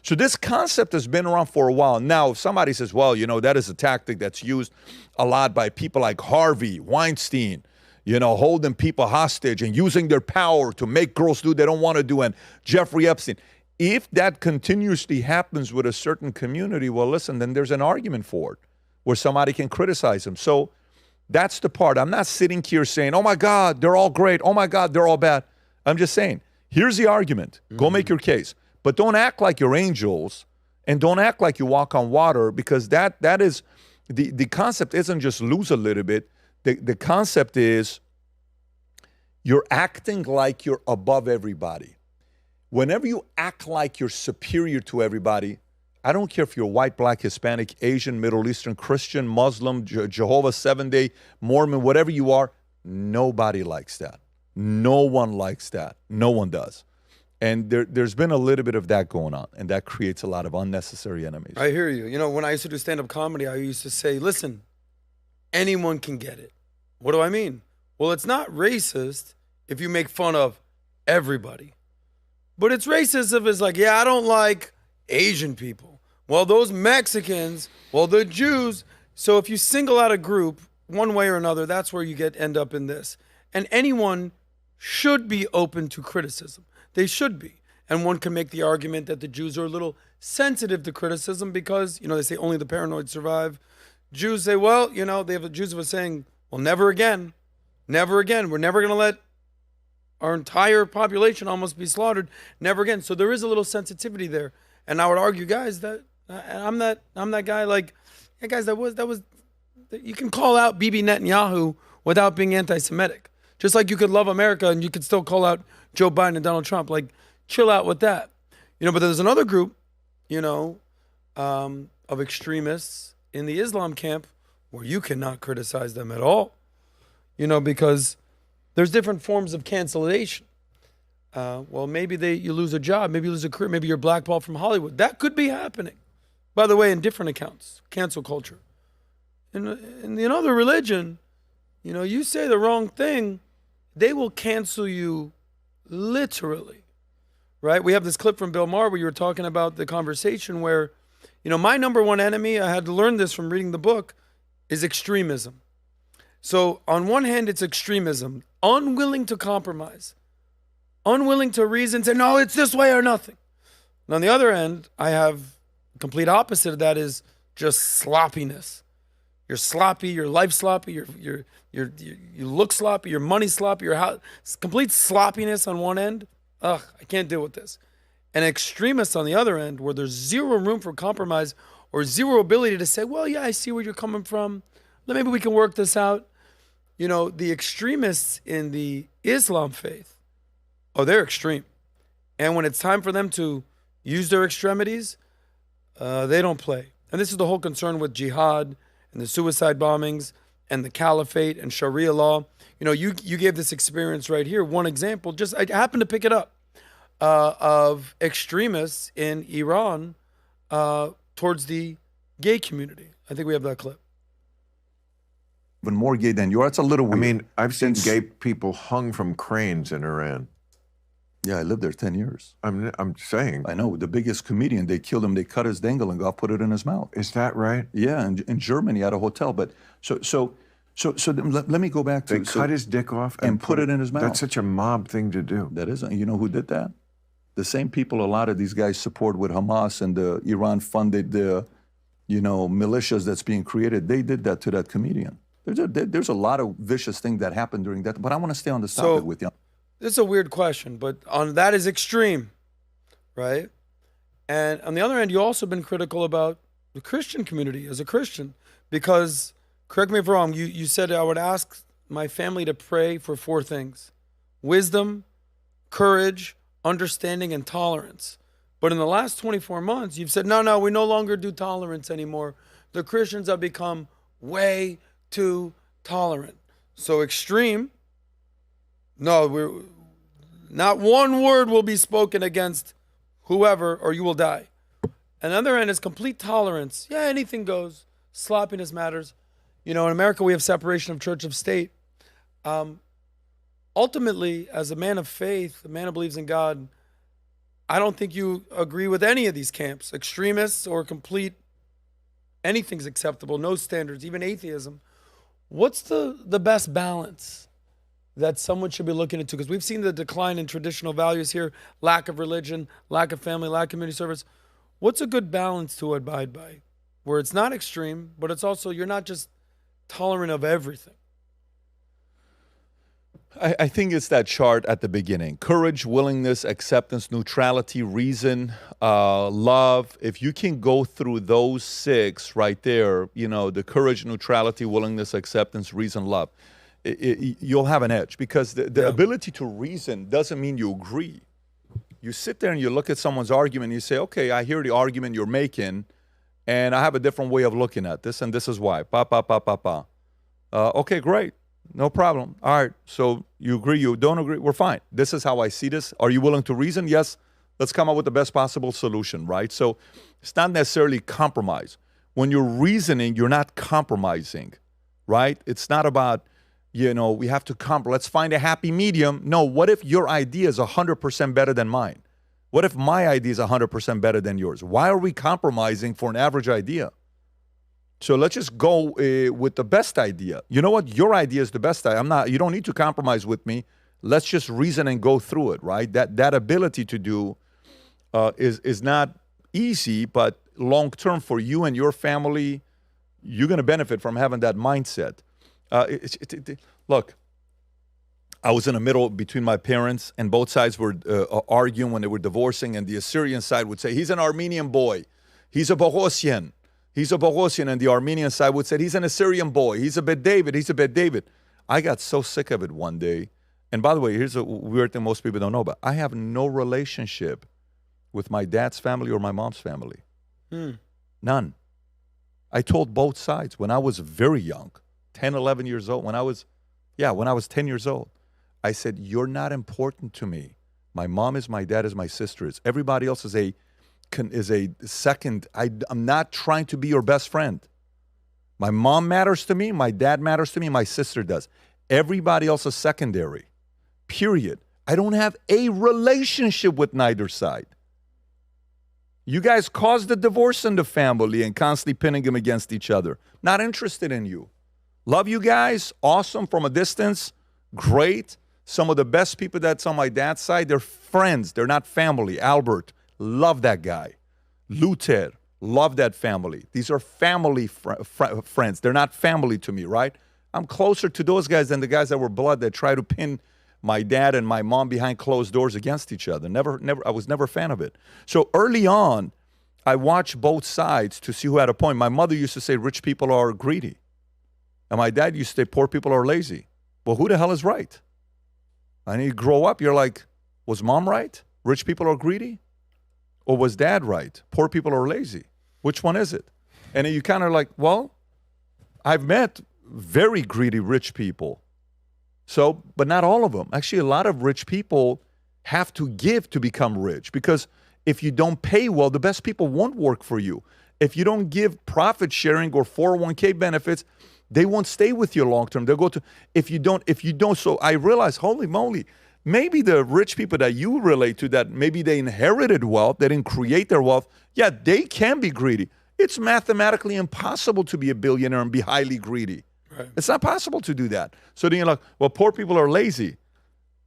So this concept has been around for a while. Now, if somebody says, well, that is a tactic that's used a lot by people like Harvey Weinstein, holding people hostage and using their power to make girls do they don't want to do, and Jeffrey Epstein. If that continuously happens with a certain community, well, listen, then there's an argument for it where somebody can criticize them. So that's the part. I'm not sitting here saying, oh, my God, they're all great. Oh, my God, they're all bad. I'm just saying, here's the argument. Go make your case. But don't act like you're angels, and don't act like you walk on water, because that is the concept isn't just lose a little bit. The concept is you're acting like you're above everybody. Whenever you act like you're superior to everybody, I don't care if you're white, black, Hispanic, Asian, Middle Eastern, Christian, Muslim, Jehovah, Seventh-day, Mormon, whatever you are, nobody likes that. No one likes that. No one does. And there's been a little bit of that going on, and that creates a lot of unnecessary enemies. I hear you. When I used to do stand-up comedy, I used to say, listen, anyone can get it. What do I mean? Well, it's not racist if you make fun of everybody. But it's racist if it's like, yeah, I don't like Asian people. Well, those Mexicans, well, the Jews. So if you single out a group one way or another, that's where you end up in this. And anyone should be open to criticism. They should be. And one can make the argument that the Jews are a little sensitive to criticism because, they say only the paranoid survive. Jews say, well, they have the Jews were saying, well, never again. Never again. We're never going to let our entire population almost be slaughtered. Never again. So there is a little sensitivity there. And I would argue, guys, that I'm that guy like, yeah, guys, that was you can call out Bibi Netanyahu without being anti-Semitic. Just like you could love America and you could still call out Joe Biden and Donald Trump. Like, chill out with that. But there's another group, of extremists in the Islam camp where you cannot criticize them at all. Because there's different forms of cancellation. Well, maybe you lose a job, maybe you lose a career, maybe you're blackballed from Hollywood. That could be happening. By the way, in different accounts, cancel culture. In another religion, you say the wrong thing, they will cancel you literally, right? We have this clip from Bill Maher where you were talking about the conversation where, my number one enemy, I had to learn this from reading the book, is extremism. So on one hand, it's extremism, unwilling to compromise, unwilling to reason, say, no, it's this way or nothing. And on the other end, I have the complete opposite of that is just sloppiness. You're sloppy, your life sloppy, you look sloppy, your money sloppy, your house, complete sloppiness on one end. Ugh, I can't deal with this. And extremists on the other end, where there's zero room for compromise or zero ability to say, well, yeah, I see where you're coming from. Maybe we can work this out. The extremists in the Islam faith, they're extreme. And when it's time for them to use their extremities, they don't play. And this is the whole concern with jihad and the suicide bombings and the caliphate and Sharia law. You gave this experience right here. One example, I happened to pick it up, of extremists in Iran towards the gay community. I think we have that clip. Even more gay than you are. It's a little weird. I mean, I've seen gay people hung from cranes in Iran. Yeah, I lived there 10 years. I'm saying. I know. The biggest comedian, they killed him. They cut his dangle and put it in his mouth. Is that right? Yeah, in Germany at a hotel. But so let me go back to. They cut his dick off and put it in his mouth. That's such a mob thing to do. That isn't. You know who did that? The same people a lot of these guys support with Hamas and the Iran funded the, militias that's being created. They did that to that comedian. There's a lot of vicious things that happened during that. But I want to stay on this topic with you. This is a weird question, but on that is extreme, right? And on the other end, you also been critical about the Christian community as a Christian, because, correct me if I'm wrong, you said I would ask my family to pray for 4 things: wisdom, courage, understanding, and tolerance. But in the last 24 months, you've said, no, we no longer do tolerance anymore The Christians have become way too tolerant. So extreme, no, not one word will be spoken against whoever or you will die. And the other end is complete tolerance. Yeah, anything goes. Sloppiness matters. You know, in America, we have separation of church of state. Ultimately, as a man of faith, a man who believes in God, I don't think you agree with any of these camps. Extremists or complete, anything's acceptable, no standards, even atheism. What's the best balance that someone should be looking into? Because we've seen the decline in traditional values here, lack of religion, lack of family, lack of community service. What's a good balance to abide by? Where it's not extreme, but it's also, you're not just tolerant of everything. I think it's that chart at the beginning. Courage, willingness, acceptance, neutrality, reason, love. If you can go through those 6 right there, you know, the courage, neutrality, willingness, acceptance, reason, love, you'll have an edge. Because the ability to reason doesn't mean you agree. You sit there and you look at someone's argument and you say, okay, I hear the argument you're making, and I have a different way of looking at this, and this is why. Okay, great. No problem. All right. So you agree, you don't agree? We're fine. This is how I see this. Are you willing to reason? Yes. Let's come up with the best possible solution, right? So it's not necessarily compromise. When you're reasoning, you're not compromising, right? It's not about, you know, we have to let's find a happy medium. No, what if your idea is 100% better than mine? What if my idea is 100% better than yours? Why are we compromising for an average idea? So let's just go with the best idea. You know what? Your idea is the best idea. You don't need to compromise with me. Let's just reason and go through it, right? That ability to do is not easy, but long-term for you and your family, you're going to benefit from having that mindset. Look, I was in the middle between my parents, and both sides were arguing when they were divorcing, and the Assyrian side would say, he's an Armenian boy. He's a Boghosian. He's a Boghosian, and the Armenian side would say, he's an Assyrian boy. He's a Bet David. He's a Bet David. I got so sick of it one day. And by the way, here's a weird thing most people don't know about. I have no relationship with my dad's family or my mom's family. None. I told both sides when I was very young, 10, 11 years old, when I was 10 years old, I said, you're not important to me. My mom is, my dad is, my sister is. Everybody else is a second. I'm not trying to be your best friend. My mom matters to me, my dad matters to me, my sister does. Everybody else is secondary, period. I don't have a relationship with neither side. You guys caused the divorce in the family and constantly pinning them against each other. Not interested in you. Love you guys, awesome from a distance, great. Some of the best people that's on my dad's side, they're friends, they're not family. Albert, love that guy. Luther, love that family. These are family friends. They're not family to me, right? I'm closer to those guys than the guys that were blood that try to pin my dad and my mom behind closed doors against each other. I was never a fan of it. So early on, I watched both sides to see who had a point. My mother used to say rich people are greedy. And my dad used to say poor people are lazy. Well, who the hell is right? And you grow up, you're like, was mom right? Rich people are greedy? Or was dad right? Poor people are lazy. Which one is it? And you kind of like, well, I've met very greedy rich people. So, but not all of them. Actually, a lot of rich people have to give to become rich, because if you don't pay well, the best people won't work for you. If you don't give profit sharing or 401k benefits, they won't stay with you long term. They'll go to, if you don't. So I realized, holy moly, maybe the rich people that you relate to, that maybe they inherited wealth, they didn't create their wealth. Yeah, they can be greedy. It's mathematically impossible to be a billionaire and be highly greedy. Right. It's not possible to do that. So then you're like, well, poor people are lazy.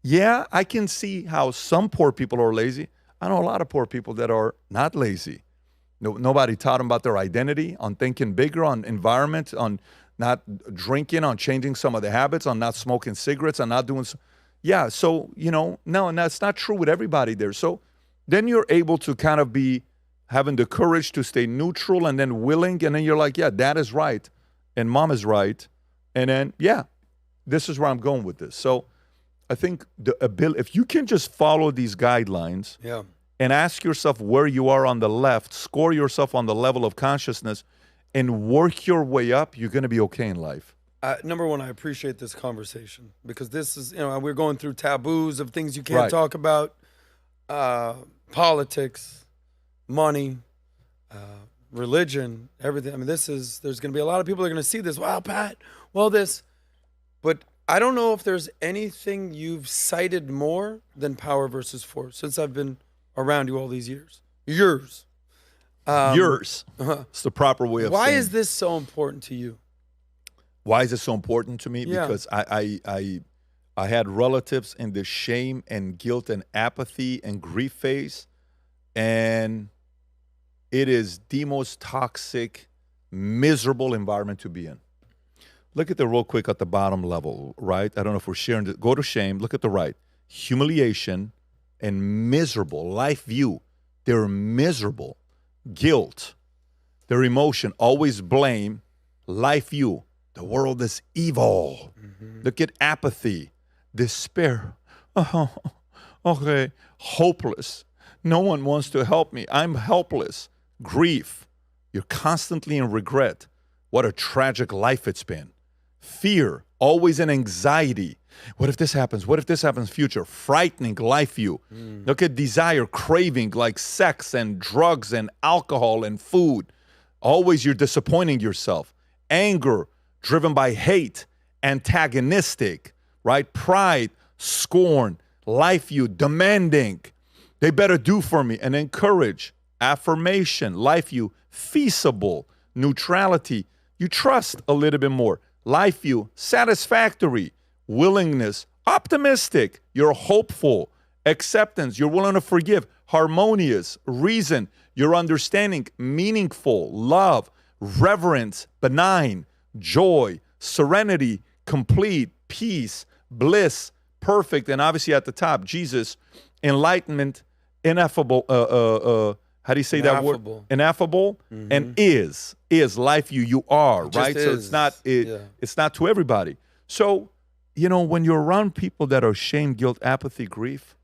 Yeah, I can see how some poor people are lazy. I know a lot of poor people that are not lazy. Nobody taught them about their identity, on thinking bigger, on environment, on not drinking, on changing some of the habits, on not smoking cigarettes, on not doing... Yeah, so, no, and that's not true with everybody there. So then you're able to kind of be having the courage to stay neutral and then willing, and then you're like, yeah, dad is right, and mom is right, and then, yeah, this is where I'm going with this. So I think if you can just follow these guidelines and ask yourself where you are on the left, score yourself on the level of consciousness, and work your way up, you're going to be okay in life. Number one, I appreciate this conversation because this is, we're going through taboos of things you can't Right. talk about, politics, money, religion, everything. I mean, there's going to be a lot of people that are going to see this. Wow, Pat, but I don't know if there's anything you've cited more than power versus force since I've been around you all these years. Yours. Yours. It's the proper way of Why saying. is this so important to you? Why is it so important to me? Yeah. Because I had relatives in the shame and guilt and apathy and grief phase, and it is the most toxic, miserable environment to be in. Look at the real quick at the bottom level, right? I don't know if we're sharing it. Go to shame. Look at the right. Humiliation and miserable life view. They're miserable. Guilt. Their emotion. Always blame. Life view. The world is evil. Look at apathy. Despair. Oh, okay. Hopeless. No one wants to help me. I'm helpless. Grief. You're constantly in regret. What a tragic life it's been. Fear, always in anxiety. What if this happens? What if this happens? Future, frightening life view. Look at desire, craving like sex and drugs and alcohol and food. Always you're disappointing yourself. Anger, driven by hate, antagonistic, right? Pride, scorn, life view, demanding. They better do for me. And encourage, affirmation, life view, feasible, neutrality. You trust a little bit more. Life view, satisfactory, willingness, optimistic, you're hopeful, acceptance, you're willing to forgive, harmonious, reason, you're understanding, meaningful, love, reverence, benign, joy, serenity, complete, peace, bliss, perfect, and obviously at the top, Jesus, enlightenment, ineffable, how do you say that word? Ineffable. And is life you are, right? So it's not it's not to everybody. So, when you're around people that are shame, guilt, apathy, grief,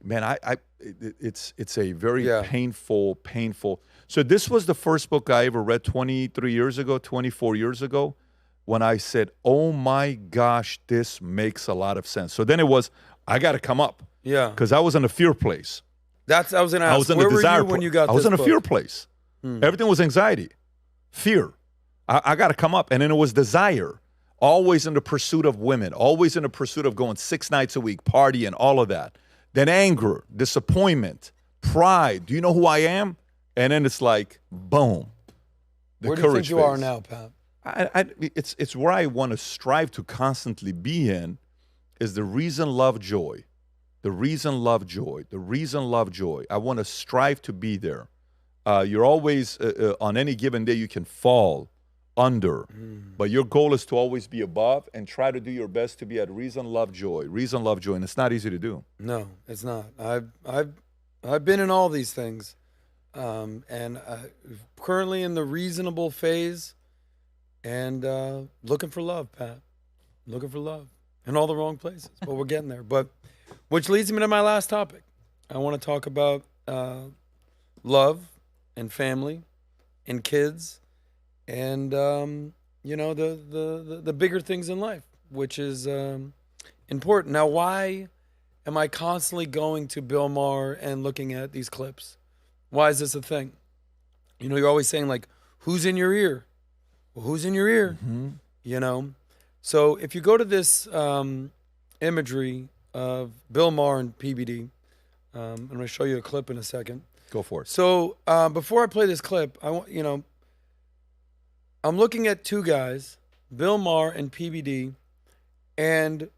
man, it's a very painful. So this was the first book I ever read 23 years ago, 24 years ago, when I said, "Oh my gosh, this makes a lot of sense." So then it was, I got to come up. Yeah. Because I was in a fear place. I was going to ask, where were you when you got I was this in a book? fear place. Everything was anxiety, fear. I got to come up. And then it was desire, always in the pursuit of women, always in the pursuit of going 6 nights a week, partying, all of that. Then anger, disappointment, pride. Do you know who I am? And then it's like, boom. Where do you think you are now, Pat? It's where I want to strive to constantly be in is the reason, love, joy. The reason, love, joy. The reason, love, joy. I want to strive to be there. You're always, on any given day, you can fall under. But your goal is to always be above and try to do your best to be at reason, love, joy. Reason, love, joy. And it's not easy to do. No, it's not. I've been in all these things. And currently in the reasonable phase and looking for love, Pat. Looking for love in all the wrong places. But we're getting there. But which leads me to my last topic. I want to talk about love and family and kids and, the bigger things in life, which is important. Now, why am I constantly going to Bill Maher and looking at these clips? Why is this a thing? You're always saying, like, who's in your ear? Well, who's in your ear? So if you go to this imagery of Bill Maher and PBD, I'm going to show you a clip in a second. Go for it. So before I play this clip, I'm looking at two guys, Bill Maher and PBD, and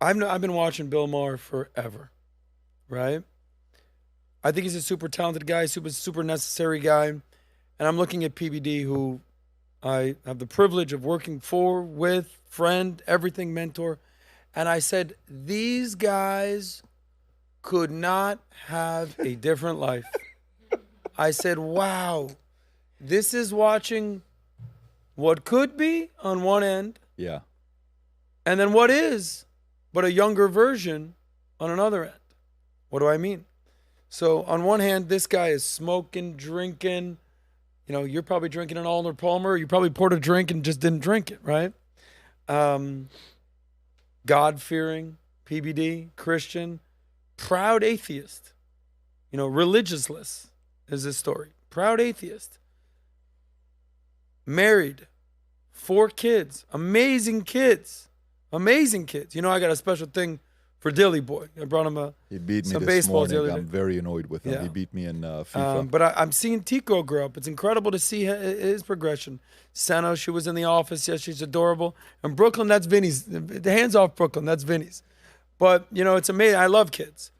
I've been watching Bill Maher forever, right? I think he's a super talented guy, super necessary guy, and I'm looking at PBD, who I have the privilege of working for, with, friend, everything, mentor, and I said, these guys could not have a different life. I said, wow, this is watching what could be on one end. Yeah. And then what is, but a younger version on another end. What do I mean? So on one hand, this guy is smoking, drinking, You know, you're probably drinking an Arnold Palmer. You probably poured a drink and just didn't drink it, right? God-fearing, PBD, Christian, proud atheist. You know, religiousless is his story. Proud atheist. Married, 4 kids, amazing kids. Amazing kids. You know, I got a special thing for Dilly Boy. I brought him He beat me some this baseballs the morning. other I'm day. very annoyed with him. Yeah. He beat me in FIFA. But I'm seeing Tico grow up. It's incredible to see his progression. Senna, she was in the office. Yes, she's adorable. And Brooklyn, that's Vinny's. The hands off Brooklyn, that's Vinny's. But, you know, it's amazing. I love kids.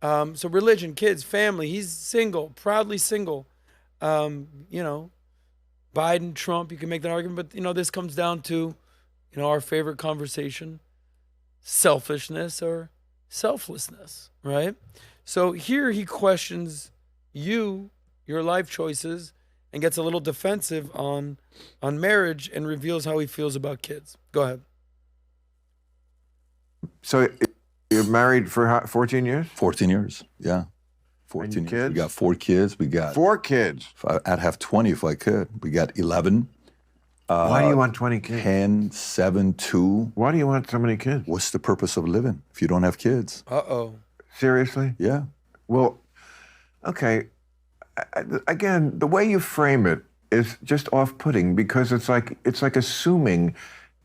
So religion, kids, family. He's single, proudly single. You know, Biden, Trump, you can make that argument. But, you know, this comes down to, you know, our favorite conversation, selfishness or selflessness, right? So here he questions you, your life choices, and gets a little defensive on marriage and reveals how he feels about kids. Go ahead. So you're married for 14 years? 14 years, yeah. 14 years. kids? We got 4 kids. We got, 4 kids. I'd have 20 if I could. We got 11, Why do you want 20 kids? 10, 7, 2. Why do you want so many kids? What's the purpose of living if you don't have kids? Uh-oh. Seriously? Yeah. Well, okay. Again, the way you frame it is just off-putting because it's like assuming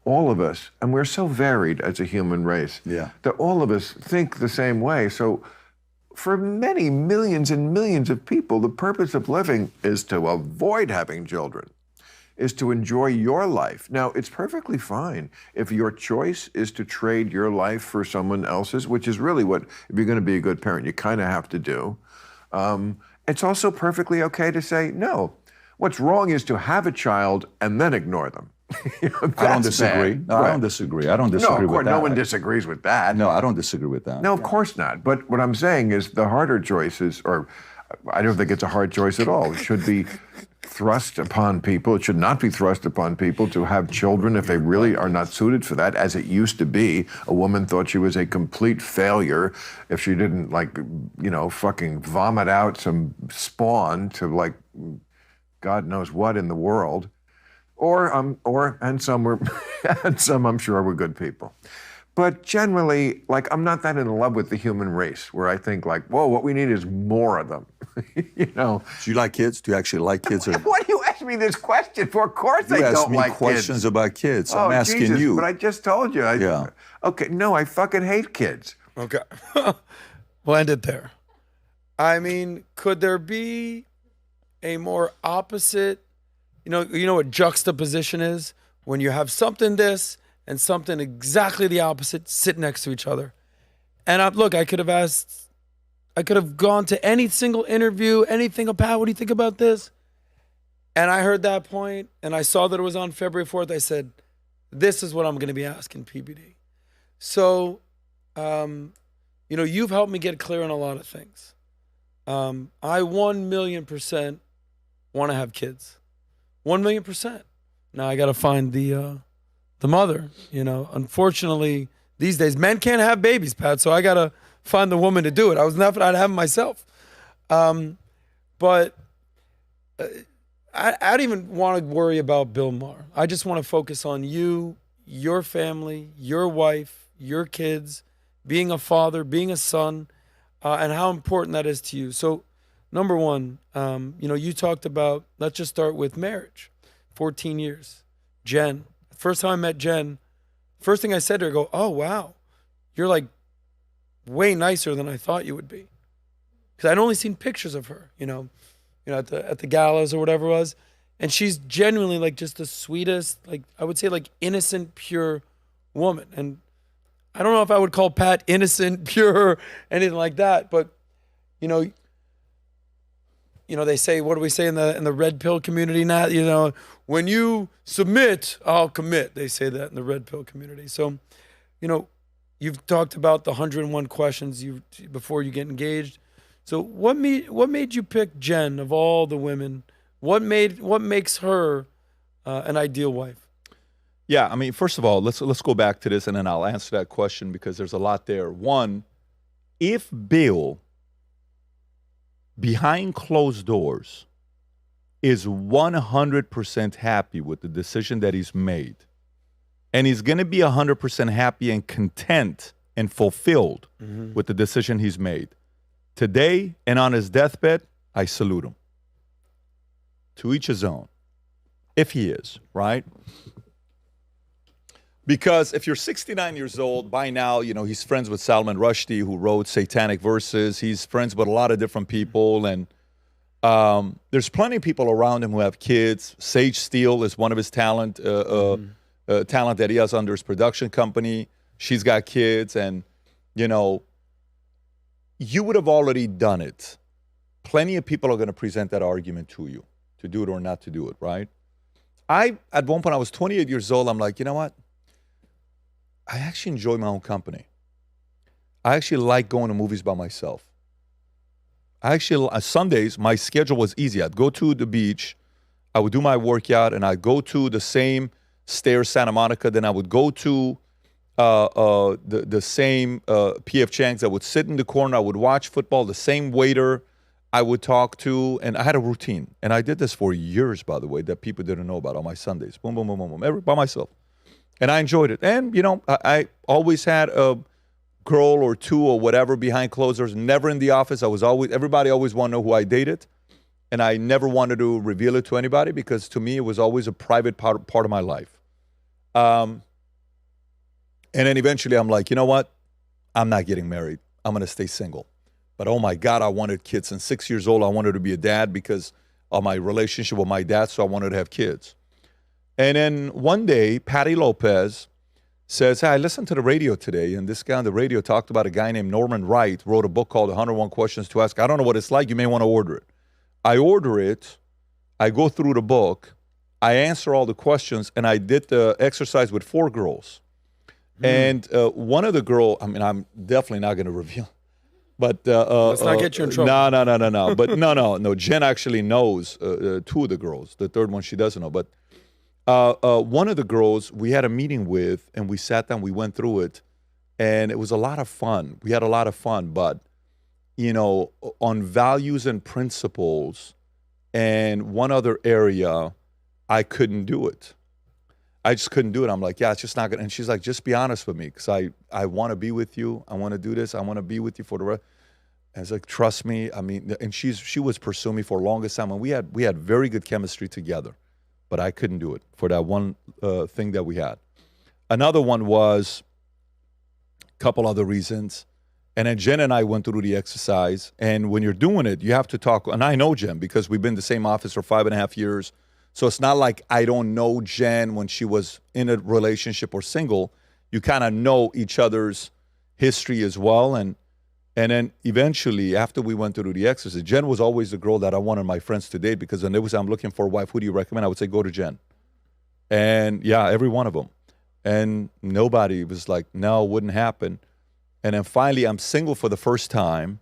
all of us, and we're so varied as a human race, Yeah. that all of us think the same way. So for many millions and millions of people, the purpose of living is to avoid having children, is to enjoy your life. Now, it's perfectly fine if your choice is to trade your life for someone else's, which is really what, if you're going to be a good parent, you kind of have to do. It's also perfectly okay to say, no, what's wrong is to have a child and then ignore them. You know, I don't that's disagree. bad. No, I Right. don't disagree. I don't No, disagree of course, with that. no one disagrees with that. No, I don't disagree with that. No, of course not. But what I'm saying is the harder choices, or I don't think it's a hard choice at all. It should be thrust upon people. It should not be thrust upon people to have children if they really are not suited for that, as it used to be. A woman thought she was a complete failure if she didn't, like, you know, fucking vomit out some spawn to, like, God knows what in the world. And some were, and some I'm sure were good people. But generally, like, I'm not that in love with the human race where I think, like, whoa, what we need is more of them. You know? Do you like kids? Do you actually like kids? Or What do you ask me this question for? Of course you I ask don't me like questions kids. about kids. Oh, I'm asking Jesus, you. But I just told you. Yeah. Okay, no, I fucking hate kids. Okay. We'll end it there. I mean, could there be a more opposite, you know what juxtaposition is? When you have something this and something exactly the opposite sit next to each other. And I could have gone to any single interview, anything about, what do you think about this? And I heard that point and I saw that it was on February 4th. I said, this is what I'm going to be asking PBD. So, you know, you've helped me get clear on a lot of things. I 1,000,000% want to have kids. 1,000,000%. Now I got to find the mother. You know, unfortunately, these days men can't have babies, Pat. So I got to find the woman to do it. I'd have them myself. But I don't even want to worry about Bill Maher. I just want to focus on you, your family, your wife, your kids, being a father, being a son, and how important that is to you. So, number one, you know, you talked about, let's just start with marriage. 14 years. Jen, first time I met Jen, first thing I said to her, oh, wow, you're like way nicer than I thought you would be. Because I'd only seen pictures of her, you know, at the galas or whatever it was. And she's genuinely like just the sweetest, like I would say like innocent, pure woman. And I don't know if I would call Pat innocent, pure, anything like that. But, you know, they say, what do we say in the red pill community now? You know, when you submit, I'll commit. They say that in the red pill community. So, you know, you've talked about the 101 questions before you get engaged. So what made you pick Jen of all the women? What makes her an ideal wife? Yeah, I mean, first of all, let's go back to this, and then I'll answer that question because there's a lot there. One, if Bill, behind closed doors, is 100% happy with the decision that he's made, and he's going to be 100% happy and content and fulfilled with the decision he's made today and on his deathbed, I salute him. To each his own, if he is, right? Because if you're 69 years old, by now, you know, he's friends with Salman Rushdie, who wrote Satanic Verses. He's friends with a lot of different people, and there's plenty of people around him who have kids. Sage Steele is one of his talent that he has under his production company. She's got kids, and, you know, you would have already done it. Plenty of people are going to present that argument to you, to do it or not to do it, right? At one point, I was 28 years old. I'm like, you know what? I actually enjoy my own company. I actually like going to movies by myself. Sundays, my schedule was easy. I'd go to the beach, I would do my workout, and I'd go to the same stairs, Santa Monica. Then I would go to the same P.F. Chang's. I would sit in the corner. I would watch football. The same waiter I would talk to, and I had a routine. And I did this for years, by the way, that people didn't know about on my Sundays. Boom, boom, boom, boom, boom, by myself. And I enjoyed it. And, you know, I always had a girl or two or whatever behind closed doors, never in the office. Everybody always wanted to know who I dated. And I never wanted to reveal it to anybody because to me, it was always a private part of my life. And then eventually I'm like, you know what? I'm not getting married. I'm going to stay single. But oh my God, I wanted kids. And 6 years old, I wanted to be a dad because of my relationship with my dad. So I wanted to have kids. And then one day, Patty Lopez says, hey, I listened to the radio today, and this guy on the radio talked about a guy named Norman Wright, wrote a book called 101 Questions to Ask. I don't know what it's like. You may want to order it. I order it. I go through the book. I answer all the questions, and I did the exercise with 4 girls. And one of the girls, I mean, I'm definitely not going to reveal. But let's not get you in trouble. No. But no. Jen actually knows 2 of the girls. The third one she doesn't know. But one of the girls we had a meeting with, and we sat down, we went through it, and it was a lot of fun. We had a lot of fun, but, you know, on values and principles and one other area, I couldn't do it. I just couldn't do it. I'm like, yeah, it's just not gonna. And she's like, just be honest with me, because I want to be with you. I want to do this. I want to be with you for the rest. And it's like, trust me. I mean, and she was pursuing me for the longest time, and we had very good chemistry together, but I couldn't do it for that one thing that we had. Another one was a couple other reasons. And then Jen and I went through the exercise. And when you're doing it, you have to talk. And I know Jen because we've been in the same office for 5.5 years. So it's not like I don't know Jen when she was in a relationship or single. You kind of know each other's history as well. And then eventually, after we went through the exercise, Jen was always the girl that I wanted my friends to date, because when they was, I'm looking for a wife, who do you recommend? I would say, go to Jen. And yeah, every one of them. And nobody was like, no, it wouldn't happen. And then finally, I'm single for the first time.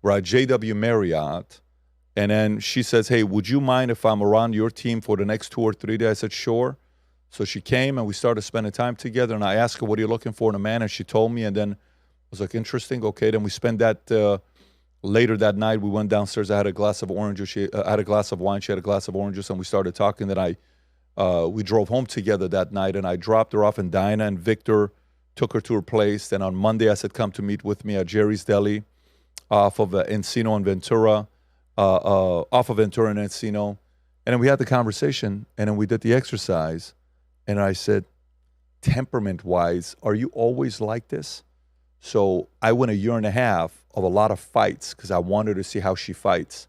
We're at JW Marriott. And then she says, hey, would you mind if I'm around your team for the next 2 or 3 days? I said, sure. So she came and we started spending time together. And I asked her, what are you looking for in a man? And she told me. And then I was like, interesting. Okay. Then we spent that later that night. We went downstairs. I had a glass of orange juice. I had a glass of wine. She had a glass of orange juice. And we started talking. Then we drove home together that night. And I dropped her off. And Diana and Victor took her to her place. Then on Monday, I said, come to meet with me at Jerry's Deli off of Encino and Ventura. Off of Ventura and Encino. And then we had the conversation, and then we did the exercise. And I said, temperament-wise, are you always like this? So I went 1.5 years of a lot of fights because I wanted to see how she fights.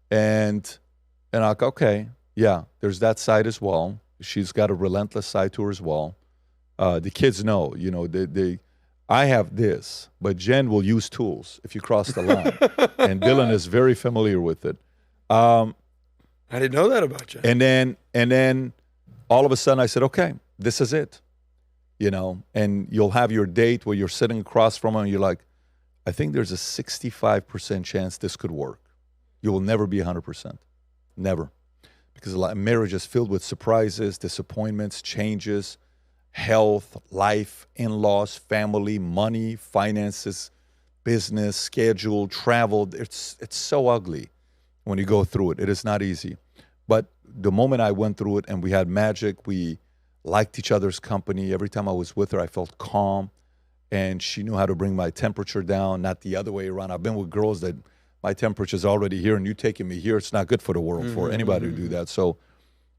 And I'm like, okay, yeah, there's that side as well. She's got a relentless side to her as well. The kids know, you know, I have this, but Jen will use tools if you cross the line. And Dylan is very familiar with it. I didn't know that about you. And then all of a sudden I said, okay, this is it. You know, and you'll have your date where you're sitting across from her and you're like, I think there's a 65% chance this could work. You will never be 100%. Never. Because marriage is filled with surprises, disappointments, changes, health, life, in-laws, family, money, finances, business, schedule, travel. It's so ugly when you go through it. It is not easy. But the moment I went through it and we had magic, we liked each other's company. Every time I was with her, I felt calm. And she knew how to bring my temperature down, not the other way around. I've been with girls that my temperature's already here and you taking me here. It's not good for the world for anybody to do that. So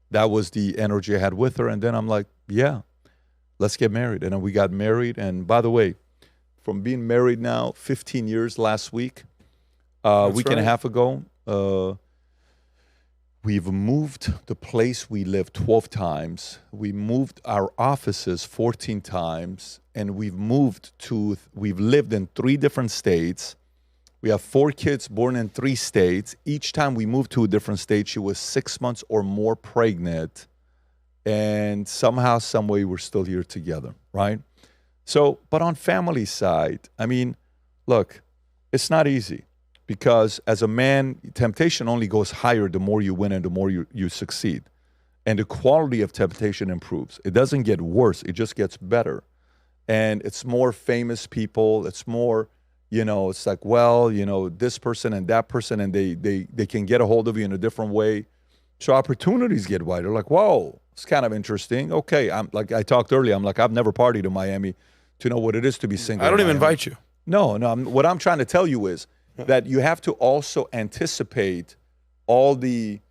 that was the energy I had with her. And then I'm like, yeah, let's get married. And then we got married. And by the way, from being married now 15 years last week, a week and a half ago, we've moved the place we live 12 times. We moved our offices 14 times. And we've lived in 3 different states. We have 4 kids born in 3 states. Each time we moved to a different state, she was 6 months or more pregnant. And somehow, some way, we're still here together, right? So, but on family side, I mean, look, it's not easy because as a man, temptation only goes higher the more you win and the more you succeed. And the quality of temptation improves. It doesn't get worse. It just gets better. And it's more famous people. It's more, it's like, well, this person and that person, and they can get a hold of you in a different way. So opportunities get wider. Like, whoa, it's kind of interesting. Okay, I'm like I talked earlier. I'm like, I've never partied in Miami to know what it is to be single. I don't in even Miami. invite you. No. What I'm trying to tell you is that you have to also anticipate all the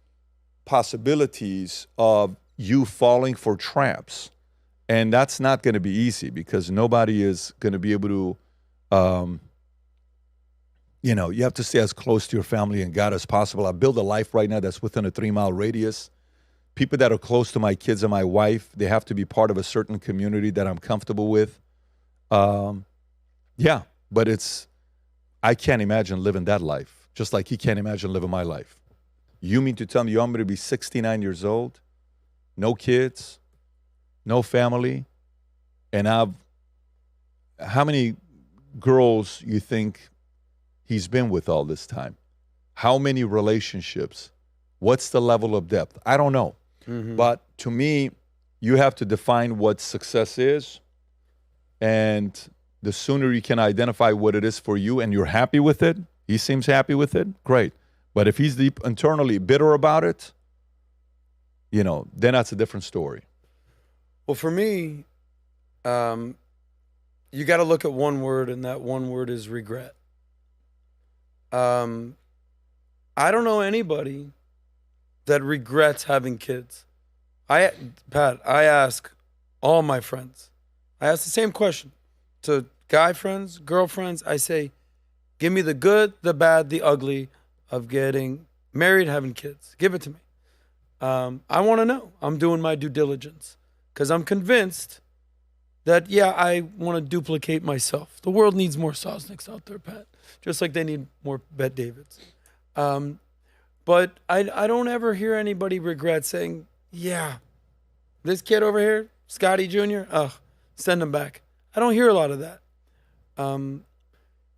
possibilities of you falling for traps. And that's not going to be easy because nobody is going to be able to, you have to stay as close to your family and God as possible. I build a life right now that's within a 3-mile radius. People that are close to my kids and my wife, they have to be part of a certain community that I'm comfortable with. Yeah, but I can't imagine living that life, just like he can't imagine living my life. You mean to tell me I'm going to be 69 years old, no kids, no family, and how many girls you think he's been with all this time? How many relationships? What's the level of depth? I don't know. But to me, you have to define what success is, and the sooner you can identify what it is for you and you're happy with it, he seems happy with it, great. But if he's deep internally bitter about it, then that's a different story. Well, for me, you got to look at one word, and that one word is regret. I don't know anybody that regrets having kids. Pat, I ask all my friends. I ask the same question to guy friends, girlfriends. I say, give me the good, the bad, the ugly of getting married, having kids. Give it to me. I want to know. I'm doing my due diligence. Because I'm convinced that, I want to duplicate myself. The world needs more Sosnicks out there, Pat. Just like they need more Bette Davids. But I don't ever hear anybody regret saying, this kid over here, Scotty Jr., send him back. I don't hear a lot of that.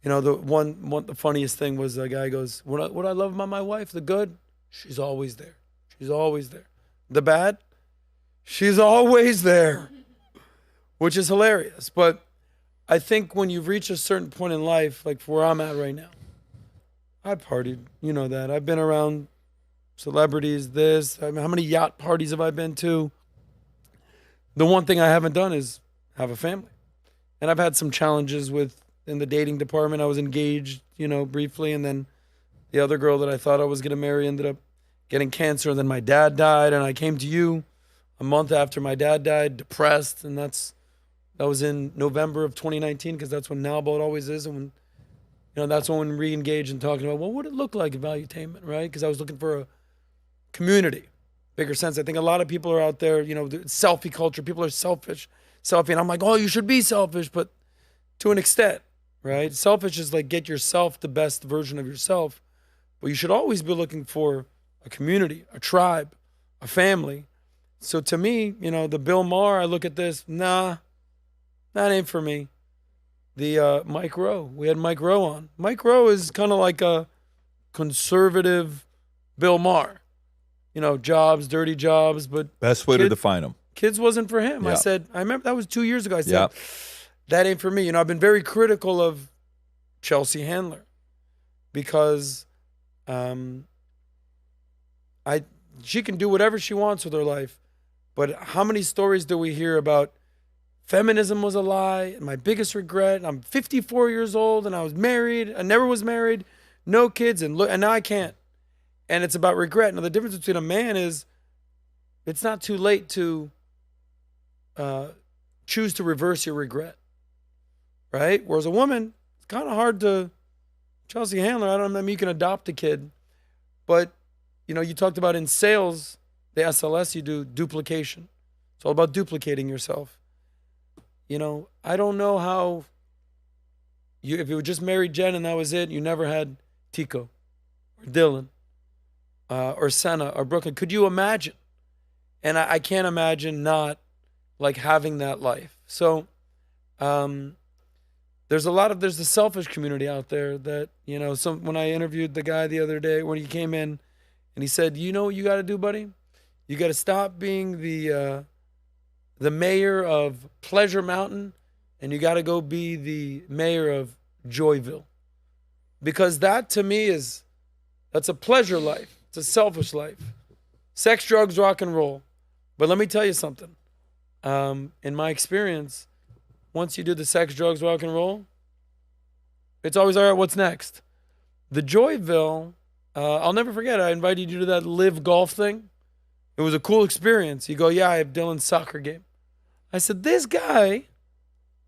The funniest thing was a guy goes, what I love about my wife, the good, she's always there. She's always there. The bad, she's always there, which is hilarious. But I think when you've reached a certain point in life, like where I'm at right now, I partied, that. I've been around celebrities, how many yacht parties have I been to? The one thing I haven't done is have a family. And I've had some challenges in the dating department. I was engaged, briefly, and then the other girl that I thought I was going to marry ended up getting cancer, and then my dad died, and I came to you a month after my dad died, depressed, and that was in November of 2019, because that's when Now Boat always is, and when, that's when we re-engage and talking about, what would it look like in valuetainment, right? Because I was looking for a community, bigger sense. I think a lot of people are out there, selfie culture, people are selfish, and I'm like, oh, you should be selfish, but to an extent, right? Selfish is like get yourself the best version of yourself, but you should always be looking for a community, a tribe, a family. So to me, the Bill Maher, I look at this, nah, that ain't for me. The Mike Rowe, we had Mike Rowe on. Mike Rowe is kind of like a conservative Bill Maher. Jobs, dirty jobs, but best way to define them. Kids wasn't for him. Yeah. I remember that was 2 years ago. I said, that ain't for me. I've been very critical of Chelsea Handler because she can do whatever she wants with her life. But how many stories do we hear about feminism was a lie, and my biggest regret, I'm 54 years old, and I was married, I never was married, no kids, and now I can't. And it's about regret. Now, the difference between a man is it's not too late to choose to reverse your regret, right? Whereas a woman, it's kind of hard to, Chelsea Handler, I don't know, maybe you can adopt a kid, but, you talked about in sales, the SLS, you do duplication. It's all about duplicating yourself. I don't know how, if you were just married Jen and that was it, you never had Tico or Dylan or Senna or Brooklyn. Could you imagine? And I can't imagine not like having that life. So there's the selfish community out there that, when I interviewed the guy the other day, when he came in and he said, you know what you got to do, buddy? You got to stop being the mayor of Pleasure Mountain, and you got to go be the mayor of Joyville. Because that, to me, that's a pleasure life. It's a selfish life. Sex, drugs, rock and roll. But let me tell you something. In my experience, once you do the sex, drugs, rock and roll, it's always, all right, what's next? The Joyville, I'll never forget, I invited you to that live golf thing. It was a cool experience. You go, yeah, I have Dylan's soccer game. I said, this guy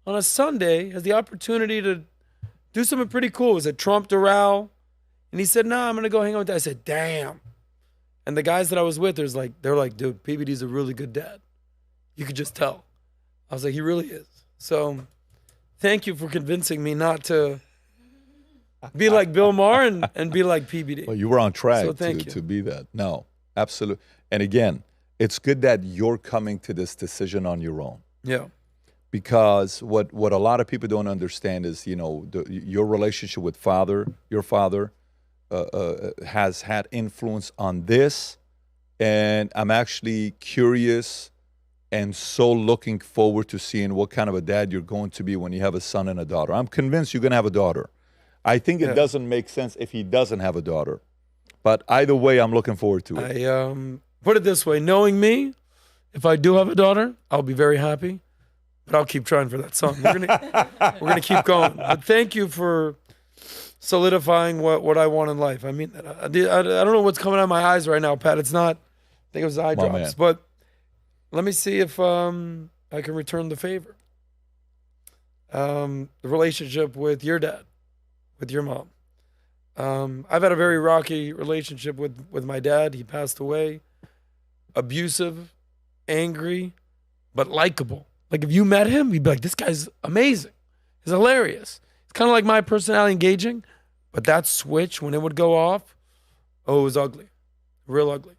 on a Sunday has the opportunity to do something pretty cool. It was at Trump Doral. And he said, no, I'm going to go hang out with dad. I said, damn. And the guys that I was with, they're like, dude, PBD's a really good dad. You could just tell. I was like, he really is. So thank you for convincing me not to be like Bill Maher and be like PBD. Well, you were on track So to be that. No, absolutely. And again, it's good that you're coming to this decision on your own. Yeah. Because what a lot of people don't understand is, your relationship with your father has had influence on this. And I'm actually curious and so looking forward to seeing what kind of a dad you're going to be when you have a son and a daughter. I'm convinced you're going to have a daughter. I think it doesn't make sense if he doesn't have a daughter. But either way, I'm looking forward to it. I put it this way, knowing me, if I do have a daughter, I'll be very happy. But I'll keep trying for that son. We're gonna keep going. But thank you for solidifying what I want in life. I mean, I don't know what's coming out of my eyes right now, Pat. It's not. I think it was eye drops. Man. But let me see if I can return the favor. The relationship with your dad, with your mom. I've had a very rocky relationship with my dad. He passed away. Abusive, angry, but likable. Like if you met him, you'd be like, this guy's amazing. He's hilarious. It's kind of like my personality, engaging, but that switch, when it would go off, it was ugly, real ugly.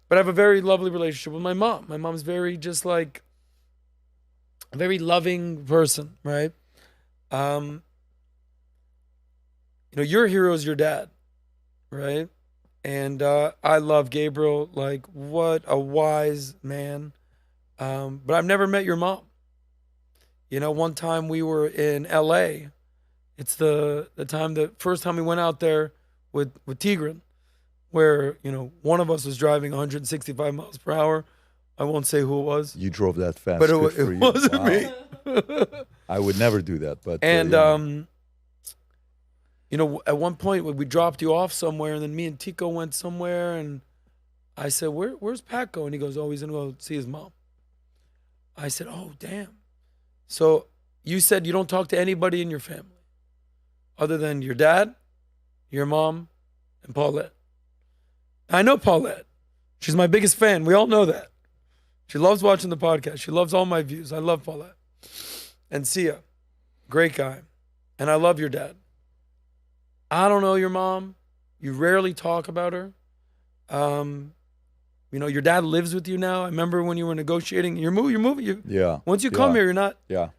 But I have a very lovely relationship with my mom. My mom's very just like a very loving person, right? Your hero is your dad, right? And I love Gabriel, like what a wise man. But I've never met your mom. One time we were in LA. It's the first time we went out there with Tigran, where, one of us was driving 165 miles per hour. I won't say who it was. You drove that fast. But Good for it you. wasn't Wow. me. I would never do that. But And, at one point we dropped you off somewhere, and then me and Tico went somewhere, and I said, where's Pat going? And he goes, oh, he's going to go see his mom. I said, oh, damn. So you said you don't talk to anybody in your family other than your dad, your mom, and Paulette. I know Paulette. She's my biggest fan. We all know that. She loves watching the podcast. She loves all my views. I love Paulette. And Sia, great guy. And I love your dad. I don't know your mom. You rarely talk about her. Your dad lives with you now. I remember when you were negotiating. You're moving. yeah. Once you come here, you're not. Yeah.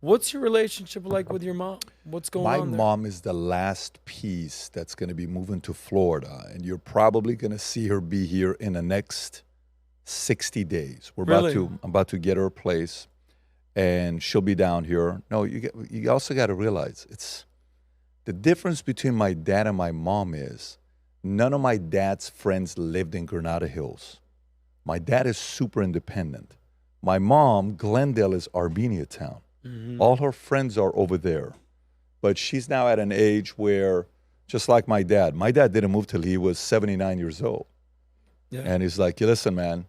What's your relationship like with your mom? What's going on there? My mom is the last piece that's going to be moving to Florida, and you're probably going to see her be here in the next 60 days. I'm about to get her a place, and she'll be down here. No, you also got to realize it's the difference between my dad and my mom is none of my dad's friends lived in Granada Hills. My dad is super independent. My mom, Glendale, is Armenia town. All her friends are over there. But she's now at an age where, just like my dad didn't move till he was 79 years old. Yeah. And he's like, listen, man,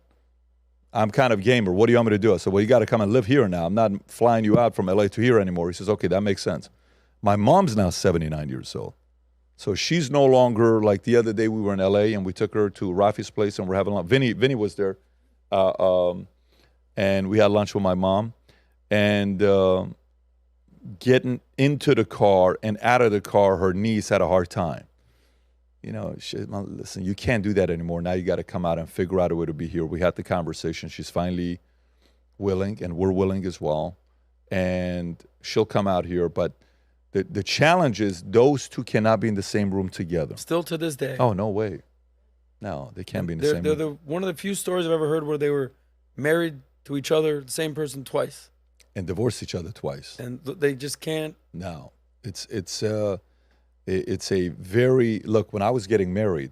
I'm kind of gamer. What do you want me to do? I said, well, you got to come and live here now. I'm not flying you out from LA to here anymore. He says, okay, that makes sense. My mom's now 79 years old. So she's no longer, like the other day we were in LA and we took her to Rafi's place and we're having lunch. Vinny was there. And we had lunch with my mom. And getting into the car and out of the car, her niece had a hard time. You know, listen, you can't do that anymore. Now you got to come out and figure out a way to be here. We had the conversation. She's finally willing, and we're willing as well. And she'll come out here. But the challenge is those two cannot be in the same room together. Still to this day. Oh, no way. No, they can't be in the same room. They're one of the few stories I've ever heard where they were married to each other, the same person twice. And divorced each other twice. And they just can't. No. It's a very, look, when I was getting married,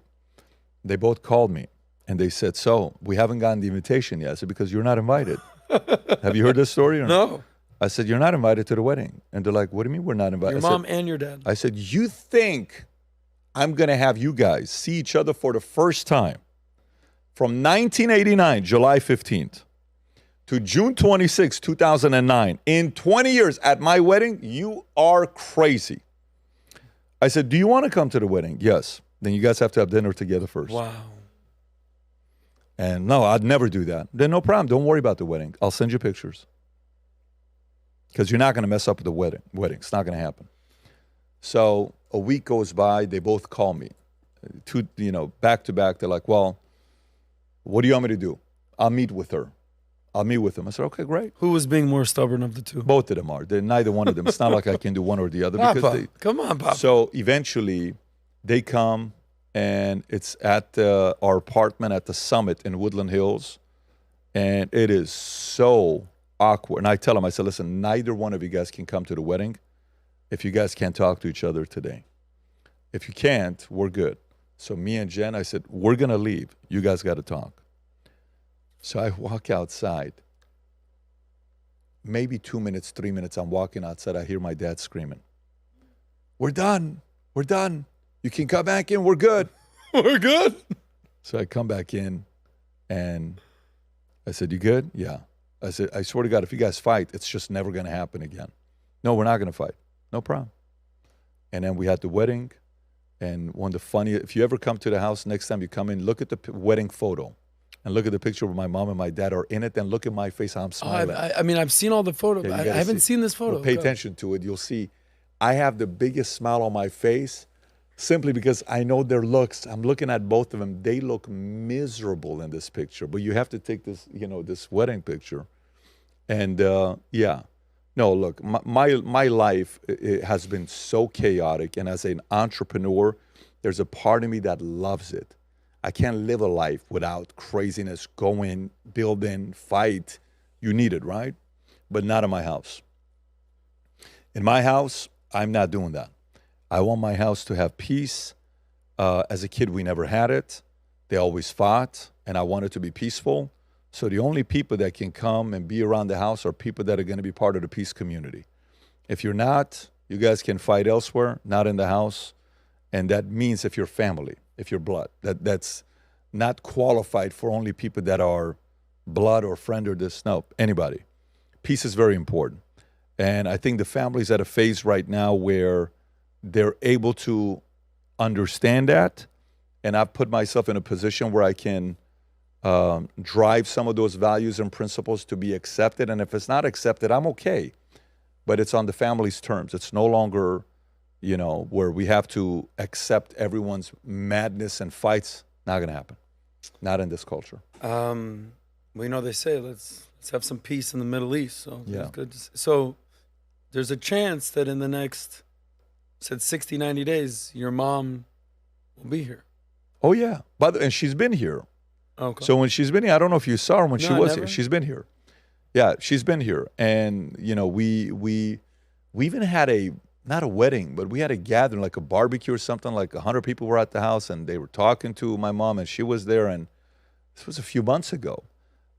they both called me and they said, so we haven't gotten the invitation yet. I said, because you're not invited. Have you heard this story or no? I said, you're not invited to the wedding. And they're like, what do you mean we're not invited? Your mom and your dad. I said, you think I'm going to have you guys see each other for the first time from 1989, July 15th, to June 26, 2009, in 20 years at my wedding? You are crazy. I said, do you want to come to the wedding? Yes. Then you guys have to have dinner together first. Wow. And no, I'd never do that. Then no problem. Don't worry about the wedding. I'll send you pictures. Because you're not going to mess up the wedding. It's not going to happen. So a week goes by. They both call me. Back to back. They're like, well, what do you want me to do? I'll meet with her. I'll meet with them. I said, okay, great. Who was being more stubborn of the two? Both of them are. They're neither one of them. It's not like I can do one or the other. Papa, come on, Papa. So eventually they come and it's at our apartment at the Summit in Woodland Hills. And it is so awkward. And I tell them, I said, listen, neither one of you guys can come to the wedding if you guys can't talk to each other today. If you can't, we're good. So me and Jen, I said, we're going to leave. You guys got to talk. So I walk outside. Maybe 2 minutes, 3 minutes, I'm walking outside. I hear my dad screaming, we're done. We're done. You can come back in. We're good. We're good. So I come back in and I said, you good? Yeah. I said, I swear to God, if you guys fight, it's just never going to happen again. No, we're not going to fight. No problem. And then we had the wedding. And one of the funniest, if you ever come to the house, next time you come in, look at the wedding photo. And look at the picture where my mom and my dad are in it. And look at my face, how I'm smiling. I mean, I've seen all the photos. Yeah, I haven't seen this photo. Well, pay attention to it. You'll see I have the biggest smile on my face simply because I know their looks. I'm looking at both of them. They look miserable in this picture. But you have to take this, this wedding picture. And yeah. No, look, my life it has been so chaotic. And as an entrepreneur, there's a part of me that loves it. I can't live a life without craziness, going, building, fight. You need it, right? But not in my house. In my house, I'm not doing that. I want my house to have peace. As a kid, we never had it. They always fought, and I want it to be peaceful. So the only people that can come and be around the house are people that are going to be part of the peace community. If you're not, you guys can fight elsewhere, not in the house. And that means if you're family, if you're blood, that's not qualified for only people that are blood or friend or this. No, anybody. Peace is very important. And I think the family's at a phase right now where they're able to understand that. And I've put myself in a position where I can drive some of those values and principles to be accepted. And if it's not accepted, I'm okay. But it's on the family's terms. It's no longer where we have to accept everyone's madness and fights. Not going to happen. Not in this culture. They say let's have some peace in the Middle East. So yeah. That's good. So there's a chance that in the next, 60, 90 days, your mom will be here. Oh, yeah. And she's been here. Okay. So when she's been here, I don't know if you saw her when she was never. here. She's been here. Yeah, she's been here. And, we even had a not a wedding, but we had a gathering, like a barbecue or something, like 100 people were at the house and they were talking to my mom and she was there, and this was a few months ago.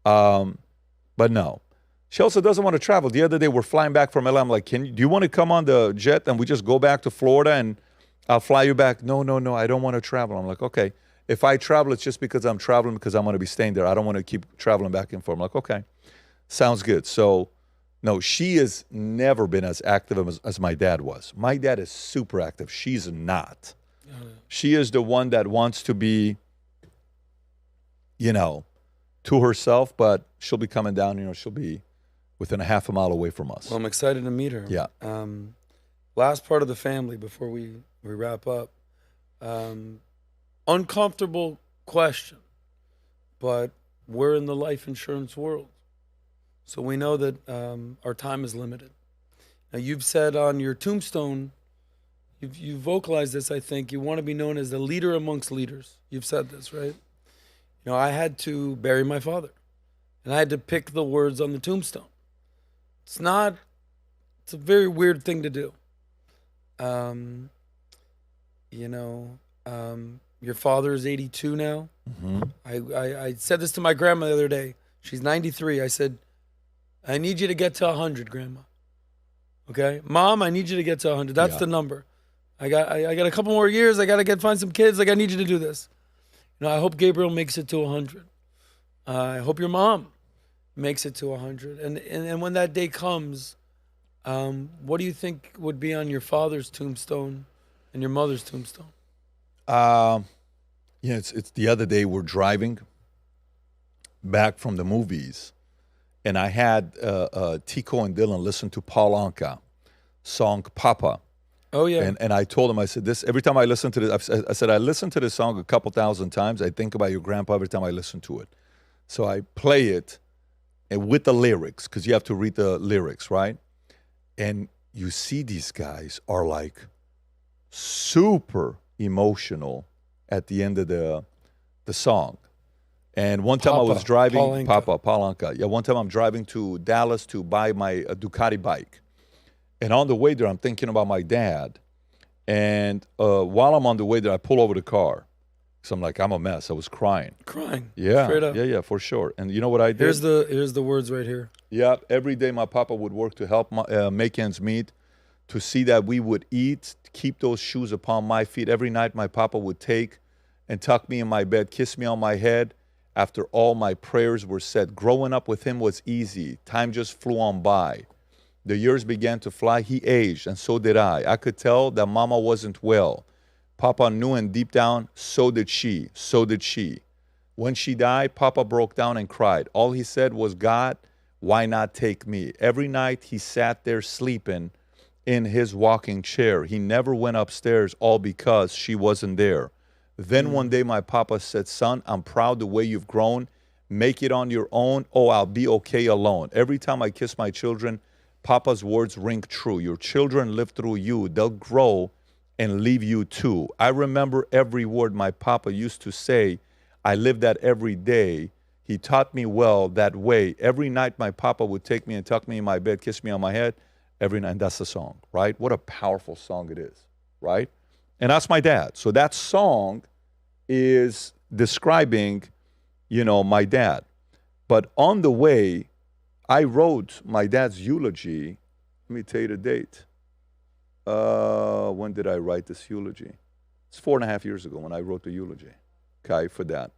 But no. She also doesn't want to travel. The other day we're flying back from LA. I'm like, do you want to come on the jet and we just go back to Florida and I'll fly you back? No, I don't want to travel. I'm like, okay. If I travel, it's just because I'm traveling because I'm going to be staying there. I don't want to keep traveling back and forth. I'm like, okay, sounds good. So, no, she has never been as active as my dad was. My dad is super active. She's not. She is the one that wants to be, to herself, but she'll be coming down, she'll be within a half a mile away from us. Well, I'm excited to meet her. Yeah. Last part of the family before we wrap up. Uncomfortable question, but we're in the life insurance world. So we know that our time is limited. Now, you've said on your tombstone, you've vocalized this, I think, you want to be known as a leader amongst leaders. You've said this, right? I had to bury my father, and I had to pick the words on the tombstone. It's a very weird thing to do. Your father is 82 now. Mm-hmm. I said this to my grandma the other day. She's 93. I said, I need you to get to 100, Grandma. Okay? Mom, I need you to get to 100. That's the number. I got a couple more years. I got to find some kids. I need you to do this. I hope Gabriel makes it to 100. I hope your mom makes it to 100. And when that day comes, what do you think would be on your father's tombstone and your mother's tombstone? It's the other day we're driving back from the movies, and I had Tico and Dylan listen to Paul Anka song Papa. Oh, yeah. And I told him, I said, this, every time I listen to this, I said, I listened to this song a couple thousand times. I think about your grandpa every time I listen to it. So I play it and with the lyrics, because you have to read the lyrics, right? And you see these guys are like super emotional at the end of the song. And one time I was driving, Paul Anka. Yeah, one time I'm driving to Dallas to buy my Ducati bike. And on the way there, I'm thinking about my dad. And while I'm on the way there, I pull over the car. So I'm like, I'm a mess. I was crying. Yeah. Straight up. Yeah, for sure. And you know what I did? Here's the words right here. Yeah. Every day my papa would work to help make ends meet, to see that we would eat, keep those shoes upon my feet. Every night my papa would take and tuck me in my bed, kiss me on my head after all my prayers were said. Growing up with him was easy. Time just flew on by. The years began to fly. He aged, and so did I. I could tell that mama wasn't well. Papa knew, and deep down, so did she. So did she. When she died, Papa broke down and cried. All he said was, God, why not take me? Every night he sat there sleeping in his walking chair. He never went upstairs, all because she wasn't there. Then one day my papa said, son, I'm proud the way you've grown. Make it on your own. Oh, I'll be okay alone. Every time I kiss my children, Papa's words ring true. Your children live through you. They'll grow and leave you too. I remember every word my papa used to say. I live that every day. He taught me well that way. Every night my papa would take me and tuck me in my bed, kiss me on my head. Every night, and that's the song, right? What a powerful song it is, right? And that's my dad. So that song is describing, my dad. But on the way, I wrote my dad's eulogy. Let me tell you the date. When did I write this eulogy? It's 4.5 years ago when I wrote the eulogy, okay, for that.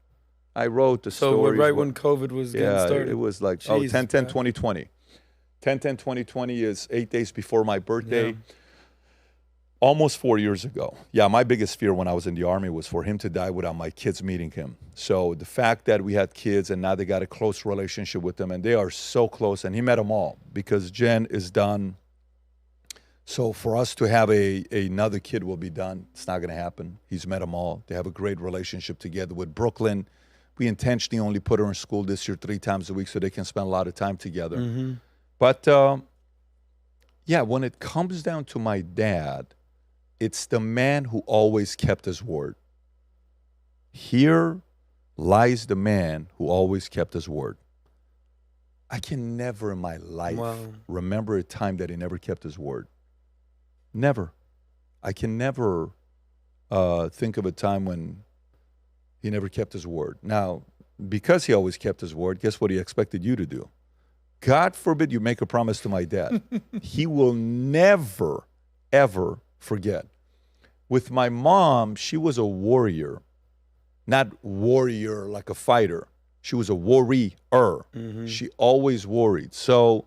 I wrote the story. So right when COVID was getting started. It was like, Jeez, 10/10/2020. 10/10/2020 is 8 days before my birthday. Yeah. Almost 4 years ago. Yeah, my biggest fear when I was in the Army was for him to die without my kids meeting him. So the fact that we had kids and now they got a close relationship with them, and they are so close, and he met them all because Jen is done. So for us to have another kid will be done. It's not going to happen. He's met them all. They have a great relationship together with Brooklyn. We intentionally only put her in school this year 3 times a week so they can spend a lot of time together. Mm-hmm. But yeah, when it comes down to my dad, it's the man who always kept his word. Here lies the man who always kept his word. I can never in my life remember a time that he never kept his word. Never. I can never think of a time when he never kept his word. Now, because he always kept his word, guess what he expected you to do? God forbid you make a promise to my dad. He will never, ever forget. With my mom, she was a warrior, not warrior like a fighter. She was a warrior. She always worried. So,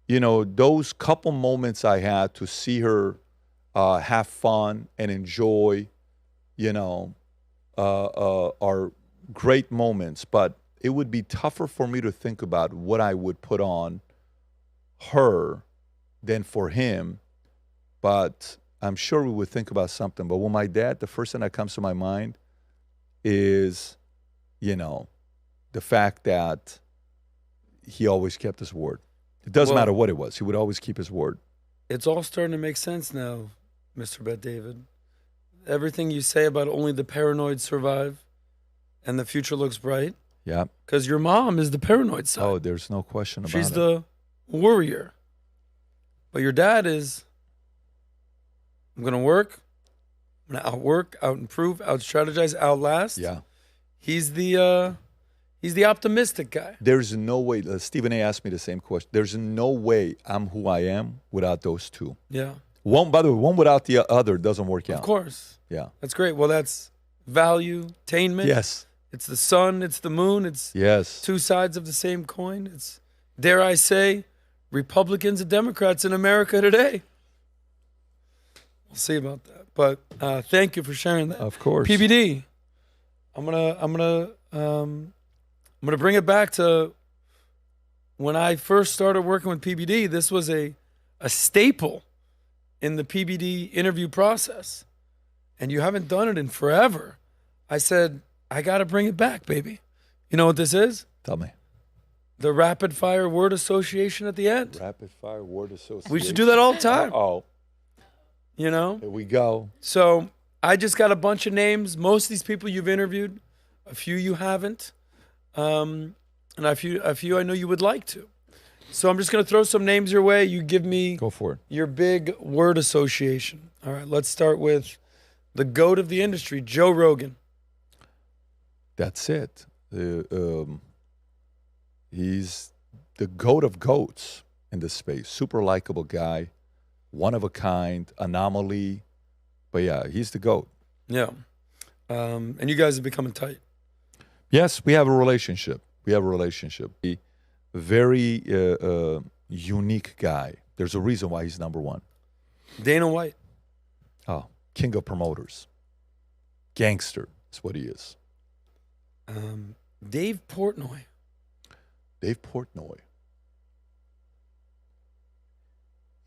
you know, those couple moments I had to see her have fun and enjoy, you know, are great moments. But it would be tougher for me to think about what I would put on her than for him. But I'm sure we would think about something. But with my dad, the first thing that comes to my mind is, you know, the fact that he always kept his word. It doesn't matter what it was. He would always keep his word. It's all starting to make sense now, Mr. Bet David. Everything you say about only the paranoid survive and the future looks bright. Yeah. Because your mom is the paranoid side. Oh, there's no question about it. She's the warrior. But your dad is, I'm going to work. I'm going to outwork, out-improve, out-strategize, outlast. Yeah. He's the optimistic guy. There's no way. Stephen A. asked me the same question. There's no way I'm who I am without those two. Yeah. One, by the way, one without the other doesn't work out. Of course. Yeah. That's great. Well, that's value, attainment. Yes. It's the sun, it's the moon, it's Yes. two sides of the same coin. It's, dare I say, Republicans and Democrats in America today. We'll see about that. But thank you for sharing that. Of course. PBD. I'm gonna bring it back to when I first started working with PBD. This was a staple in the PBD interview process, and you haven't done it in forever. I said, I got to bring it back, baby. You know what this is? Tell me. The rapid fire word association at the end. Rapid fire word association. We should do that all the time. Oh, You know? here we go. So I just got a bunch of names. Most of these people you've interviewed, a few you haven't, and a few I know you would like to. So I'm just going to throw some names your way. You give me Go for it. your big word association. All right, let's start with the GOAT of the industry, Joe Rogan. That's it. He's the goat of goats in this space. Super likable guy, one of a kind, anomaly. But yeah, he's the goat. Yeah. And you guys are becoming tight. Yes, we have a relationship. A very unique guy. There's a reason why he's number one. Dana White. Oh, king of promoters. Gangster is what he is. Dave Portnoy. Dave Portnoy.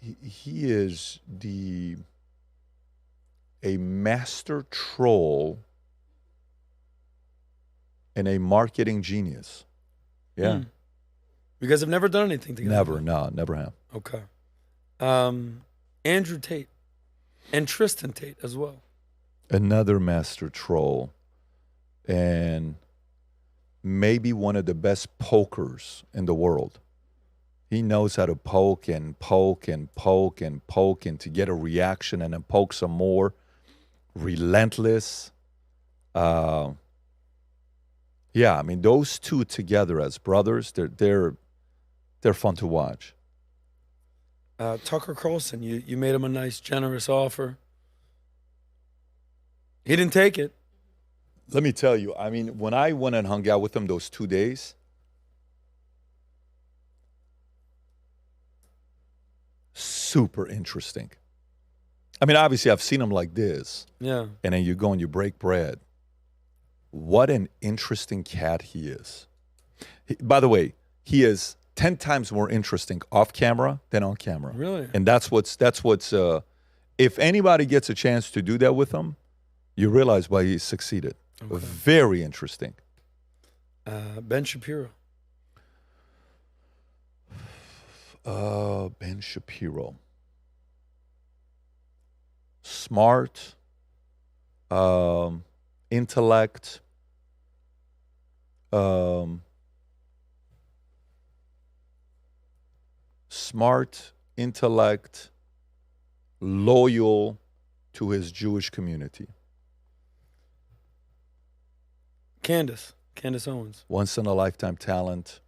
He is a master troll and a marketing genius. Yeah. You guys have never done anything together? Never have. Okay. Andrew Tate. And Tristan Tate as well. Another master troll and maybe one of the best pokers in the world. He knows how to poke and poke and poke and poke and to get a reaction and then poke some more. Relentless. Yeah, I mean, those two together as brothers, they're fun to watch. Tucker Carlson, you made him a nice, generous offer. He didn't take it. Let me tell you, I mean, when I went and hung out with him those 2 days, super interesting. I mean, obviously, I've seen him like this. Yeah. And then you go and you break bread. What an interesting cat he is. By the way, he is 10 times more interesting off camera than on camera. Really? And that's what's if anybody gets a chance to do that with him, you realize why he succeeded. Okay. Very interesting. Ben Shapiro. Ben Shapiro. Smart, intellect, smart, intellect, loyal to his Jewish community. Candace Owens. Once in a lifetime talent,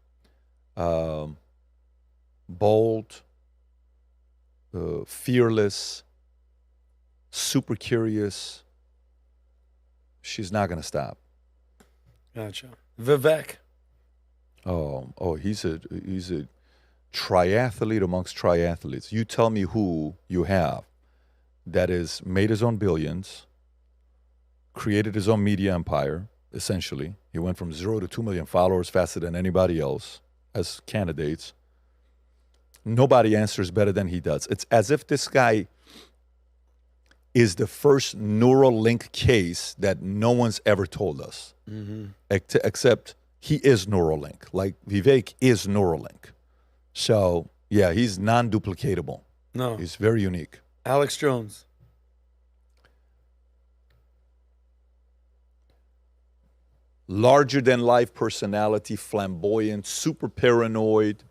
bold, fearless, super curious. She's not going to stop. Gotcha. Vivek. Oh, he's a triathlete amongst triathletes. You tell me who you have that has made his own billions, created his own media empire, essentially. He went from 0 to 2 million followers faster than anybody else as candidates. Nobody answers better than he does. It's as if this guy is the first Neuralink case that no one's ever told us. Except he is Neuralink. Like Vivek is Neuralink. So, yeah, he's non-duplicatable. No. He's very unique. Alex Jones. Larger than life personality, flamboyant, super paranoid,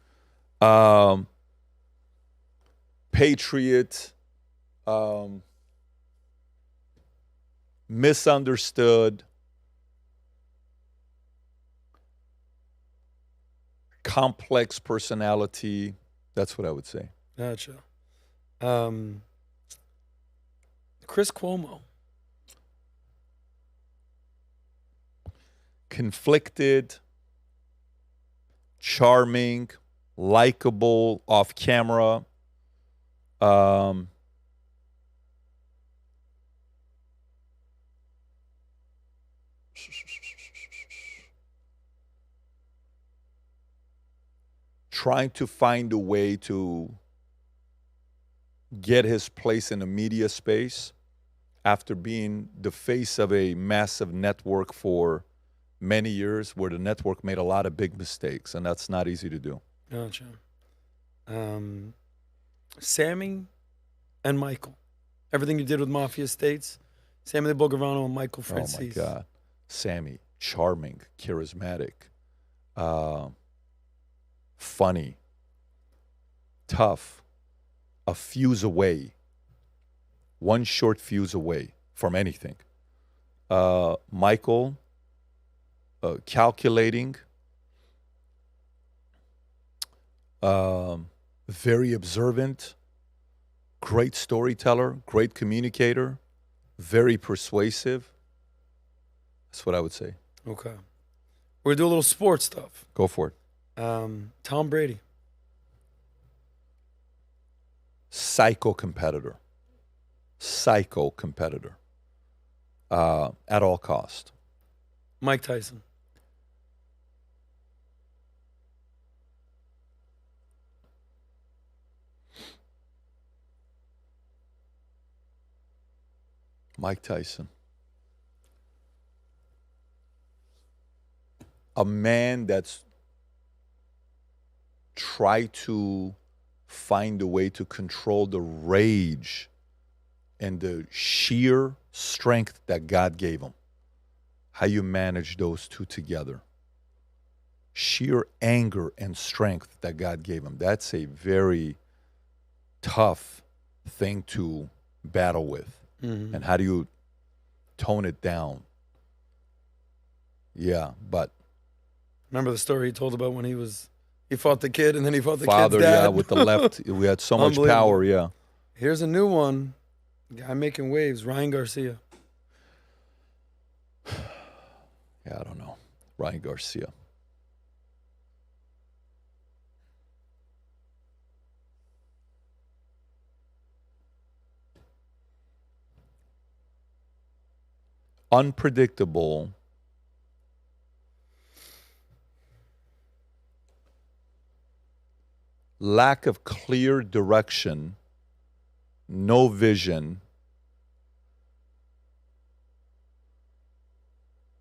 patriot, misunderstood, complex personality. That's what I would say. Gotcha. Chris Cuomo. Conflicted, charming, likable, off camera. Trying to find a way to get his place in the media space after being the face of a massive network for many years, where the network made a lot of big mistakes, and that's not easy to do. Gotcha. Sammy and Michael. Everything you did with Mafia States. Sammy Bogorano and Michael Francis. Oh, my God. Sammy, charming, charismatic, funny, tough, a fuse away, one short fuse away from anything. Michael, calculating, very observant, great storyteller, great communicator, very persuasive. That's what I would say. Okay. We're going to do a little sports stuff. Go for it. Tom Brady. Psycho competitor. At all cost. Mike Tyson. Mike Tyson. A man that's tried to find a way to control the rage and the sheer strength that God gave him. How you manage those two together. Sheer anger and strength that God gave him. That's a very tough thing to battle with. Mm-hmm. And how do you tone it down? Yeah, but remember the story he told about when he fought the kid and then he fought the father, kid's dad? yeah, with the left. We had so much power, yeah. Here's a new one. Guy making waves, Ryan Garcia. Yeah, I don't know. Ryan Garcia. Unpredictable. Lack of clear direction. No vision.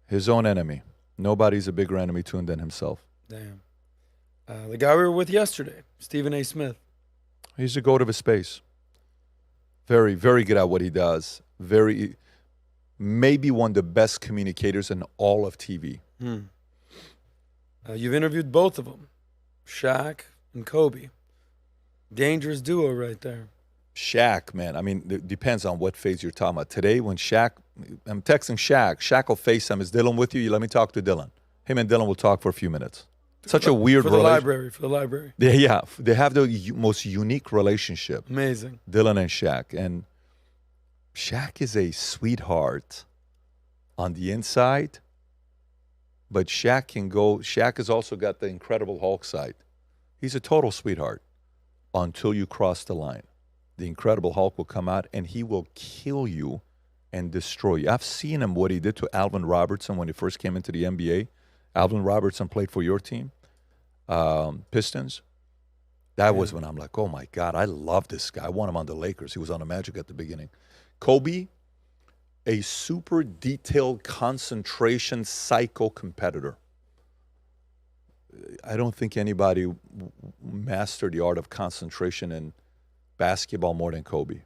His own enemy. Nobody's a bigger enemy to him than himself. Damn. The guy we were with yesterday, Stephen A. Smith. He's a goat of his space. Very, very good at what he does. Maybe one of the best communicators in all of TV. You've interviewed both of them, Shaq and Kobe. Dangerous duo right there. Shaq, man. I mean, it depends on what phase you're talking about. Today, when Shaq, I'm texting Shaq. Shaq will FaceTime. Is Dylan with you? You let me talk to Dylan. Him and Dylan will talk for a few minutes. Such a weird for the relation. library. Yeah, they have the most unique relationship. Amazing. Dylan and Shaq. And Shaq is a sweetheart on the inside, but Shaq has also got the Incredible Hulk side. He's a total sweetheart until you cross the line. The Incredible Hulk will come out and he will kill you and destroy you. I've seen him, what he did to Alvin Robertson when he first came into the NBA. Alvin Robertson played for your team, Pistons. That was when I'm like, oh my God, I love this guy. I want him on the Lakers. He was on the Magic at the beginning. Kobe, a super detailed concentration psycho competitor. I don't think anybody mastered the art of concentration in basketball more than Kobe.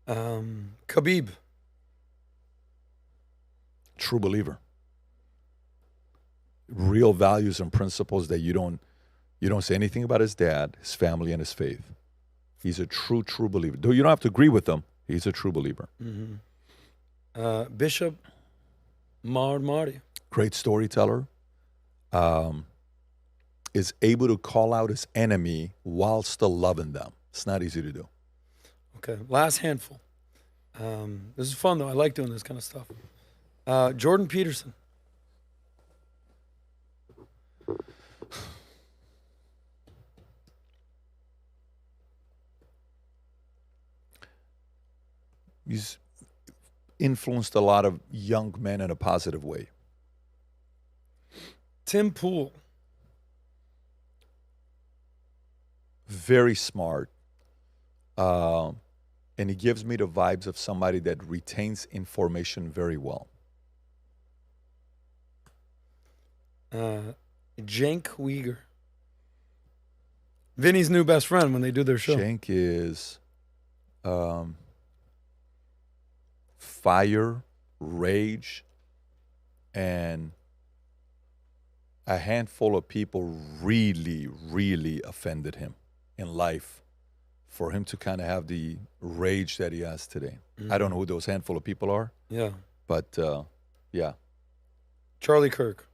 Khabib. True believer. Real values and principles that you don't say anything about his dad, his family, and his faith. He's a true believer. Though you don't have to agree with him, he's a true believer. Mm-hmm. Bishop Marty. Great storyteller. Is able to call out his enemy while still loving them. It's not easy to do. Okay, last handful. This is fun, though. I like doing this kind of stuff. Jordan Peterson. He's influenced a lot of young men in a positive way. Tim Pool. Very smart. And he gives me the vibes of somebody that retains information very well. Cenk Uygur. Vinny's new best friend when they do their show. Cenk is fire, rage, and a handful of people really, really offended him in life for him to kind of have the rage that he has today. I don't know who those handful of people are. Yeah. But, yeah. Charlie Kirk.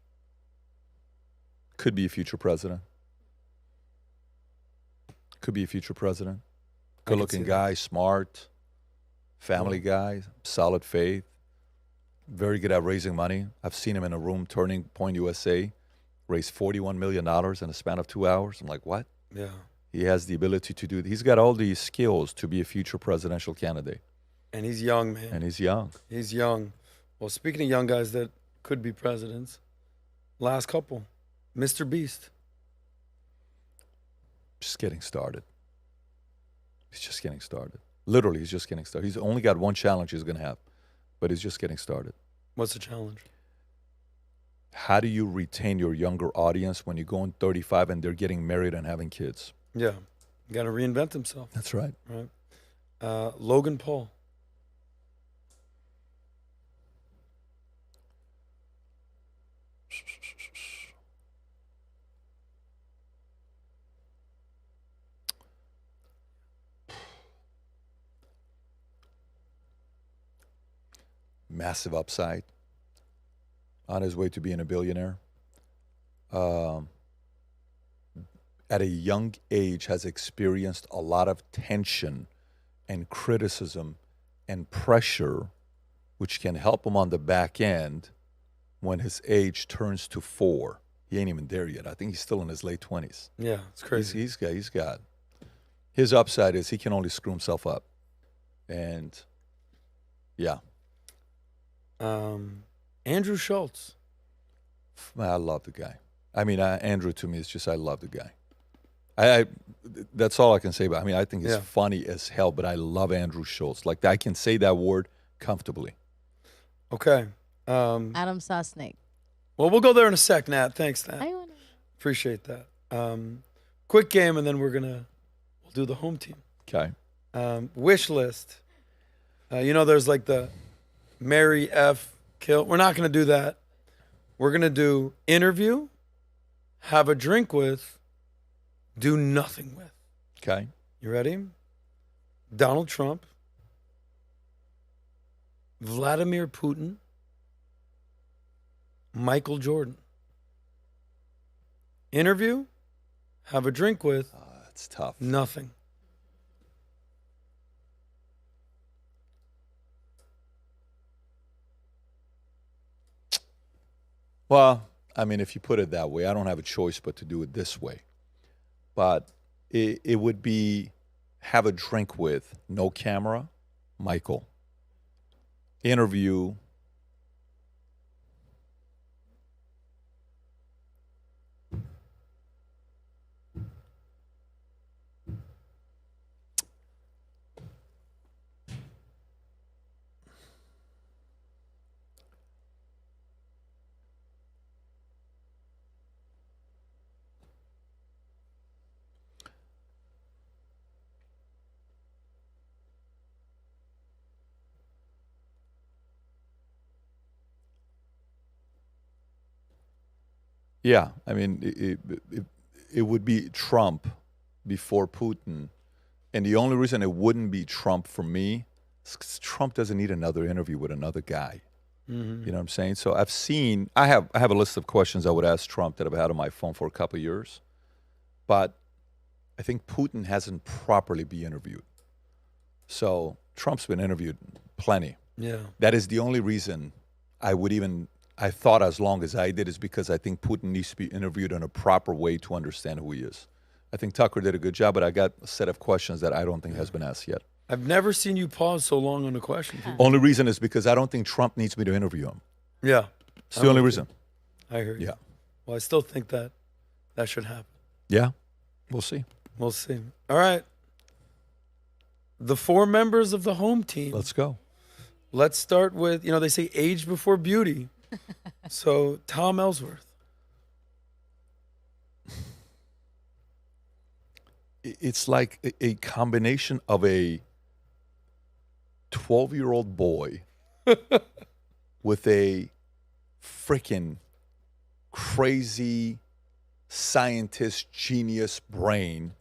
Could be a future president. Could be a future president. Good-looking guy, smart, family guy, solid faith, very good at raising money. I've seen him in a room, Turning Point USA, raise $41 million in a span of 2 hours. I'm like, what? Yeah. He has the ability to do. He's got all these skills to be a future presidential candidate. And he's young, man. And he's young. He's young. Well, speaking of young guys that could be presidents, last couple, Mr. Beast. Just getting started. He's just getting started. Literally, he's just getting started. He's only got one challenge he's going to have, but he's just getting started. What's the challenge? How do you retain your younger audience when you go on 35 and they're getting married and having kids? Yeah. You got to reinvent himself. That's right. Right. Logan Paul. Massive upside. On his way to being a billionaire. At a young age has experienced a lot of tension and criticism and pressure, which can help him on the back end when his age turns to 4. He ain't even there yet. I think he's still in his late 20s. Yeah, it's crazy. He's got. His upside is he can only screw himself up. And, yeah. Andrew Schultz. I love the guy. I mean, Andrew to me is just, I love the guy. That's all I can say about him. I mean, I think he's funny as hell, but I love Andrew Schultz. Like, I can say that word comfortably. Okay. Adam Sosnick. Well, we'll go there in a sec, Nat. Thanks, Nat. I wanna... Appreciate that. Quick game, and then we'll do the home team. Okay. Wish list. There's like the Mary F. Kill. We're not going to do that. We're going to do interview, have a drink with, do nothing with. Okay. You ready? Donald Trump, Vladimir Putin, Michael Jordan. Interview, have a drink with, That's tough. nothing. Well, I mean, if you put it that way, I don't have a choice but to do it this way. But it would be have a drink with, no camera, Michael. Interview, yeah, I mean, it would be Trump before Putin. And the only reason it wouldn't be Trump for me is 'cause Trump doesn't need another interview with another guy. You know what I'm saying? So I have a list of questions I would ask Trump that I've had on my phone for a couple of years. But I think Putin hasn't properly been interviewed. So Trump's been interviewed plenty. Yeah. That is the only reason I thought as long as I did is because I think Putin needs to be interviewed in a proper way to understand who he is. I think Tucker did a good job, but I got a set of questions that I don't think has been asked yet. I've never seen you pause so long on a question. Only reason is because I don't think Trump needs me to interview him. Yeah. It's the only reason. I hear you. Yeah. Well, I still think that should happen. Yeah. We'll see. We'll see. All right. The 4 members of the home team. Let's go. Let's start with, they say age before beauty. So, Tom Ellsworth. It's like a combination of a 12-year-old boy with a freaking crazy scientist genius brain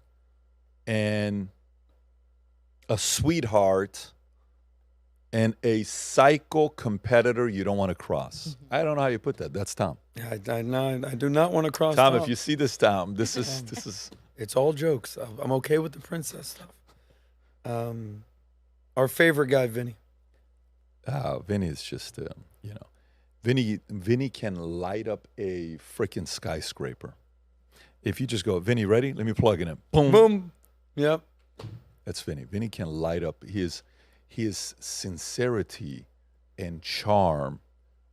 and a sweetheart and a psycho competitor you don't want to cross. I don't know how you put that. That's Tom. I do not want to cross Tom, if you see this, Tom, this is It's all jokes. I'm okay with the princess stuff. Our favorite guy, Vinny. Vinny is just, Vinny can light up a freaking skyscraper. If you just go, Vinny, ready? Let me plug it in. Boom. Boom. Yep. That's Vinny. Vinny can light up his sincerity and charm,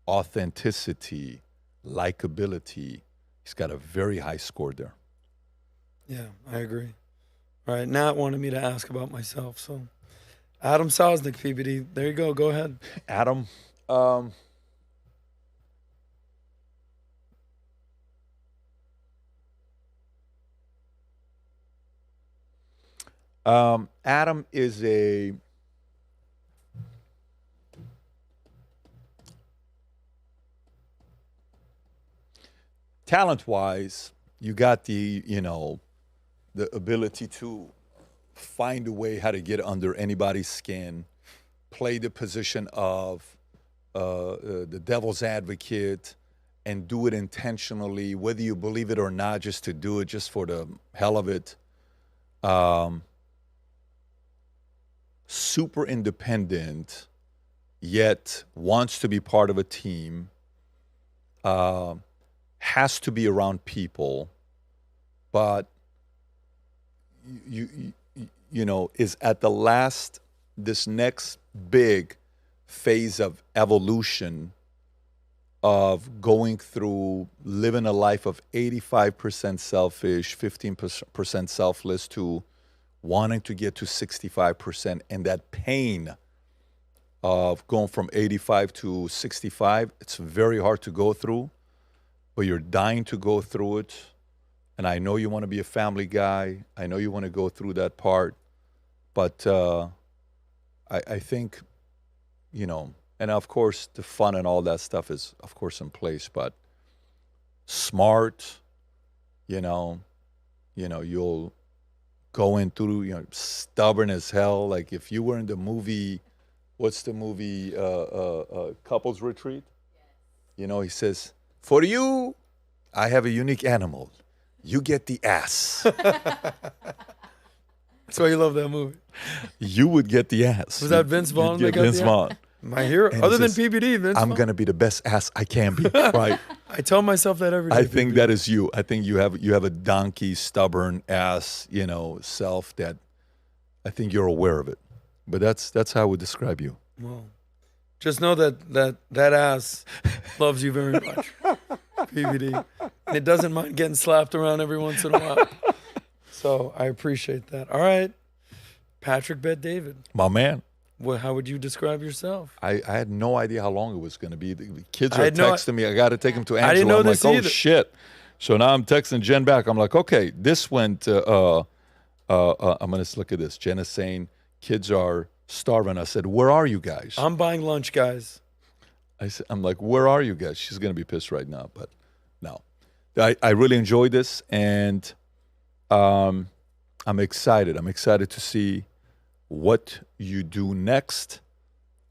authenticity, likability. He's got a very high score there. Yeah, I agree. All right, Nat wanted me to ask about myself, so Adam Sosnick, PBD. There you go. Go ahead. Adam, Adam is a talent-wise, you got the ability to find a way how to get under anybody's skin, play the position of the devil's advocate, and do it intentionally, whether you believe it or not, just to do it just for the hell of it. Super independent, yet wants to be part of a team, has to be around people, but is at this next big phase of evolution of going through living a life of 85% selfish, 15% selfless to wanting to get to 65%. And that pain of going from 85 to 65, it's very hard to go through, but you're dying to go through it. And I know you want to be a family guy. I know you want to go through that part. But I think, and of course, the fun and all that stuff is, of course, in place. But smart, you'll going through, stubborn as hell. Like if you were in the movie, what's the movie, Couples Retreat? He says, for you, I have a unique animal. You get the ass. That's why you love that movie. You would get the ass. Was that Vince Vaughn You'd that get got Vince the Vaughn. My hero. And Other he than says, PBD, Vince I'm Vaughn. going to be the best ass I can be, right? I tell myself that every day. I think that is you. I think you have a donkey, stubborn ass, self that I think you're aware of it. But that's how I would describe you. Well, just know that ass loves you very much, PBD. And it doesn't mind getting slapped around every once in a while. So I appreciate that. All right, Patrick Bet David. My man. Well, how would you describe yourself? I had no idea how long it was going to be. The kids are had no- texting me. I got to take them to Angela. I didn't know I'm this like, either. oh, shit. So now I'm texting Jen back. I'm like, okay, this went, I'm going to look at this. Jen is saying, kids are starving. I said, where are you guys? I'm buying lunch, guys. I'm like, where are you guys? She's going to be pissed right now, but no. I really enjoyed this, and I'm excited. I'm excited to see what you do next.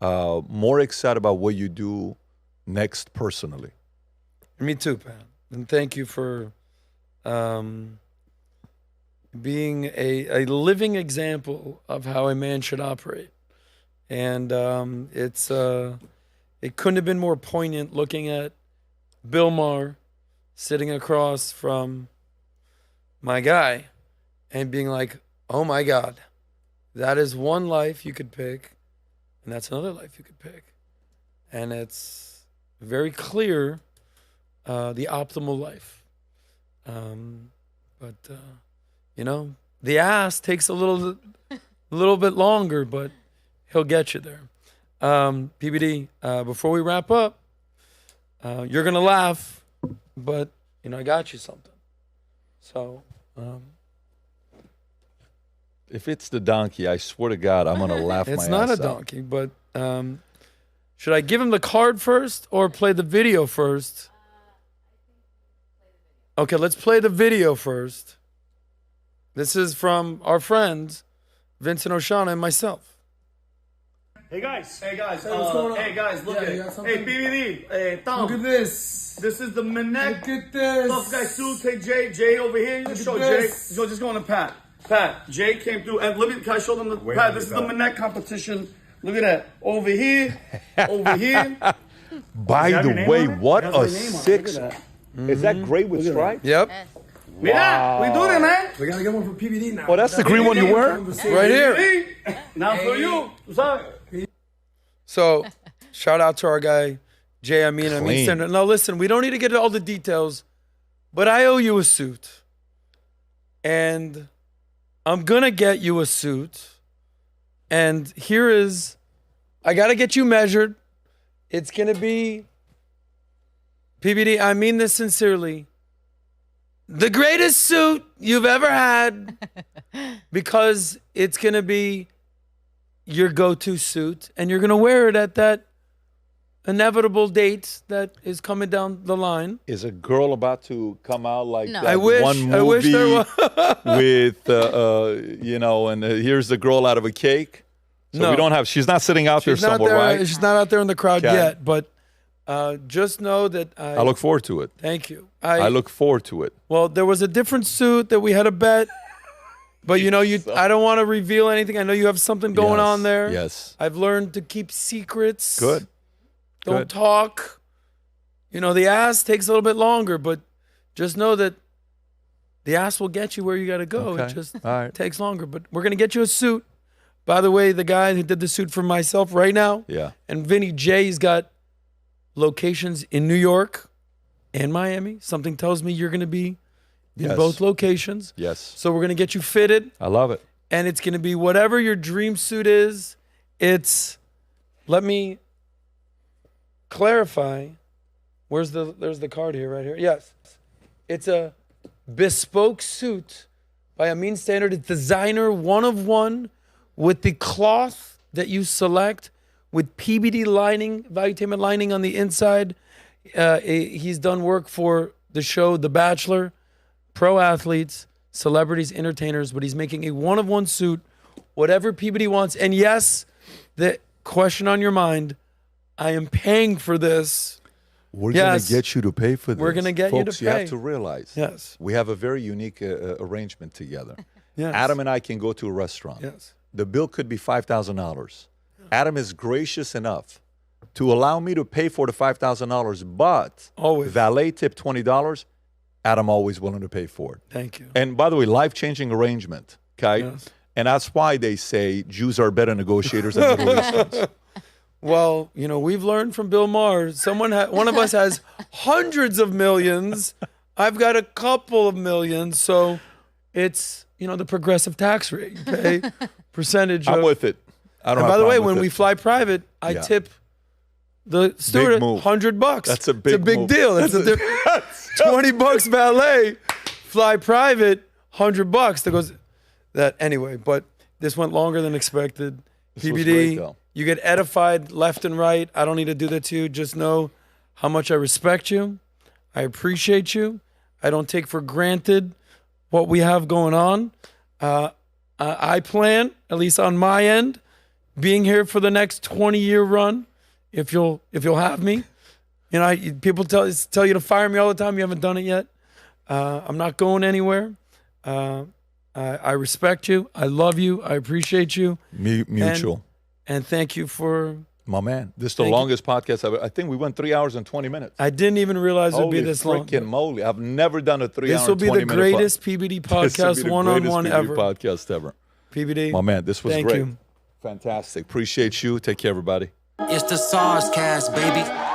More excited about what you do next personally. Me too, Pat. And thank you for being a living example of how a man should operate. And it couldn't have been more poignant looking at Bill Maher sitting across from my guy and being like, oh my God, that is one life you could pick, and that's another life you could pick. And it's very clear the optimal life. But the ass takes a little bit longer, but he'll get you there. PBD, before we wrap up, you're going to laugh, but, I got you something. So, if it's the donkey, I swear to God, I'm going to laugh my ass it's not a out. donkey, but should I give him the card first or play the video first? Okay, let's play the video first. This is from our friends, Vincent Oshana and myself. Hey guys, what's going on? hey guys, look Yeah, at you got it. something? Hey BBD, hey Tom. Look at this. This is the Manek. Look at this. Tough guy suit. Hey Jay over here. You just show at Jay. this. Just go on to Pat. Pat, Jay came through. And can I show them the Pat? This is the Manek competition. Look at that. Over here, over here. By Does it have the your name way, on it? what It has a my name on it. Look six. at that. Is that great with stripes? Yep, Mira, we do it, man. We gotta get one for PBD now. Oh, that's the green one you wear? right here. Hey, now for you. Sorry. So, shout out to our guy, Jay Amin. Clean. Now, listen, we don't need to get into all the details, but I owe you a suit. And I'm going to get you a suit. And here is, I got to get you measured. It's going to be, PBD, I mean this sincerely, the greatest suit you've ever had, because it's going to be your go-to suit, and you're going to wear it at that inevitable date that is coming down the line. Is a girl about to come out like No. that I wish- one movie I wish there was. with, and here's the girl out of a cake? So No. we don't have, she's not sitting out there She's not somewhere, there. right? She's not out there in the crowd Okay. yet, but just know that I look forward to it. Thank you. I look forward to it. Well, there was a different suit that we had a bet, but I don't want to reveal anything. I know you have something going Yes, on there. Yes. I've learned to keep secrets. Good. Don't Good. talk. The ass takes a little bit longer, but just know that the ass will get you where you got to go. Okay. It just All right. takes longer. But we're going to get you a suit. By the way, the guy who did the suit for myself right now, Yeah. and Vinny Jay's got locations in New York and Miami. Something tells me you're going to be in Yes. both locations. Yes. So we're going to get you fitted, I love it. and it's going to be whatever your dream suit is. Let me clarify. There's the card here, right here. Yes. It's a bespoke suit by Amin Standard. It's designer, one of one, with the cloth that you select, with PBD lining, valuetainment lining on the inside. He's done work for the show The Bachelor, pro athletes. celebrities, entertainers, but he's making a one-of-one suit, whatever PBD wants. And yes, the question on your mind, I am paying for this. We're Yes. going to get you to pay for this. We're gonna get you to Folks, you have pay. to realize. Yes. We have a very unique arrangement together. Yes. Adam and I can go to a restaurant. Yes. The bill could be $5,000. Adam is gracious enough to allow me to pay for the $5,000, but Always. valet tip $20. Adam always willing to pay for it. Thank you. And by the way, life-changing arrangement, okay? Yes. And that's why they say Jews are better negotiators than Middle Easterns. Well, you know, we've learned from Bill Maher. One of us has hundreds of millions. I've got a couple of millions. So it's, you know, the progressive tax rate. You pay percentage I'm of. with it. I don't And have by the a way, problem when with we it. fly private, I Yeah. tip the steward move. $100. That's a It's a big big move. deal. It's $20 valet. Fly private, $100. That goes that anyway. But this went longer than expected. This was PBD, great, though. you get edified left and right. I don't need to do that to you. Just know how much I respect you. I appreciate you. I don't take for granted what we have going on. I plan, at least on my end, being here for the next 20-year run. If you'll have me, you know, people tell you to fire me all the time. You haven't done it yet. I'm not going anywhere. I respect you. I love you. I appreciate you. Mutual. And thank you for. My man, this is the Thank you. longest podcast ever. I think we went 3 hours and 20 minutes. I didn't even realize it would be Holy this long. freaking moly. I've never done a 3 hour This will and be 20 the minute greatest PBD podcast one-on-one PBD ever. podcast ever. PBD. My man, this was Thank great. you. Fantastic. Appreciate you. Take care, everybody. It's the SOSCAST, baby.